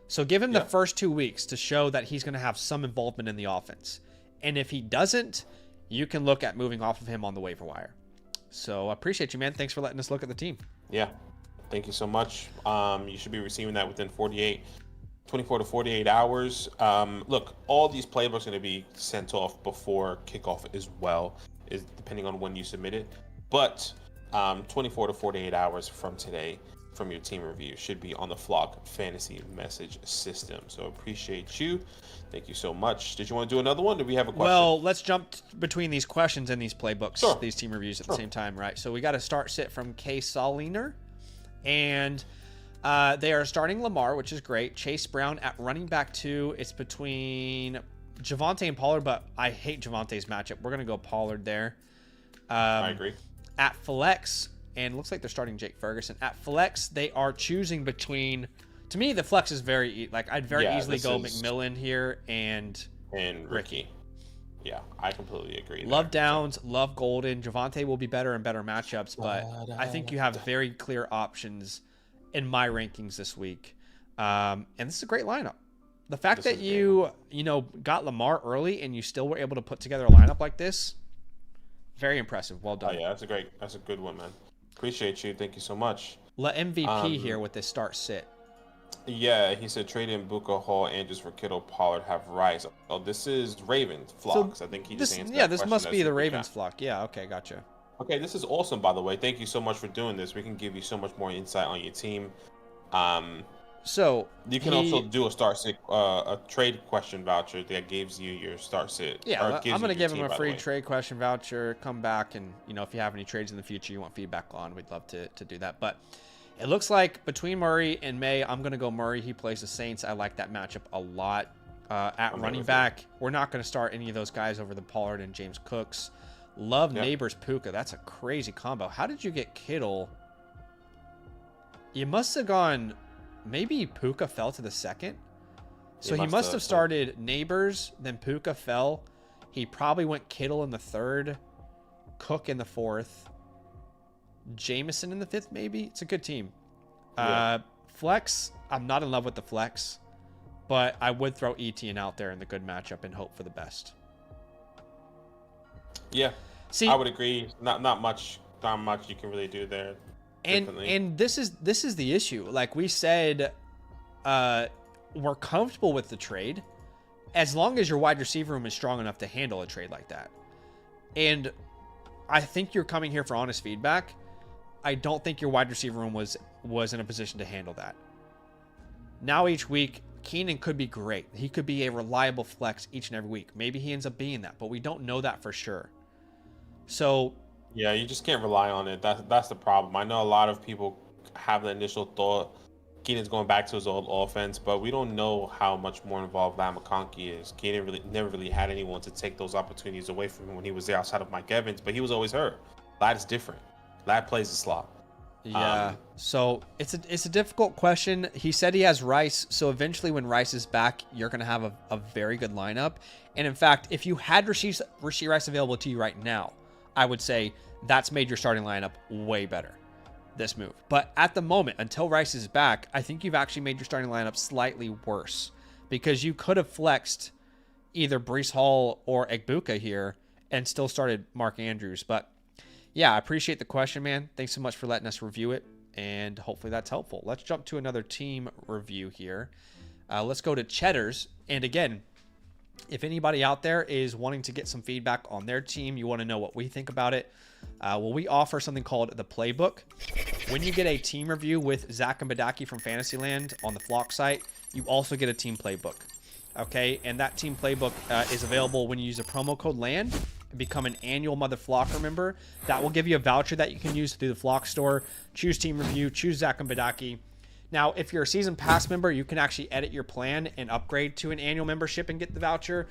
So give him the first 2 weeks to show that he's going to have some involvement in the offense. And if he doesn't, you can look at moving off of him on the waiver wire. So I appreciate you, man. Thanks for letting us look at the team. Yeah. Thank you so much. You should be receiving that within 24 to 48 hours. Look, all these playbooks are going to be sent off before kickoff as well, is depending on when you submit it. But 24 to 48 hours from today, from your team review, should be on the Flock fantasy message system. So appreciate you. Thank you so much. Did you want to do another one? Do we have a question? Well, let's jump between these questions and these playbooks, these team reviews at the same time, right? So we got to start sit from Soliner, and they are starting Lamar, which is great. Chase Brown at running back 2. It's between Javonte and Pollard, but I hate Javonte's matchup. We're going to go Pollard there. I agree. At flex, and it looks like they're starting Jake Ferguson. At flex, they are choosing between... To me, the flex is I'd very easily go McMillan here and Ricky. Yeah, I completely agree. Love Downs, love Golden. Javonte will be better and better matchups, but I think you have very clear options in my rankings this week. And this is a great lineup. The fact that you got Lamar early and you still were able to put together a lineup like this, very impressive. Well done. Oh, yeah, that's a good one, man. Appreciate you. Thank you so much. Let MVP here with this start sit. Yeah, he said trade in Buka, Hall, Andrews for Kittle, Pollard, have Rice. Oh, this is Ravens flocks. I think he just answered that this question. Must be the Ravens flock. Yeah, okay, gotcha. Okay, this is awesome, by the way. Thank you so much for doing this. We can give you so much more insight on your team. So you can also do a start sit, a trade question voucher that gives you your start sit. Yeah, I'm gonna give him a free trade question voucher. Come back and if you have any trades in the future you want feedback on, we'd love to do that. But it looks like between Murray and May, I'm gonna go Murray. He plays the Saints. I like that matchup a lot. At running back, we're not gonna start any of those guys over the Pollard and James Cooks. Love Neighbors Puka. That's a crazy combo. How did you get Kittle? You must have gone. Maybe Puka fell to the second. So he must have started Neighbors, then Puka fell. He probably went Kittle in the 3rd, Cook in the 4th, Jameson in the 5th, maybe. It's a good team. Flex, I'm not in love with the flex, but I would throw Etienne out there in the good matchup and hope for the best. Yeah, I would agree. Not much you can really do there. And this is the issue. Like we said, we're comfortable with the trade as long as your wide receiver room is strong enough to handle a trade like that. And I think you're coming here for honest feedback. I don't think your wide receiver room was in a position to handle that. Now each week, Keenan could be great. He could be a reliable flex each and every week. Maybe he ends up being that, but we don't know that for sure. So yeah, you just can't rely on it. That's the problem. I know a lot of people have the initial thought Keenan's going back to his old offense, but we don't know how much more involved Lam McConkey is. Keenan never really had anyone to take those opportunities away from him when he was there outside of Mike Evans, but he was always hurt. Ladd is different. Ladd plays the slot. Yeah. So it's a difficult question. He said he has Rice, so eventually when Rice is back, you're going to have a very good lineup. And in fact, if you had Rashee Rice available to you right now, I would say that's made your starting lineup way better, this move. But at the moment, until Rice is back, I think you've actually made your starting lineup slightly worse because you could have flexed either Breece Hall or Egbuka here and still started Mark Andrews. But yeah, I appreciate the question, man. Thanks so much for letting us review it, and hopefully that's helpful. Let's jump to another team review here. Let's go to Cheddar's. And again, if anybody out there is wanting to get some feedback on their team, you want to know what we think about it, well, we offer something called the Playbook. When you get a team review with Zach and Badaki from Fantasyland on the Flock site, you also get a team playbook. Okay, and that team playbook is available when you use a promo code LAND and become an annual Mother Flocker member. That will give you a voucher that you can use through the Flock store. Choose team review, choose Zach and Badaki. Now, if you're a season pass member, you can actually edit your plan and upgrade to an annual membership and get the voucher.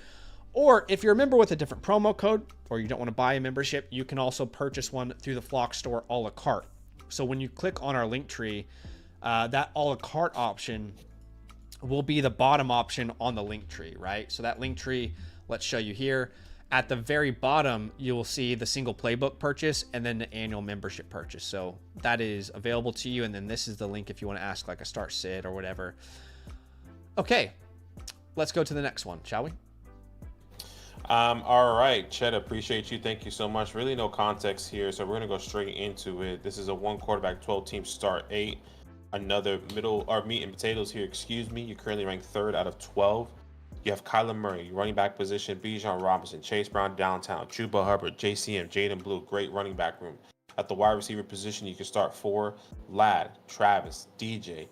Or if you're a member with a different promo code, or you don't want to buy a membership, you can also purchase one through the Flock store a la carte. So when you click on our link tree, that a la carte option will be the bottom option on the link tree, right? So that link tree, let's show you here. At the very bottom, you will see the single playbook purchase and then the annual membership purchase. So that is available to you. And then this is the link if you want to ask like a start sit or whatever. Okay, let's go to the next one, shall we? All right, Chet, appreciate you. Thank you so much. Really no context here, so we're going to go straight into it. This is a 1 quarterback, 12 team start 8. Another meat and potatoes here, excuse me. You're currently ranked 3rd out of 12. You have Kyler Murray, running back position, Bijan Robinson, Chase Brown downtown, Chuba Hubbard, JCM, Jaden Blue, great running back room. At the wide receiver position, you can start 4, Lad, Travis, DJ,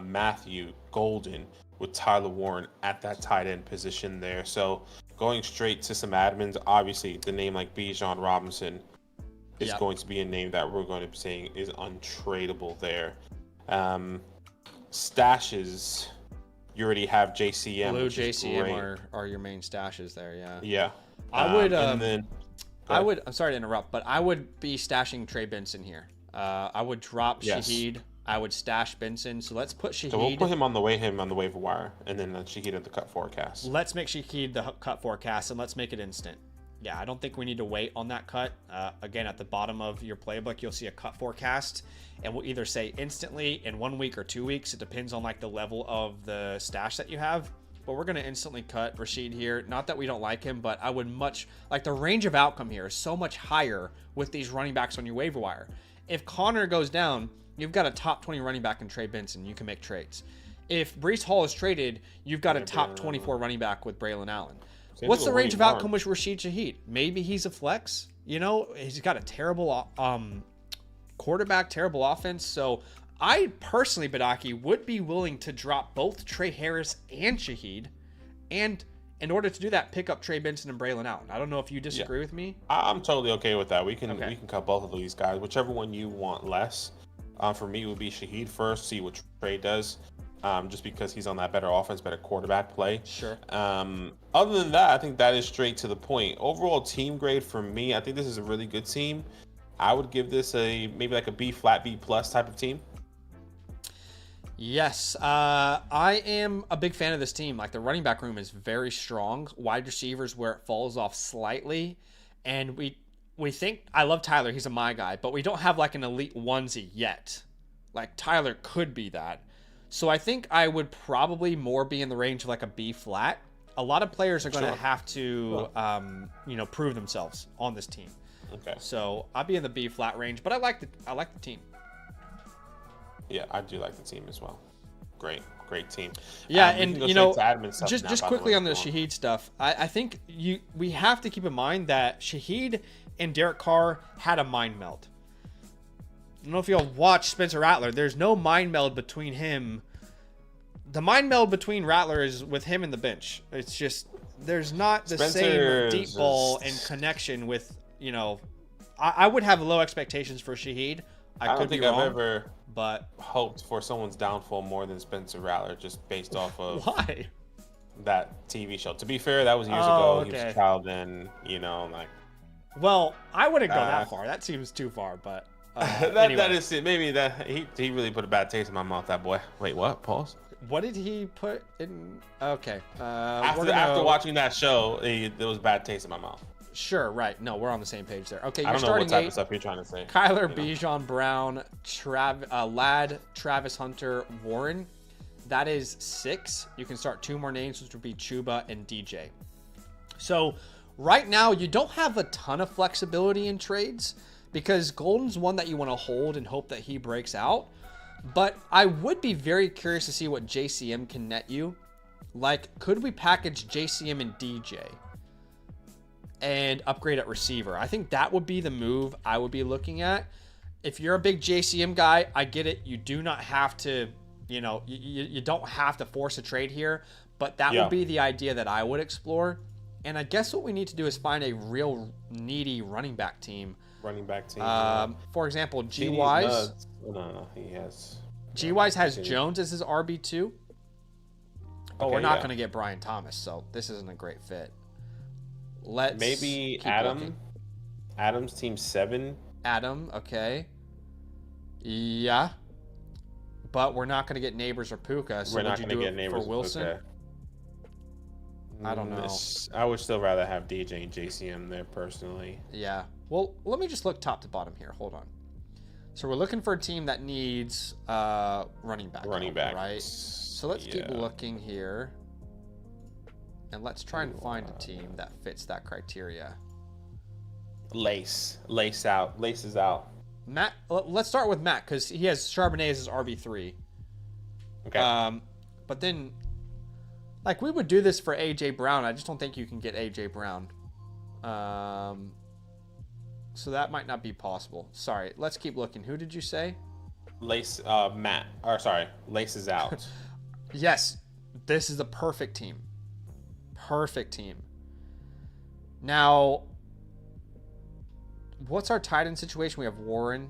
Matthew, Golden, with Tyler Warren at that tight end position there. So going straight to some admins, obviously the name like Bijan Robinson is going to be a name that we're going to be saying is untradeable there. Stashes, you already have JCM. Blue JCM are your main stashes there, yeah. Yeah. I would, I'm sorry to interrupt, but I would be stashing Trey Benson here. I would drop Shaheed. I would stash Benson. So let's put Shaheed. So we'll put him on the waiver wire, and then Shaheed at the cut forecast. Let's make Shaheed the cut forecast, and let's make it instant. Yeah, I don't think we need to wait on that cut. Again, at the bottom of your playbook, you'll see a cut forecast, and we'll either say instantly in 1 week or 2 weeks. It depends on like the level of the stash that you have. But we're going to instantly cut Rashid here. Not that we don't like him, but I would much like the range of outcome here is so much higher with these running backs on your waiver wire. If Connor goes down, you've got a top 20 running back in Trey Benson. You can make trades. If Breece Hall is traded, you've got a top 24 running back with Braylon Allen. What's the range of outcome with Rashid Shaheed? Maybe he's a flex. You know, he's got a terrible quarterback, terrible offense. So I personally, Badaki, would be willing to drop both Trey Harris and Shaheed, and in order to do that, pick up Trey Benson and Braylon Allen. I don't know if you disagree with me. I'm totally okay with that. We can cut both of these guys, whichever one you want less. For me, it would be Shaheed first, see what Trey does, just because he's on that better offense, better quarterback play. Sure. Other than that, I think that is straight to the point. Overall team grade for me, I think this is a really good team. I would give this maybe like a B flat, B plus type of team. Yes, I am a big fan of this team. Like the running back room is very strong. Wide receivers where it falls off slightly, and we think I love Tyler. He's a my guy, but we don't have like an elite onesie yet. Like Tyler could be that. So I think I would probably more be in the range of like a B flat. A lot of players are going to have to, prove themselves on this team. Okay. So I'll be in the B flat range, but I like the team. Yeah, I do like the team as well. Great team. Yeah, and just quickly on the Shaheed stuff, I think we have to keep in mind that Shaheed and Derek Carr had a mind meld. I don't know if you'll watch Spencer Rattler. There's no mind meld between him. The mind meld between Rattler is with him and the bench. It's just there's not the same deep ball and connection with, I would have low expectations for Shaheed. I don't think I've ever but hoped for someone's downfall more than Spencer Rattler, just based off of why that TV show. To be fair, that was years ago. Okay. He was a child then, like. Well, I wouldn't go that far. That seems too far, but that is it. Maybe that he really put a bad taste in my mouth. That boy. Wait, what? Pause. What did he put in? Okay. After watching that show, there was a bad taste in my mouth. Sure, right. No, we're on the same page there. Okay, I don't know what type of stuff you're trying to say. Kyler, Bijan, Brown, Lad, Travis Hunter, Warren. That is 6. You can start 2 more names, which would be Chuba and DJ. So right now, you don't have a ton of flexibility in trades because Golden's one that you want to hold and hope that he breaks out. But I would be very curious to see what JCM can net you. Like, could we package JCM and DJ and upgrade at receiver? I think that would be the move I would be looking at. If you're a big JCM guy, I get it. You do not have to, you don't have to force a trade here, but that would be the idea that I would explore. And I guess what we need to do is find a real needy running back team. For example, G-Wise. No, he has G-Wise has Jones as his RB2. But we're not going to get Brian Thomas, so this isn't a great fit. Let's maybe keep Adam. looking. Adam's team 7. Adam, okay. Yeah. But we're not going to get Neighbors or Puka, so we're not would you going to do get it Neighbors for Wilson? or Puka. I don't know. I would still rather have DJ and JCM there personally. Yeah. Well, let me just look top to bottom here. Hold on. So we're looking for a team that needs running back. Running back, right? So let's keep looking here. And let's try and find a team that fits that criteria. Laces out. Matt, let's start with Matt because he has Charbonnet as his RB3. Okay. But then, like, we would do this for AJ Brown. I just don't think you can get AJ Brown. So that might not be possible. Sorry. Let's keep looking. Who did you say? Laces out. Yes. This is the perfect team. Perfect team. Now, what's our tight end situation? We have Warren.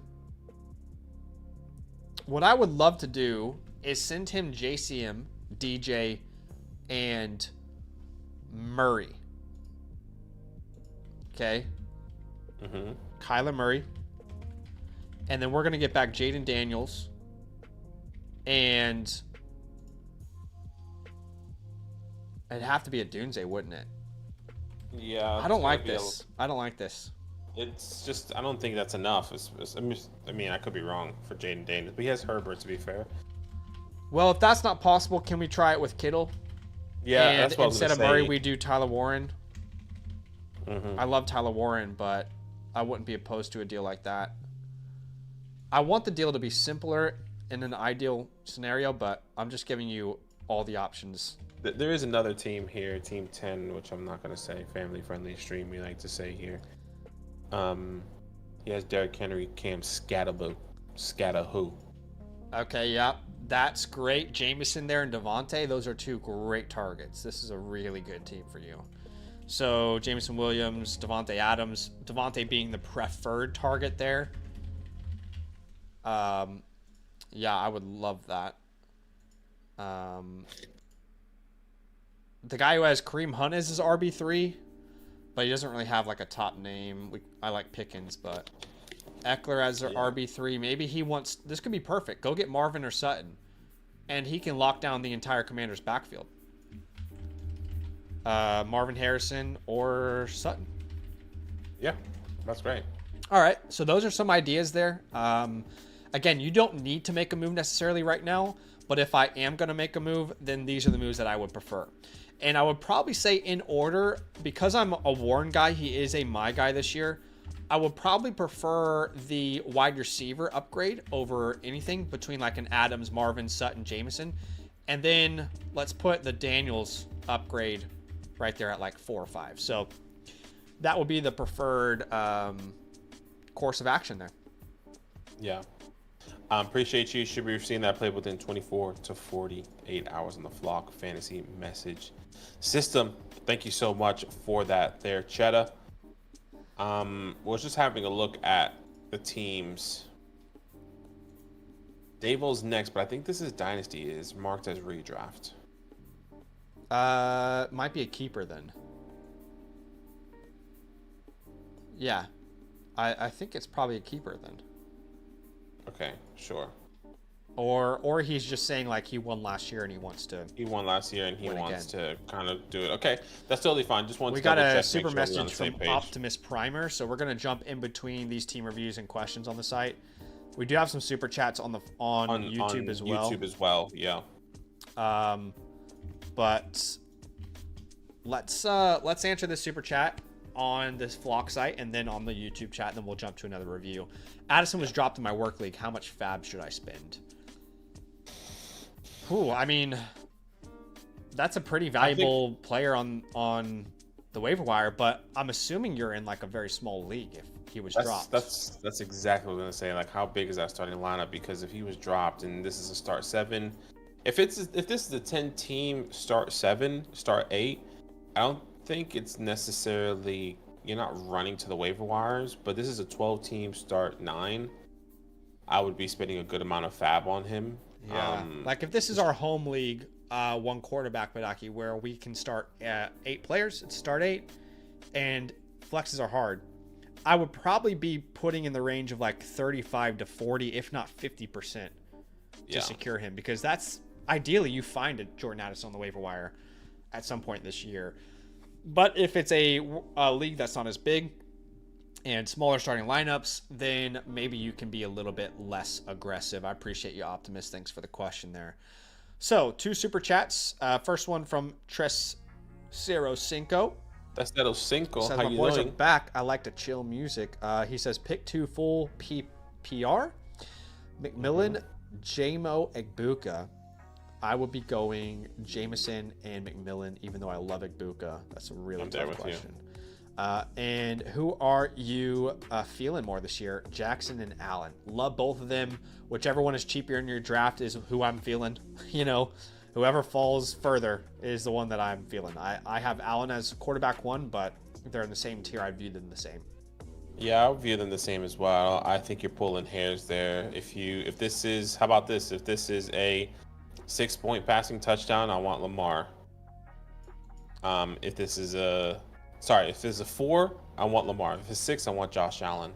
What I would love to do is send him JCM, DJ, and Murray. Okay. Mm-hmm. Kyler Murray. And then we're going to get back Jaden Daniels. And it'd have to be a Dunze, wouldn't it? Yeah. I don't like this. I don't like this. It's just, I don't think that's enough. I mean, I could be wrong for Jaden Daniels, but he has Herbert, to be fair. Well, if that's not possible, can we try it with Kittle? Yeah, and that's what instead of Murray, we do Tyler Warren. Mm-hmm. I love Tyler Warren, but I wouldn't be opposed to a deal like that. I want the deal to be simpler in an ideal scenario, but I'm just giving you all the options. There is another team here, Team 10, which I'm not going to say, family-friendly stream, we like to say here. He has Derrick Henry, Cam Scatterhoo. Okay, yeah, that's great. Jameson there and Devontae, those are two great targets. This is a really good team for you. So Jameson Williams, Devontae Adams, Devontae being the preferred target there. Yeah, I would love that. The guy who has Kareem Hunt as his RB3, but he doesn't really have like a top name. I like Pickens, but Eckler as their RB3. Maybe he wants, this could be perfect. Go get Marvin or Sutton, and he can lock down the entire Commander's backfield. Marvin Harrison or Sutton. Yeah, that's great. All right, so those are some ideas there. Again, you don't need to make a move necessarily right now, but if I am going to make a move, then these are the moves that I would prefer. And I would probably say in order, because I'm a Warren guy, he is a my guy this year, I would probably prefer the wide receiver upgrade over anything between like an Adams, Marvin, Sutton, Jameson. And then let's put the Daniels upgrade right there at like 4 or 5. So that would be the preferred course of action there. Yeah. Appreciate you. Should be receiving that play within 24 to 48 hours on the Flock Fantasy Message System. Thank you so much for that there, Cheddar. Was just having a look at the teams. Davo's next, but I think this is Dynasty. Is marked as redraft. Might be a keeper then. Yeah. I think it's probably a keeper then. Okay, sure. Or he's just saying like he won last year and he wants to. He won last year and he wants to kind of do it. Okay, that's totally fine. Just wanted to double check. We got a super message from Optimus Primer, so we're gonna jump in between these team reviews and questions on the site. We do have some super chats on YouTube as well. YouTube as well, yeah. But let's answer this super chat on this Flock site and then on the YouTube chat, and then we'll jump to another review. Addison was dropped in my work league. How much fab should I spend? Ooh, I mean, that's a pretty valuable player on the waiver wire, but I'm assuming you're in like a very small league if he was dropped. That's exactly what I was gonna say. Like, how big is that starting lineup? Because if he was dropped and this is a start 7, if this is a 10-team start 7, start 8, I don't think it's necessarily, you're not running to the waiver wires, but this is a 12-team start 9. I would be spending a good amount of fab on him. Yeah. Like if this is our home league, one quarterback Badaki, where we can start at 8 players, it's start 8, and flexes are hard. I would probably be putting in the range of like 35 to 40, if not 50%, to secure him, because that's ideally you find a Jordan Addison on the waiver wire at some point this year. But if it's a league that's not as big and smaller starting lineups, then maybe you can be a little bit less aggressive. I appreciate you, Optimist. Thanks for the question there. So 2 super chats. First one from Tres05. That's that Cinco. Says, how my you boys doing? are back. I like to chill music. He says pick 2 full PPR. McMillan, Jamo, Egbuka. I would be going Jameson and McMillan, even though I love Egbuka. That's a really tough question. And who are you feeling more this year? Jackson and Allen. Love both of them. Whichever one is cheaper in your draft is who I'm feeling. Whoever falls further is the one that I'm feeling. I have Allen as quarterback 1, but if they're in the same tier, I'd view them the same. Yeah, I'll view them the same as well. I think you're pulling hairs there. If this is, how about this? If this is a 6-point passing touchdown, I want Lamar. If this is a 4, I want Lamar. If it's 6, I want Josh Allen.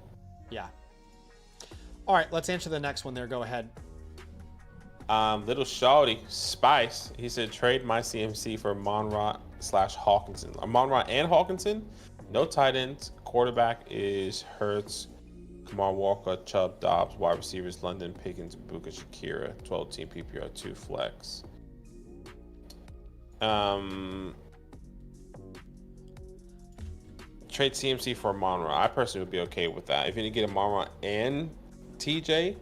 Yeah. All right, let's answer the next one there. Go ahead. Little Shawty, Spice, he said, trade my CMC for Monra/Hawkinson. Monra and Hawkinson, no tight ends. Quarterback is Hurts, Kamar Walker, Chubb, Dobbs. Wide receivers, London, Pickens, Buka, Shakira. 12-team PPR, 2 flex. Trade CMC for Monra. I personally would be okay with that. If you need to get a Monra and TJ,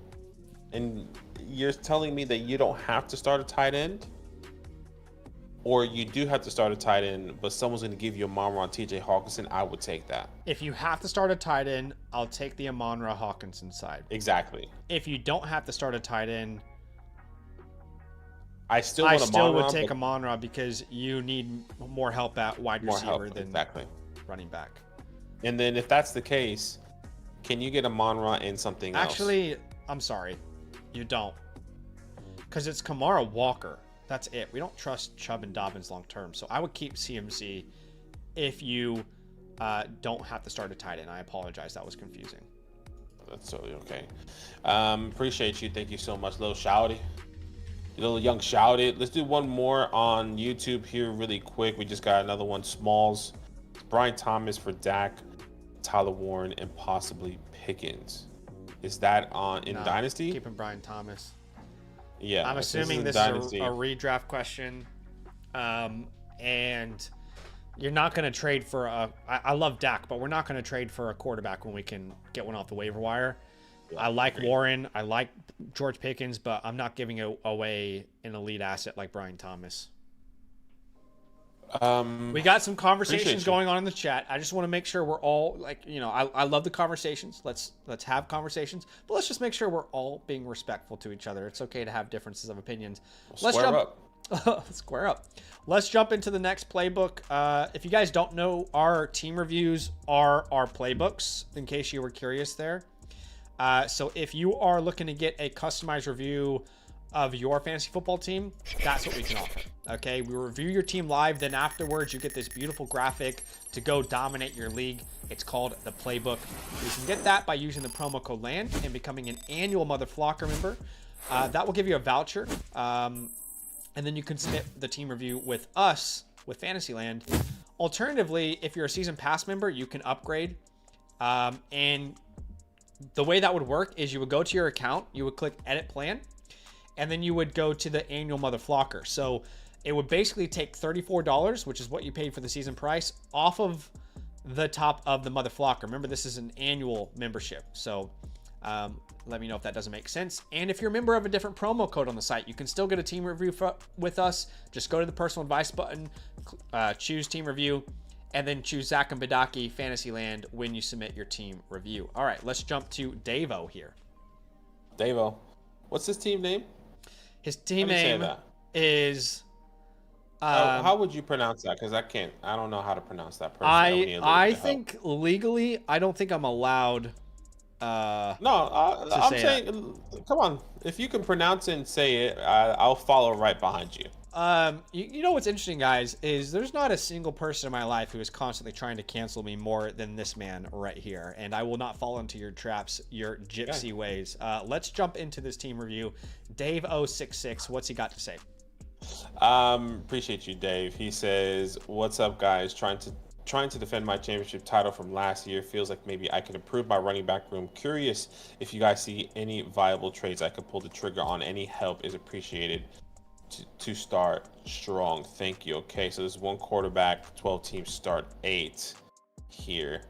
and you're telling me that you don't have to start a tight end, or you do have to start a tight end, but someone's going to give you a Monra on TJ Hawkinson, I would take that. If you have to start a tight end, I'll take the Amon-Ra Hawkinson side. Exactly. If you don't have to start a tight end, I still would take Amon-Ra because you need more help at wide receiver than exactly running back. And then if that's the case, can you get a Amon-Ra and something else? Actually, I'm sorry. You don't. Because it's Kamara Walker. That's it. We don't trust Chubb and Dobbins long term. So I would keep CMC if you don't have to start a tight end. I apologize. That was confusing. That's totally okay. Appreciate you. Thank you so much, little Shouty. Little young Shouty. Let's do one more on YouTube here really quick. We just got another one. Smalls. Brian Thomas for Dak, Tyler Warren, and possibly Pickens. Is that in Dynasty? Keeping Brian Thomas. Yeah. I'm assuming this is a redraft question. And you're not going to trade for I love Dak, but we're not going to trade for a quarterback when we can get one off the waiver wire. Yeah, I like Warren. I like George Pickens, but I'm not giving away an elite asset like Brian Thomas. We got some conversations going on in the chat. I just want to make sure we're all I love the conversations. Let's have conversations, but let's just make sure we're all being respectful to each other. It's okay to have differences of opinions. Let's square up. Let's jump into the next playbook. If you guys don't know, our team reviews are our playbooks, in case you were curious there. So if you are looking to get a customized review of your fantasy football team, that's what we can offer. Okay, we review your team live, then afterwards you get this beautiful graphic to go dominate your league. It's called the Playbook. You can get that by using the promo code LAND and becoming an annual Mother Flocker member. That will give you a voucher, and then you can submit the team review with us with Fantasyland. Alternatively, if you're a season pass member, you can upgrade, and the way that would work is you would go to your account, you would click edit plan, and then you would go to the annual Mother Flocker. So it would basically take $34, which is what you paid for the season price, off of the top of the Mother Flocker. Remember, this is an annual membership. So let me know if that doesn't make sense. And if you're a member of a different promo code on the site, you can still get a team review with us. Just go to the personal advice button, choose team review, and then choose Zach and Badaki Fantasyland when you submit your team review. All right, let's jump to Davo here. Davo. What's his team name? His team name is... how would you pronounce that? Because I don't know how to pronounce that person. I think legally, I don't think I'm allowed I'm saying, come on. If you can pronounce it and say it, I'll follow right behind you. You know what's interesting, guys, is there's not a single person in my life who is constantly trying to cancel me more than this man right here, and I will not fall into your traps, your gypsy ways. Let's jump into this team review. Dave 066, what's he got to say? Appreciate you, Dave. He says, "What's up, guys? Trying to defend my championship title from last year. Feels like maybe I can improve my running back room. Curious if you guys see any viable trades I could pull the trigger on. Any help is appreciated to start strong. Thank you." Okay, so there's one quarterback, 12 teams start 8 here,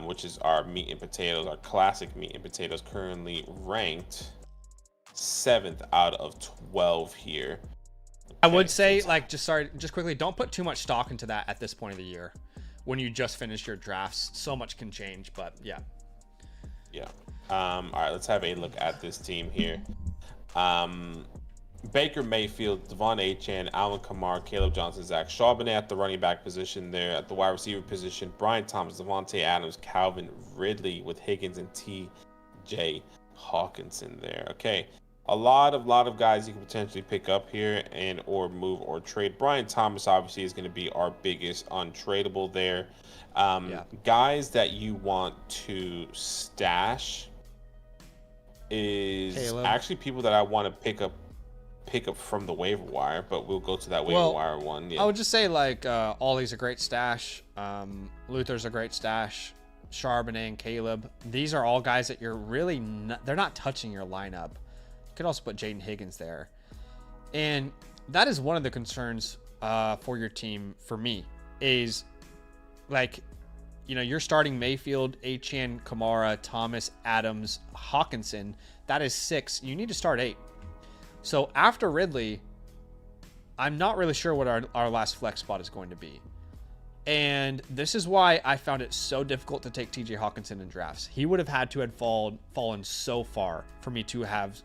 which is our meat and potatoes, our classic meat and potatoes, currently ranked 7th out of 12 here. Okay, I would say, just quickly, don't put too much stock into that at this point of the year. When you just finished your drafts, so much can change, but yeah. Yeah. All right, let's have a look at this team here. Baker Mayfield, Devon Achane, Alvin Kamara, Caleb Johnson, Zach Charbonnet at the running back position there. At the wide receiver position, Brian Thomas, Devontae Adams, Calvin Ridley with Higgins and T.J. Hawkinson there. Okay. A lot of guys you can potentially pick up here and or move or trade. Brian Thomas obviously is going to be our biggest untradeable there. Guys that you want to stash is Caleb. Actually people that I want to pick up from the waiver wire, but we'll go to that waiver wire one. Yeah. I would just say Ollie's a great stash. Luther's a great stash. Charbonnet and Caleb. These are all guys that you're really they're not touching your lineup. You could also put Jaden Higgins there. And that is one of the concerns for your team, for me, is you're starting Mayfield, Achane, Kamara, Thomas, Adams, Hawkinson. That is 6. You need to start 8. So after Ridley, I'm not really sure what our last flex spot is going to be. And this is why I found it so difficult to take TJ Hawkinson in drafts. He would have had to have fallen so far for me to have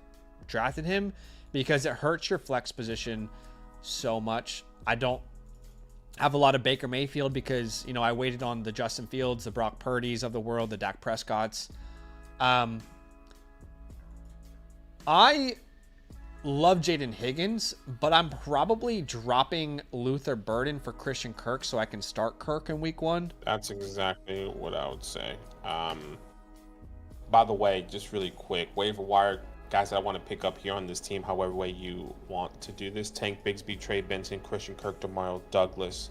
drafted him, because it hurts your flex position so much. I don't have a lot of Baker Mayfield because, I waited on the Justin Fields, the Brock Purdy's of the world, the Dak Prescotts. I love Jaden Higgins, but I'm probably dropping Luther Burden for Christian Kirk so I can start Kirk in week 1. That's exactly what I would say. By the way, just really quick, waiver wire guys that I want to pick up here on this team, however way you want to do this. Tank Bigsby, Trey Benson, Christian Kirk, Demario Douglas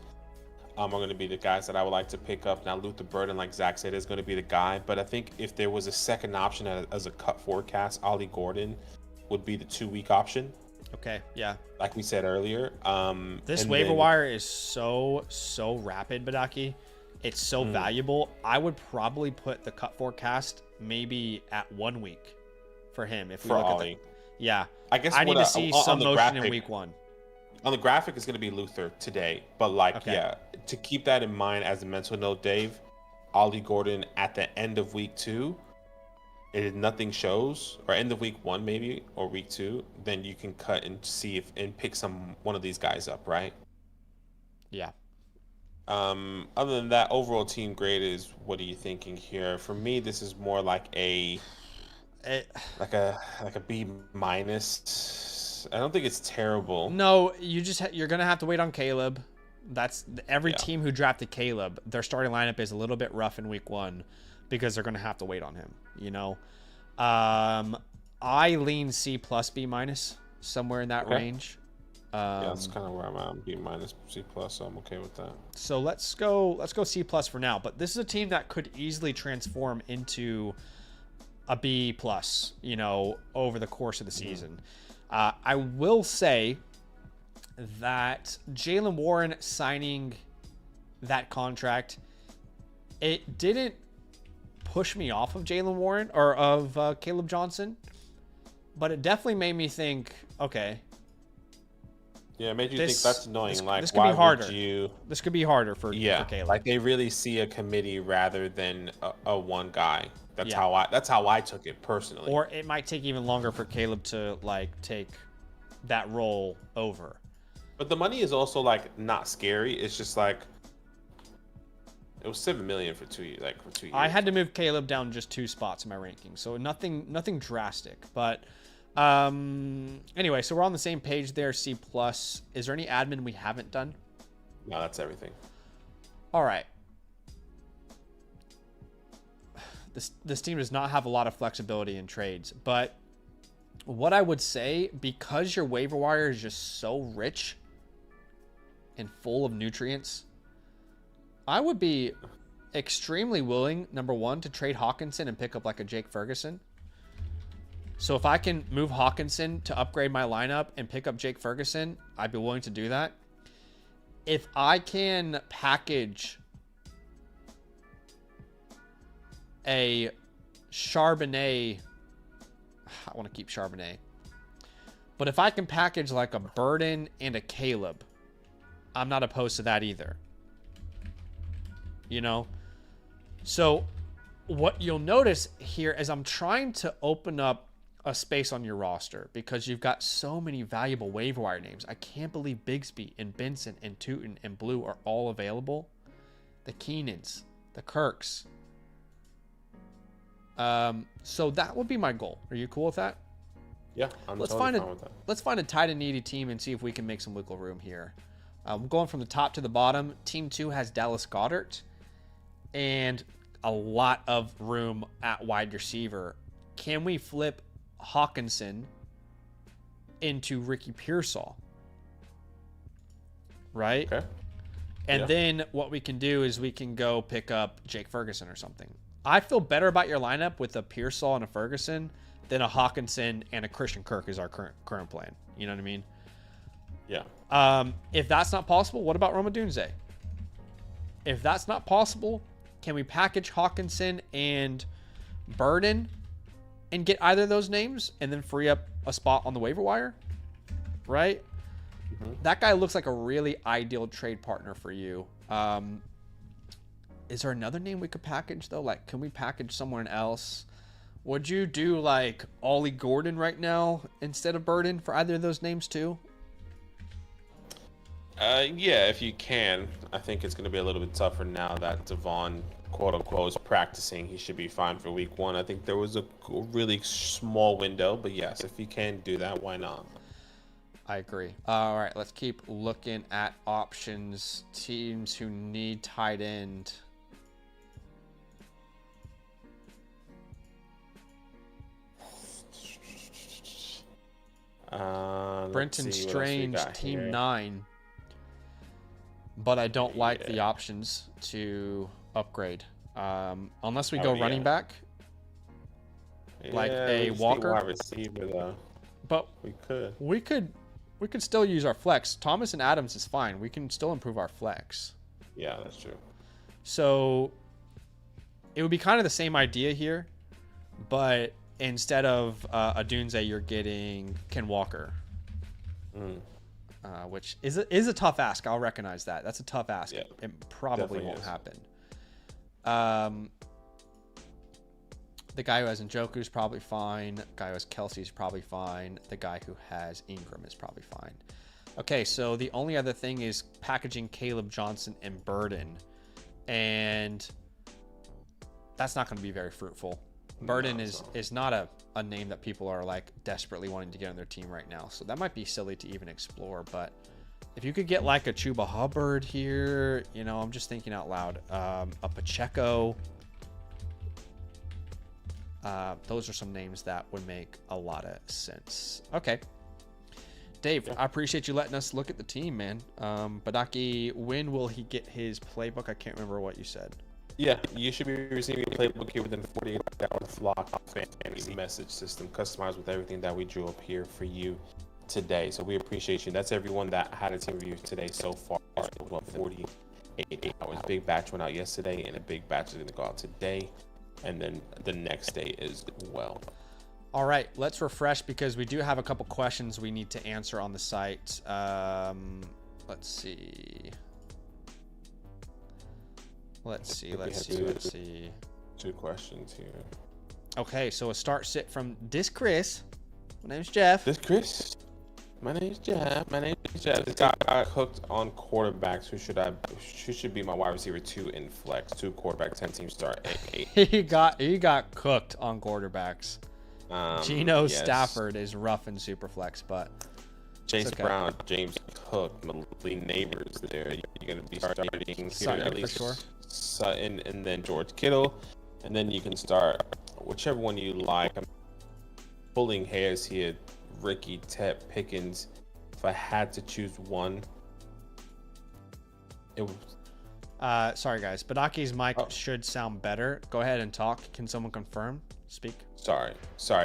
are going to be the guys that I would like to pick up. Now, Luther Burden, like Zach said, is going to be the guy. But I think if there was a second option as a cut forecast, Ollie Gordon would be the 2-week option. Okay, yeah. Like we said earlier. This waiver wire is so rapid, Badaki. It's so valuable. I would probably put the cut forecast maybe at 1 week for him. If we look Ollie. at yeah. I guess I need to see some motion graphic, in week 1. On the graphic, it's going to be Luther today. But to keep that in mind as a mental note, Dave, Ollie Gordon at the end of week 2, if nothing shows, or end of week 1 maybe, or week 2, then you can cut and see and pick one of these guys up, right? Yeah. Other than that, overall team grade is, what are you thinking here? For me, this is more like a B minus. I don't think it's terrible. No, you're gonna have to wait on Caleb. That's every team who drafted Caleb. Their starting lineup is a little bit rough in week 1 because they're gonna have to wait on him. I lean C plus B minus, somewhere in that range. That's kind of where I'm at. B minus, C plus, so I'm okay with that. So let's go C plus for now. But this is a team that could easily transform into a B plus, over the course of the season. I will say that Jaylen Warren signing that contract, it didn't push me off of Jaylen Warren or of Caleb Johnson, but it definitely made me think, okay. Yeah, it made you think that's annoying. This could be harder. This could be harder for Caleb. Like they really see a committee rather than a one guy. That's how I took it personally. Or it might take even longer for Caleb to take that role over. But the money is also not scary. It's just It was 7 million for 2 years. Like for 2 years. I had to move Caleb down just 2 spots in my ranking, so nothing drastic. But anyway, so we're on the same page there. C plus. Is there any admin we haven't done? No, that's everything. All right. This team does not have a lot of flexibility in trades, but what I would say, because your waiver wire is just so rich and full of nutrients, I would be extremely willing, number one, to trade Hawkinson and pick up like a Jake Ferguson. So if I can move Hawkinson to upgrade my lineup and pick up Jake Ferguson, I'd be willing to do that. If I can package a Charbonnet, I want to keep Charbonnet, but if I can package like a Burden and a Caleb, I'm not opposed to that either. You know? So what you'll notice here is I'm trying to open up a space on your roster because you've got so many valuable waiver wire names. I can't believe Bigsby and Benson and Tootin and Blue are all available. The Keenans, the Kirks. So that would be my goal. Are you cool with that? Yeah, let's find a tight and needy team and see if we can make some wiggle room here. Going from the top to the bottom, Team 2 has Dallas Goedert and a lot of room at wide receiver. Can we flip Hawkinson into Ricky Pearsall? Right? Okay. And then what we can do is we can go pick up Jake Ferguson or something. I feel better about your lineup with a Pearsall and a Ferguson than a Hawkinson and a Christian Kirk is our current plan. You know what I mean? Yeah. If that's not possible, what about Roma Dunze? If that's not possible, can we package Hawkinson and Burden and get either of those names and then free up a spot on the waiver wire? Right? Mm-hmm. That guy looks like a really ideal trade partner for you. Is there another name we could package, though? Like, can we package someone else? Would you do, like, Ollie Gordon right now instead of Burden for either of those names, too? Yeah, if you can. I think it's going to be a little bit tougher now that Devon, quote-unquote, is practicing. He should be fine for week 1. I think there was a really small window, but yes, if you can do that, why not? I agree. All right, let's keep looking at options. Teams who need tight end. Brenton Strange, Team here. 9. But I don't like the options to upgrade. Unless we go running back. Like a Walker. Receiver, but we could still use our flex. Thomas and Adams is fine. We can still improve our flex. Yeah, that's true. So it would be kind of the same idea here, but instead of Adunze, you're getting Ken Walker, which is a tough ask. I'll recognize that. That's a tough ask. Yeah, it probably won't happen. The guy who has Njoku is probably fine. The guy who has Kelsey is probably fine. The guy who has Ingram is probably fine. Okay, so the only other thing is packaging Caleb Johnson and Burden. And that's not going to be very fruitful. Burden is not a name that people are like desperately wanting to get on their team right now. So that might be silly to even explore. But if you could get like a Chuba Hubbard here, you know, I'm just thinking out loud. A Pacheco. Those are some names that would make a lot of sense. Okay. Dave, I appreciate you letting us look at the team, man. Badaki, when will he get his playbook? I can't remember what you said. Yeah, you should be receiving a playbook here within 48 hours. Lock fantasy message system customized with everything that we drew up here for you today. So we appreciate you. That's everyone that had a team review today so far. 48 hours. Big batch went out yesterday, and a big batch is going to go out today, and then the next day as well. All right, let's refresh because we do have a couple questions we need to answer on the site. Let's see. Let's see. 2 questions here. Okay, so a start sit from Chris. My name's Jeff. Chris. My name's Jeff. This guy got cooked on quarterbacks. Who should be my wide receiver 2 in flex? 2 quarterback, 10 team start, 8. He got cooked on quarterbacks. Geno Stafford is rough in Superflex, but Chase Brown, James Cook, Malik Neighbors there. You're going to be starting here at least Sutton, and then George Kittle. And then you can start whichever one you like. I'm pulling hairs here. Ricky, Tep, Pickens. If I had to choose one, it would... sorry guys, Badaki's mic should sound better. Go ahead and talk. Can someone confirm? Speak. Sorry.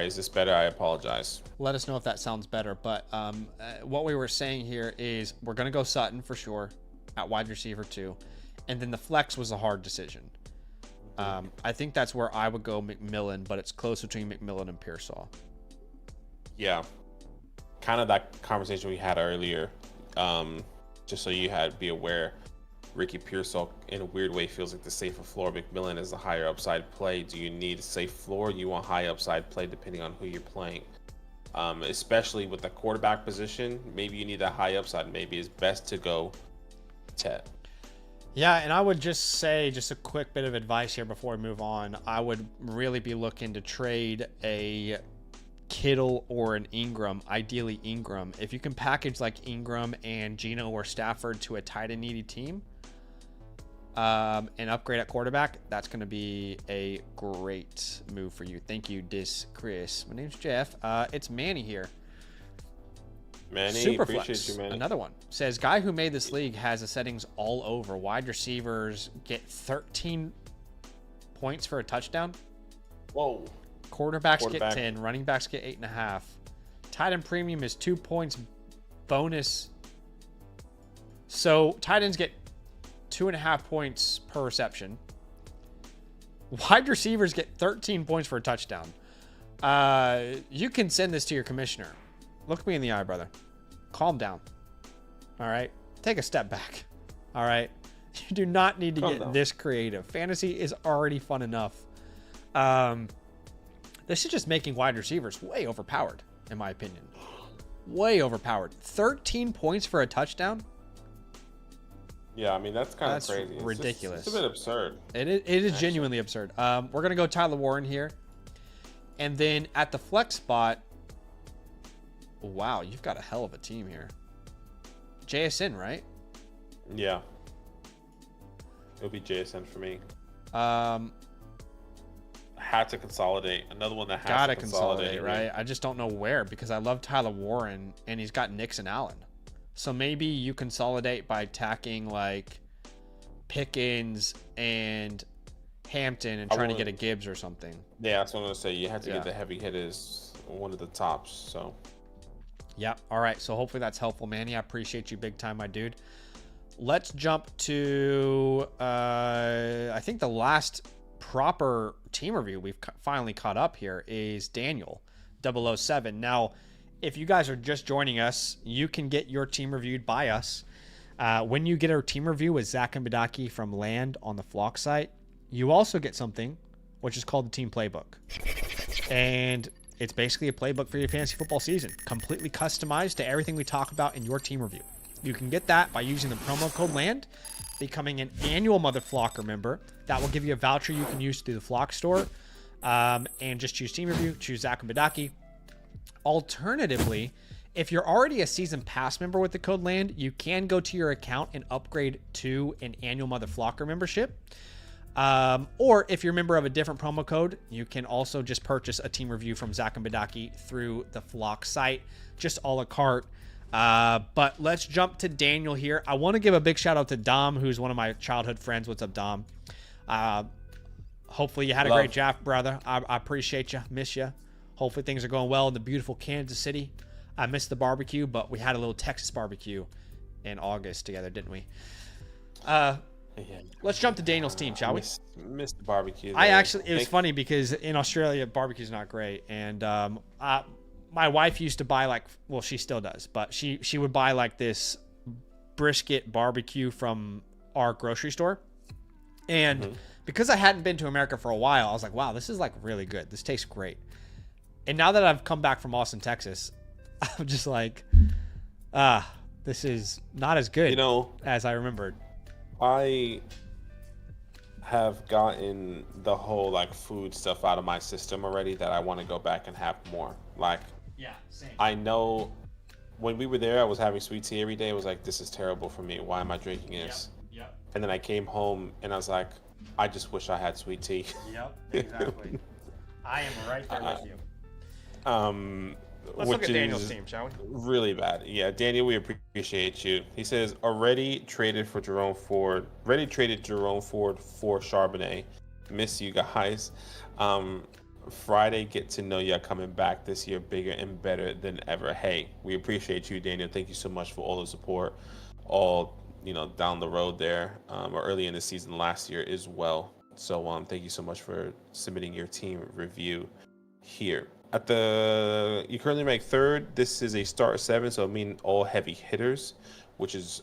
Is this better? I apologize. Let us know if that sounds better. But what we were saying here is we're going to go Sutton for sure at wide receiver 2. And then the flex was a hard decision. I think that's where I would go McMillan, but it's close between McMillan and Pearsall. Yeah. Kind of that conversation we had earlier. Just so you be aware, Ricky Pearsall in a weird way feels like the safer floor. McMillan is a higher upside play. Do you need a safe floor? You want high upside play depending on who you're playing. Especially with the quarterback position, maybe you need a high upside. Maybe it's best to go Tet. Yeah, and I would just say, just a quick bit of advice here before we move on. I would really be looking to trade a Kittle or an Ingram, ideally Ingram. If you can package like Ingram and Geno or Stafford to a tight end needy team and upgrade at quarterback, that's going to be a great move for you. Thank you, Chris. My name's Jeff. It's Manny here. Manny, Superflex, appreciate you, Manny. Another one. Says, guy who made this league has the settings all over. Wide receivers get 13 points for a touchdown. Whoa. Quarterbacks get 10. Running backs get 8.5. Tight end premium is 2 points bonus. So tight ends get 2.5 points per reception. Wide receivers get 13 points for a touchdown. You can send this to your commissioner. Look me in the eye, brother. Calm down. All right? Take a step back. All right? You do not need to get this creative. Fantasy is already fun enough. This is just making wide receivers way overpowered, in my opinion. Way overpowered. 13 points for a touchdown? Yeah, I mean, that's kind of crazy. Ridiculous. It's a bit absurd. It is genuinely absurd. We're going to go Tyler Warren here. And then at the flex spot, wow, you've got a hell of a team here. JSN, right? Yeah. It'll be JSN for me. Had to consolidate. Another one that has to consolidate, right? I just don't know where, because I love Tyler Warren and he's got Nixon Allen. So maybe you consolidate by tacking like Pickens and Hampton and trying to get a Gibbs or something. Yeah, that's what I'm going to say. You have to get the heavy hitters, one of the tops, so... Yeah. All right. So hopefully that's helpful, Manny. I appreciate you big time, my dude. Let's jump to, I think the last proper team review we've finally caught up here is Daniel 007. Now, if you guys are just joining us, you can get your team reviewed by us. When you get our team review with Zach and Badaki from Land on the Flock site, you also get something which is called the Team Playbook. And it's basically a playbook for your fantasy football season, completely customized to everything we talk about in your team review. You can get that by using the promo code LAND, becoming an annual Mother Flocker member. That will give you a voucher you can use through the Flock store. And just choose team review, choose Zach and Badaki. Alternatively, if you're already a season pass member with the code LAND, you can go to your account and upgrade to an annual Mother Flocker membership. Or if you're a member of a different promo code, you can also just purchase a team review from Zach and Badaki through the Flock site, just a la carte. But let's jump to Daniel here. I want to give a big shout out to Dom, who's one of my childhood friends. What's up, Dom? Hopefully you had a great draft, brother. I appreciate you. Miss you. Hopefully things are going well in the beautiful Kansas City. I missed the barbecue, but we had a little Texas barbecue in August together, didn't we? Let's jump to Daniel's team, shall we? Missed the barbecue. It was funny because in Australia, barbecue's not great. And my wife used to buy she still does, but she would buy like this brisket barbecue from our grocery store. And because I hadn't been to America for a while, I was like, wow, this is like really good. This tastes great. And now that I've come back from Austin, Texas, I'm just like, This is not as good as I remembered. I have gotten the whole like food stuff out of my system already that I want to go back and have more. Like, yeah, same. I know when we were there, I was having sweet tea every day. I was like, this is terrible for me. Why am I drinking this? Yep. And then I came home and I was like, I just wish I had sweet tea. Yep, exactly. I am right there with you. Let's look at Daniel's team, shall we? Really bad. Yeah, Daniel, we appreciate you. He says, already traded Jerome Ford for Charbonnet. Miss you guys. Friday, get to know you coming back this year bigger and better than ever. Hey, we appreciate you, Daniel. Thank you so much for all the support, all down the road there, or early in the season last year as well. So thank you so much for submitting your team review here. You currently rank third. This is a start 7, so I mean all heavy hitters, which is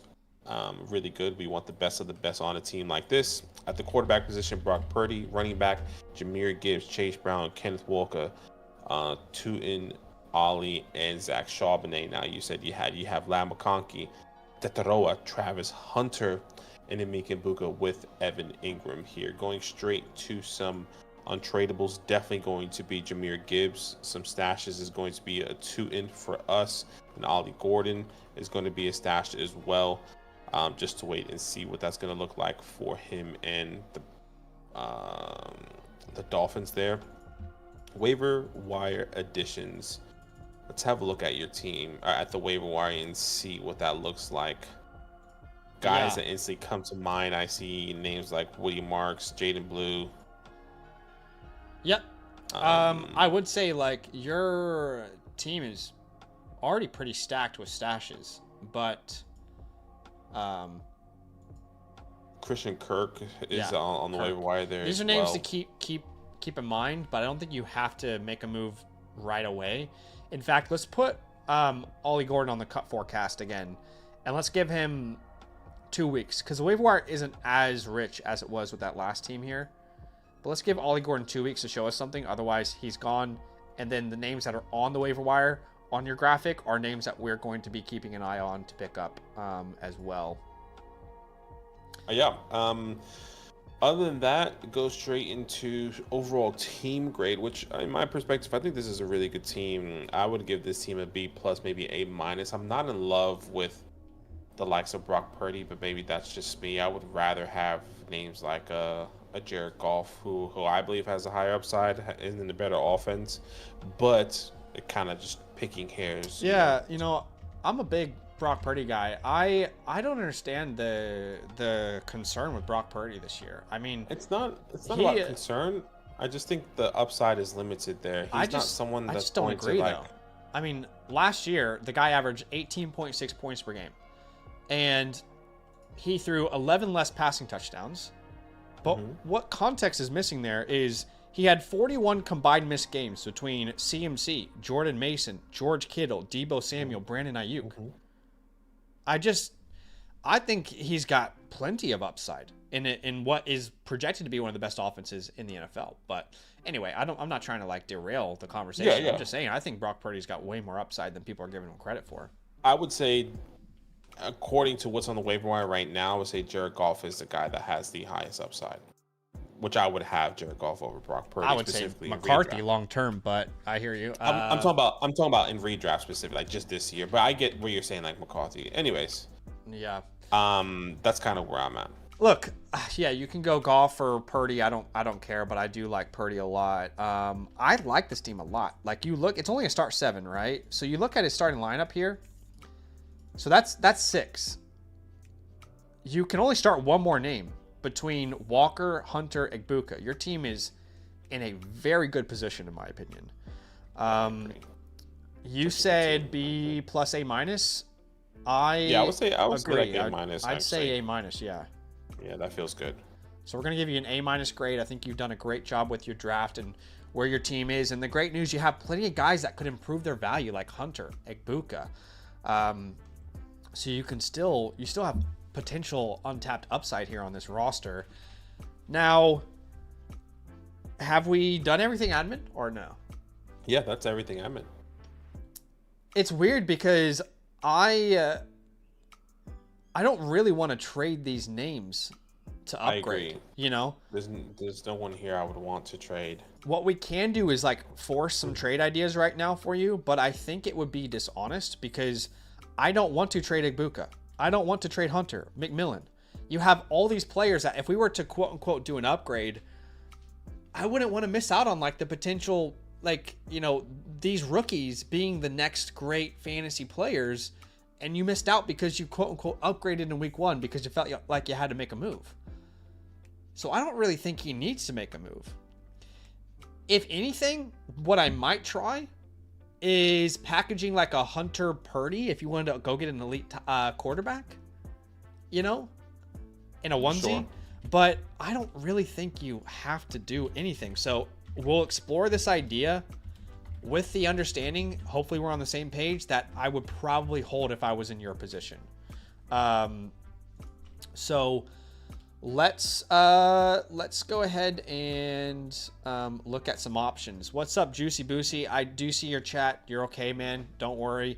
really good. We want the best of the best on a team like this. At the quarterback position, Brock Purdy. Running back, Jahmyr Gibbs, Chase Brown, Kenneth Walker, Tutin, Ali, and Zach Charbonnet. Now you said you have Lam McConkey, Tetaroa, Travis Hunter, and Emeka Buka with Evan Ingram here. Going straight to some untradables, definitely going to be Jahmyr Gibbs. Some stashes is going to be a Tutin for us, and Ollie Gordon is going to be a stash as well. Just to wait and see what that's going to look like for him and the Dolphins there. Waiver wire additions. Let's have a look at your team at the waiver wire and see what that looks like. Guys that instantly come to mind. I see names like Woody Marks, Jaden Blue. Yep. I would say like your team is already pretty stacked with stashes, but Christian Kirk is on the waiver wire there. These are names to keep in mind, but I don't think you have to make a move right away. In fact, let's put Ollie Gordon on the cut forecast again, and let's give him 2 weeks, because the waiver wire isn't as rich as it was with that last team here. But let's give Ollie Gordon 2 weeks to show us something. Otherwise, he's gone. And then the names that are on the waiver wire on your graphic are names that we're going to be keeping an eye on to pick up as well. Other than that, go straight into overall team grade, which in my perspective, I think this is a really good team. I would give this team a B+, maybe A-. I'm not in love with the likes of Brock Purdy, but maybe that's just me. I would rather have names like a Jared Goff, who I believe has a higher upside, is in a better offense, but it kind of just picking hairs. Yeah, I'm a big Brock Purdy guy. I don't understand the concern with Brock Purdy this year. I mean, it's not about concern. I just think the upside is limited there. He's not someone that's I just don't agree, though. I mean, last year the guy averaged 18.6 points per game, and he threw 11 less passing touchdowns. But what context is missing there is he had 41 combined missed games between CMC, Jordan Mason, George Kittle, Deebo Samuel, Brandon Ayuk. I think he's got plenty of upside in what is projected to be one of the best offenses in the NFL. But anyway, I'm not trying to like derail the conversation. I'm just saying I think Brock Purdy's got way more upside than people are giving him credit for. I would say, according to what's on the waiver wire right now, I would say Jared Goff is the guy that has the highest upside, which I would have Jared Goff over Brock Purdy. I would say McCarthy long term, but I hear you. I'm talking about in redraft specific, like just this year. But I get where you're saying like McCarthy. Anyways, yeah. That's kind of where I'm at. Look, yeah, you can go Goff or Purdy. I don't care, but I do like Purdy a lot. I like this team a lot. Like you look, it's only a start 7, right? So you look at his starting lineup here. So that's 6. You can only start one more name between Walker, Hunter, Egbuka. Your team is in a very good position, in my opinion. You said B plus A minus. I would say agree. Like A minus. I'd say A minus. Yeah. Yeah, that feels good. So we're gonna give you an A minus grade. I think you've done a great job with your draft and where your team is. And the great news, you have plenty of guys that could improve their value, like Hunter, Egbuka. So you still have potential untapped upside here on this roster. Now, have we done everything admin or no? Yeah, that's everything admin. It's weird because I don't really want to trade these names to upgrade. I agree. You know, there's no one here I would want to trade. What we can do is like force some trade ideas right now for you, but I think it would be dishonest because I don't want to trade Ibuka. I don't want to trade Hunter, McMillan. You have all these players that if we were to quote unquote do an upgrade, I wouldn't want to miss out on like the potential, like, you know, these rookies being the next great fantasy players, and you missed out because you quote unquote upgraded in week 1 because you felt like you had to make a move. So I don't really think he needs to make a move. If anything, what I might try is packaging like a Hunter Purdy if you wanted to go get an elite quarterback, you know, in a onesie. Sure. But I don't really think you have to do anything. So we'll explore this idea with the understanding, hopefully we're on the same page, that I would probably hold if I was in your position. So let's go ahead and look at some options. What's up, Juicy Boosie? I do see your chat. You're okay, man. Don't worry.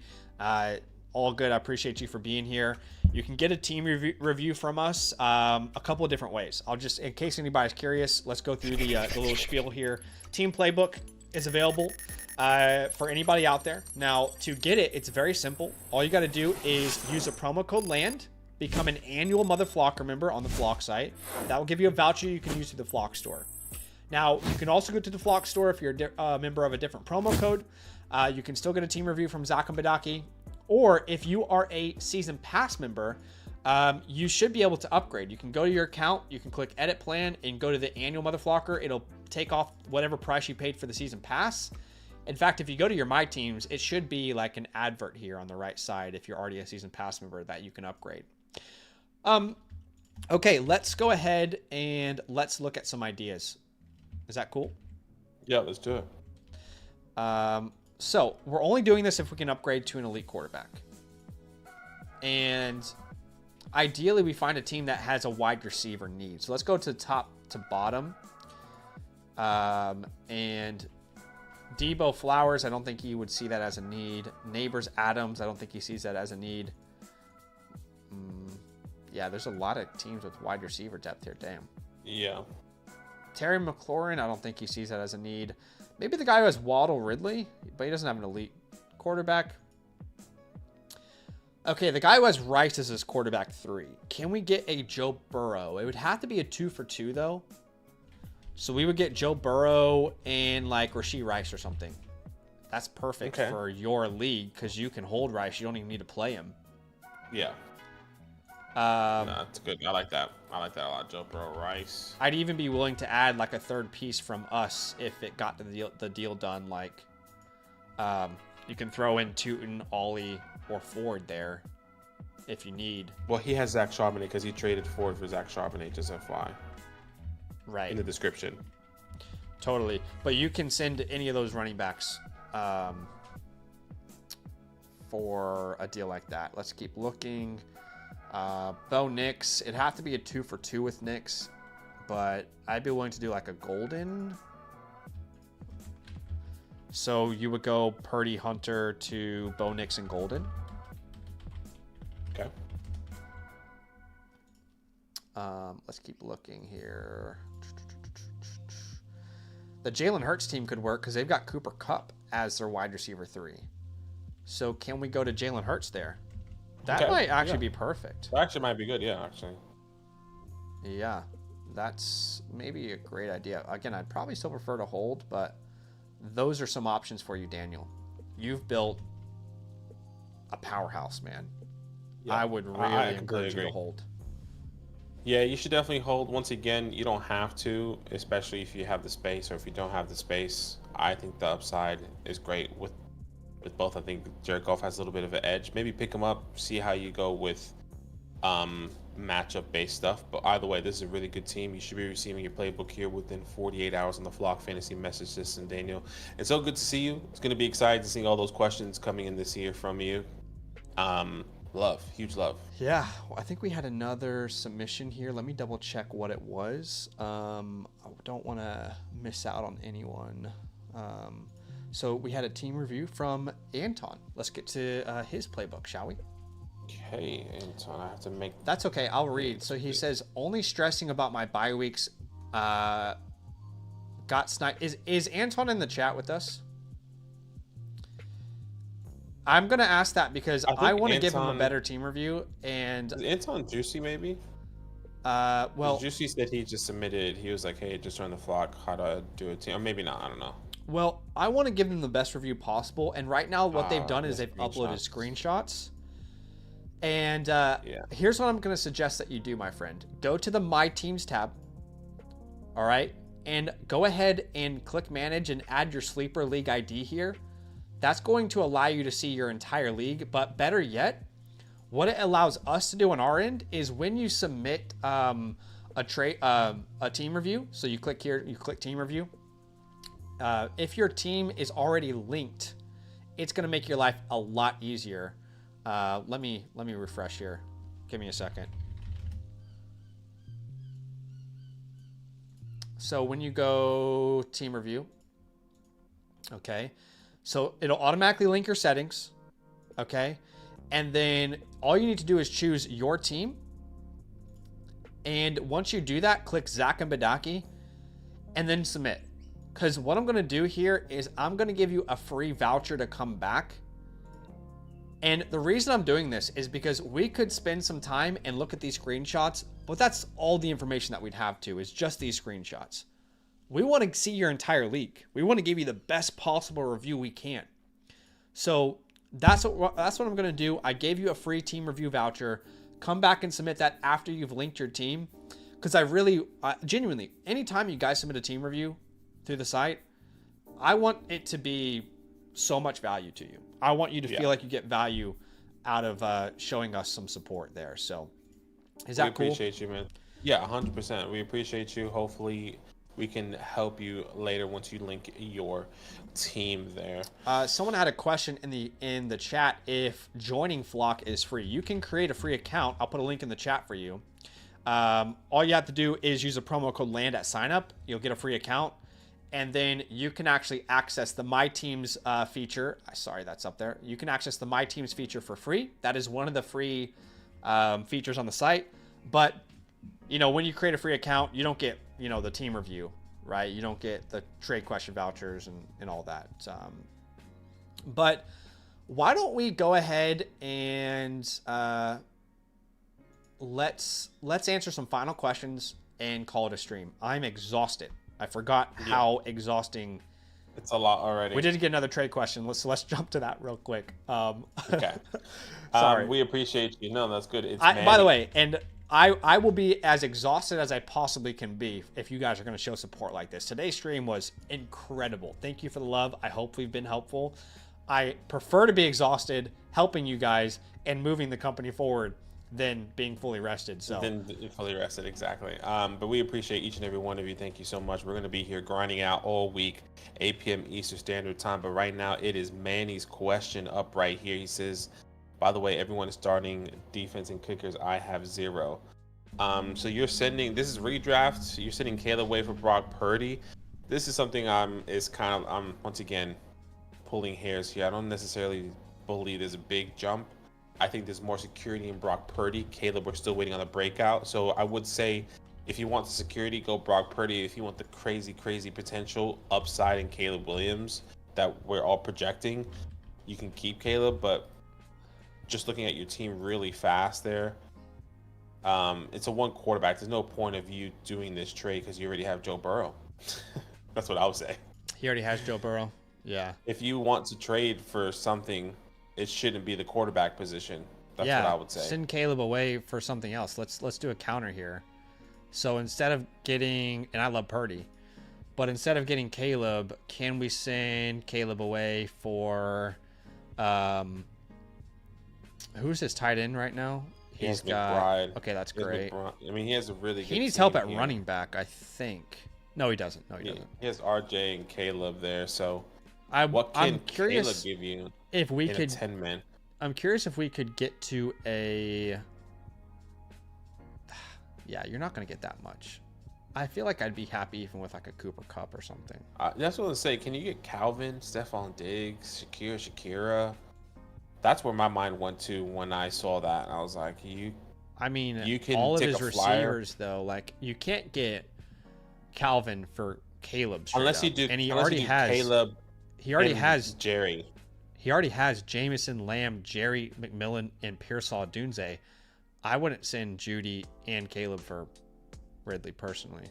All good. I appreciate you for being here. You can get a team review from us a couple of different ways. I'll just, in case anybody's curious, let's go through the little spiel here. Team Playbook is available for anybody out there. Now, to get it, it's very simple. All you got to do is use a promo code LAND, become an annual Mother Flocker member on the Flock site. That will give you a voucher you can use through the Flock store. Now, you can also go to the Flock store if you're a member of a different promo code. You can still get a team review from Zach and Badaki. Or if you are a season pass member, you should be able to upgrade. You can go to your account, you can click edit plan and go to the annual Mother Flocker. It'll take off whatever price you paid for the season pass. In fact, if you go to your My Teams, it should be like an advert here on the right side if you're already a season pass member that you can upgrade. Okay, let's go ahead and let's look at some ideas. Is that cool? Yeah, let's do it. So we're only doing this if we can upgrade to an elite quarterback. And ideally we find a team that has a wide receiver need. So let's go to top to bottom. And Debo Flowers, I don't think he would see that as a need. Neighbors Adams, I don't think he sees that as a need. Yeah, there's a lot of teams with wide receiver depth here. Damn. Yeah. Terry McLaurin, I don't think he sees that as a need. Maybe the guy who has Waddle Ridley, but he doesn't have an elite quarterback. Okay, the guy who has Rice as his quarterback 3. Can we get a Joe Burrow? It would have to be a 2 for 2 though. So we would get Joe Burrow and like Rashee Rice or something. That's perfect for your league because you can hold Rice. You don't even need to play him. Yeah. No, that's good. I like that. I like that a lot. Joe Burrow, Rice. I'd even be willing to add like a third piece from us if it got the deal done. Like, you can throw in Tootin, Ollie, or Ford there if you need. Well, he has Zach Charbonnet because he traded Ford for Zach Charbonnet, just FY. Right. In the description. Totally. But you can send any of those running backs for a deal like that. Let's keep looking. Bo Nix, it'd have to be a 2 for 2 with Nix, but I'd be willing to do like a golden. So you would go Purdy, Hunter to Bo Nix and golden. Okay. Let's keep looking here. The Jalen Hurts team could work because they've got Cooper Kupp as their wide receiver 3. So can we go to Jalen Hurts there? That might actually be perfect. That actually might be good, yeah, actually. Yeah, that's maybe a great idea. Again, I'd probably still prefer to hold, but those are some options for you, Daniel. You've built a powerhouse, man. Yeah, I would really encourage you to hold. Yeah, you should definitely hold. Once again, you don't have to, especially if you have the space or if you don't have the space. I think the upside is great with both. I think Jared Goff has a little bit of an edge. Maybe pick him up, see how you go with matchup-based stuff. But either way, this is a really good team. You should be receiving your playbook here within 48 hours on the Flock Fantasy message system, Daniel. It's so good to see you. It's going to be exciting to see all those questions coming in this year from you. Love, huge love. Yeah, I think we had another submission here. Let me double check what it was. I don't want to miss out on anyone. So we had a team review from Anton. Let's get to his playbook, shall we? Okay, Anton, I have to make... That's okay, I'll read. So he says, only stressing about my bye weeks. Got sniped. Is Anton in the chat with us? I'm going to ask that because I want to give him a better team review. And is Anton Juicy, maybe? Well, Juicy said he just submitted. He was like, hey, just join the flock. How do I do a team? Or maybe not. I don't know. Well, I want to give them the best review possible. And right now what they've done is they've uploaded screenshots. And here's what I'm going to suggest that you do, my friend. Go to the My Teams tab. All right. And go ahead and click manage and add your sleeper league ID here. That's going to allow you to see your entire league. But better yet, what it allows us to do on our end is when you submit a team review. So you click here, you click team review. If your team is already linked, it's going to make your life a lot easier. Let me refresh here. Give me a second. So when you go team review, okay, so it'll automatically link your settings, okay, and then all you need to do is choose your team. And once you do that, click Zach and Badaki and then submit. Because what I'm going to do here is I'm going to give you a free voucher to come back. And the reason I'm doing this is because we could spend some time and look at these screenshots, but that's all the information that we'd have to is just these screenshots. We want to see your entire league. We want to give you the best possible review we can. So that's what I'm going to do. I gave you a free team review voucher. Come back and submit that after you've linked your team. Because I really, genuinely, anytime you guys submit a team review through the site, I want it to be so much value to you. I want you to feel like you get value out of showing us some support there. So is that cool? We appreciate you, man. Yeah, 100%. We appreciate you. Hopefully we can help you later once you link your team there. Someone had a question in the chat if joining Flock is free. You can create a free account. I'll put a link in the chat for you. All you have to do is use a promo code LAND at sign up. You'll get a free account. And then you can actually access the My Teams feature. Sorry, that's up there. You can access the My Teams feature for free. That is one of the free features on the site. But, you know, when you create a free account, you don't get, you know, the team review, right? You don't get the trade question vouchers and all that. But why don't we go ahead and let's answer some final questions and call it a stream. I'm exhausted. I forgot how exhausting. It's a lot already. We didn't get another trade question. Let's jump to that real quick. Okay. Sorry. We appreciate you. No, that's good. By the way, and I will be as exhausted as I possibly can be if you guys are going to show support like this. Today's stream was incredible. Thank you for the love. I hope we've been helpful. I prefer to be exhausted helping you guys and moving the company forward than being fully rested. So then fully rested, exactly. But we appreciate each and every one of you. Thank you so much. We're going to be here grinding out all week, 8 p.m. Eastern Standard Time. But right now, it is Manny's question up right here. He says, by the way, everyone is starting defense and kickers. I have 0. So you're sending, this is redraft. You're sending Caleb Wade for Brock Purdy. This is something I'm once again pulling hairs here. I don't necessarily believe there's a big jump. I think there's more security in Brock Purdy. Caleb, we're still waiting on the breakout. So I would say if you want the security, go Brock Purdy. If you want the crazy potential upside in Caleb Williams that we're all projecting, you can keep Caleb. But just looking at your team really fast there, it's a one quarterback. There's no point of you doing this trade because you already have Joe Burrow. That's what I would say. He already has Joe Burrow. Yeah. If you want to trade for something, it shouldn't be the quarterback position. That's what I would say. Send Caleb away for something else. Let's do a counter here. So instead of getting, and I love Purdy, but instead of getting Caleb, can we send Caleb away for who's his tight end right now? He's got McBride. Okay, that's great. I mean, he has a really good He needs help at running back, I think. No, he doesn't. No, he doesn't. He has RJ and Caleb there, so what can Caleb give you? If we could 10 man. I'm curious if we could get to a. Yeah, you're not going to get that much. I feel like I'd be happy even with like a Cooper Cup or something. That's what I was saying. Can you get Calvin, Stephon Diggs, Shakira? That's where my mind went to when I saw that. I was like, you can all of take his a flyer. receivers though, like you can't get Calvin for Caleb unless you up. do. And he unless already you do has Caleb. He already has Jerry. He already has Jamison, Lamb, Jerry, McMillan, and Pearsall Dunze. I wouldn't send Judy and Caleb for Ridley personally.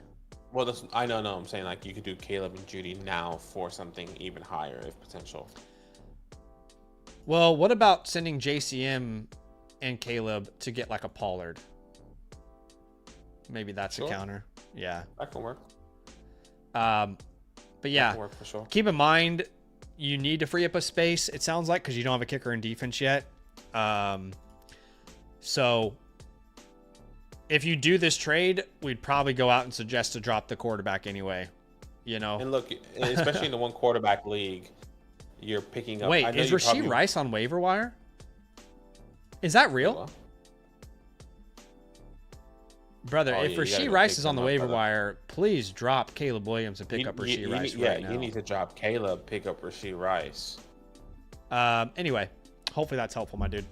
Well, I know. I'm saying like you could do Caleb and Judy now for something even higher if potential. Well, what about sending JCM and Caleb to get like a Pollard? Maybe that's a counter. Yeah, that can work. But yeah, that can work for sure. Keep in mind you need to free up a space. It sounds like because you don't have a kicker in defense yet. So if you do this trade, we'd probably go out and suggest to drop the quarterback anyway. And look, especially in the one quarterback league, you're picking up. Wait, is Rashee Rice on waiver wire? Is that real? Brother, if Rashee Rice is on the waiver wire, please drop Caleb Williams and pick up Rashee Rice right now. You need to drop Caleb, pick up Rashee Rice. Anyway, hopefully that's helpful, my dude.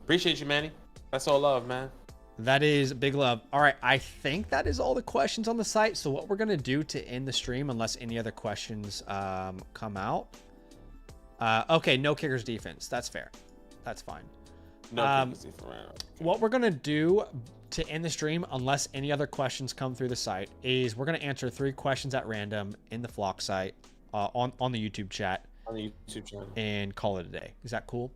Appreciate you, Manny. That's all love, man. That is big love. All right, I think that is all the questions on the site. So what we're going to do to end the stream, unless any other questions come out. Okay, no kickers defense. That's fair. That's fine. No kickers defense. What we're going to do to end the stream, unless any other questions come through the site, is we're going to answer 3 questions at random in the Flock site on the YouTube chat. On the YouTube channel. And call it a day. Is that cool?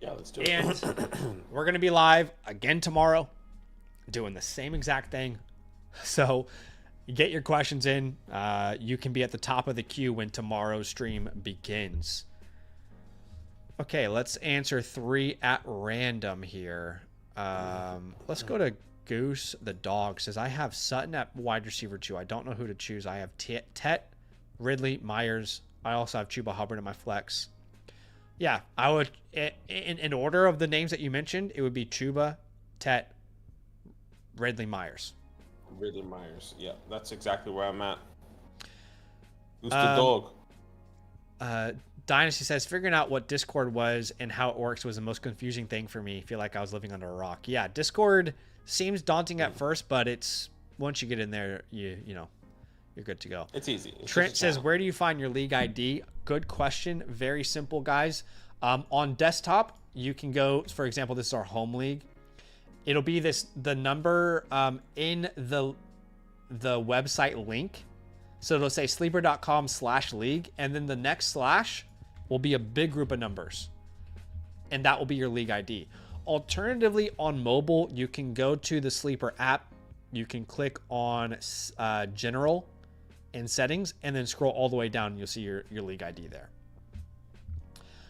Yeah, let's do it. And we're going to be live again tomorrow doing the same exact thing. So get your questions in. You can be at the top of the queue when tomorrow's stream begins. Okay, let's answer 3 at random here. Let's go to Goose the Dog. Says, I have Sutton at wide receiver 2. I don't know who to choose. I have Tet, Ridley, Myers. I also have Chuba Hubbard in my flex. Yeah, I would, in order of the names that you mentioned, it would be Chuba, Tet, Ridley, Myers. Ridley, Myers. Yeah, that's exactly where I'm at. Who's the dog? Dynasty says, figuring out what Discord was and how it works was the most confusing thing for me. I feel like I was living under a rock. Yeah, Discord seems daunting at first, but it's once you get in there, you know, you're good to go. It's easy. Trent says, where do you find your league ID? Good question. Very simple, guys. On desktop, you can go, for example, this is our home league. It'll be the number in the website link. So it'll say sleeper.com/league, and then the next slash will be a big group of numbers, and that will be your league ID. Alternatively, on mobile, you can go to the Sleeper app. You can click on general and settings, and then scroll all the way down, and you'll see your league ID there.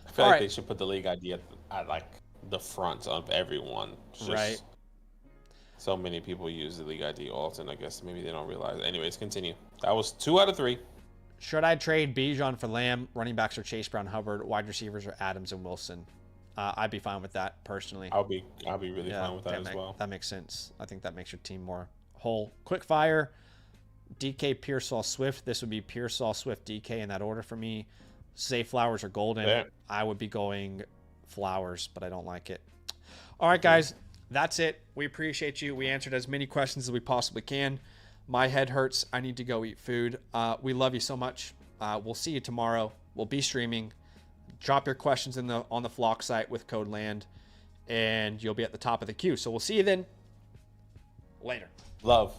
I feel like they should put the league ID at like the front of everyone. Right. So many people use the league ID often. I guess maybe they don't realize. Anyways, continue. That was 2 out of 3. Should I trade Bijan for Lamb? Running backs are Chase Brown, Hubbard. Wide receivers are Adams and Wilson. I'd be fine with that personally. I'll be really fine with that as well. That makes sense. I think that makes your team more whole. Quick fire. DK, Pearsall, Swift. This would be Pearsall, Swift, DK in that order for me. Say Flowers or Golden. Yeah. I would be going Flowers, but I don't like it. All right, guys. That's it. We appreciate you. We answered as many questions as we possibly can. My head hurts. I need to go eat food. We love you so much. We'll see you tomorrow. We'll be streaming. Drop your questions on the Flock site with code LAND, and you'll be at the top of the queue. So we'll see you then. Later. Love.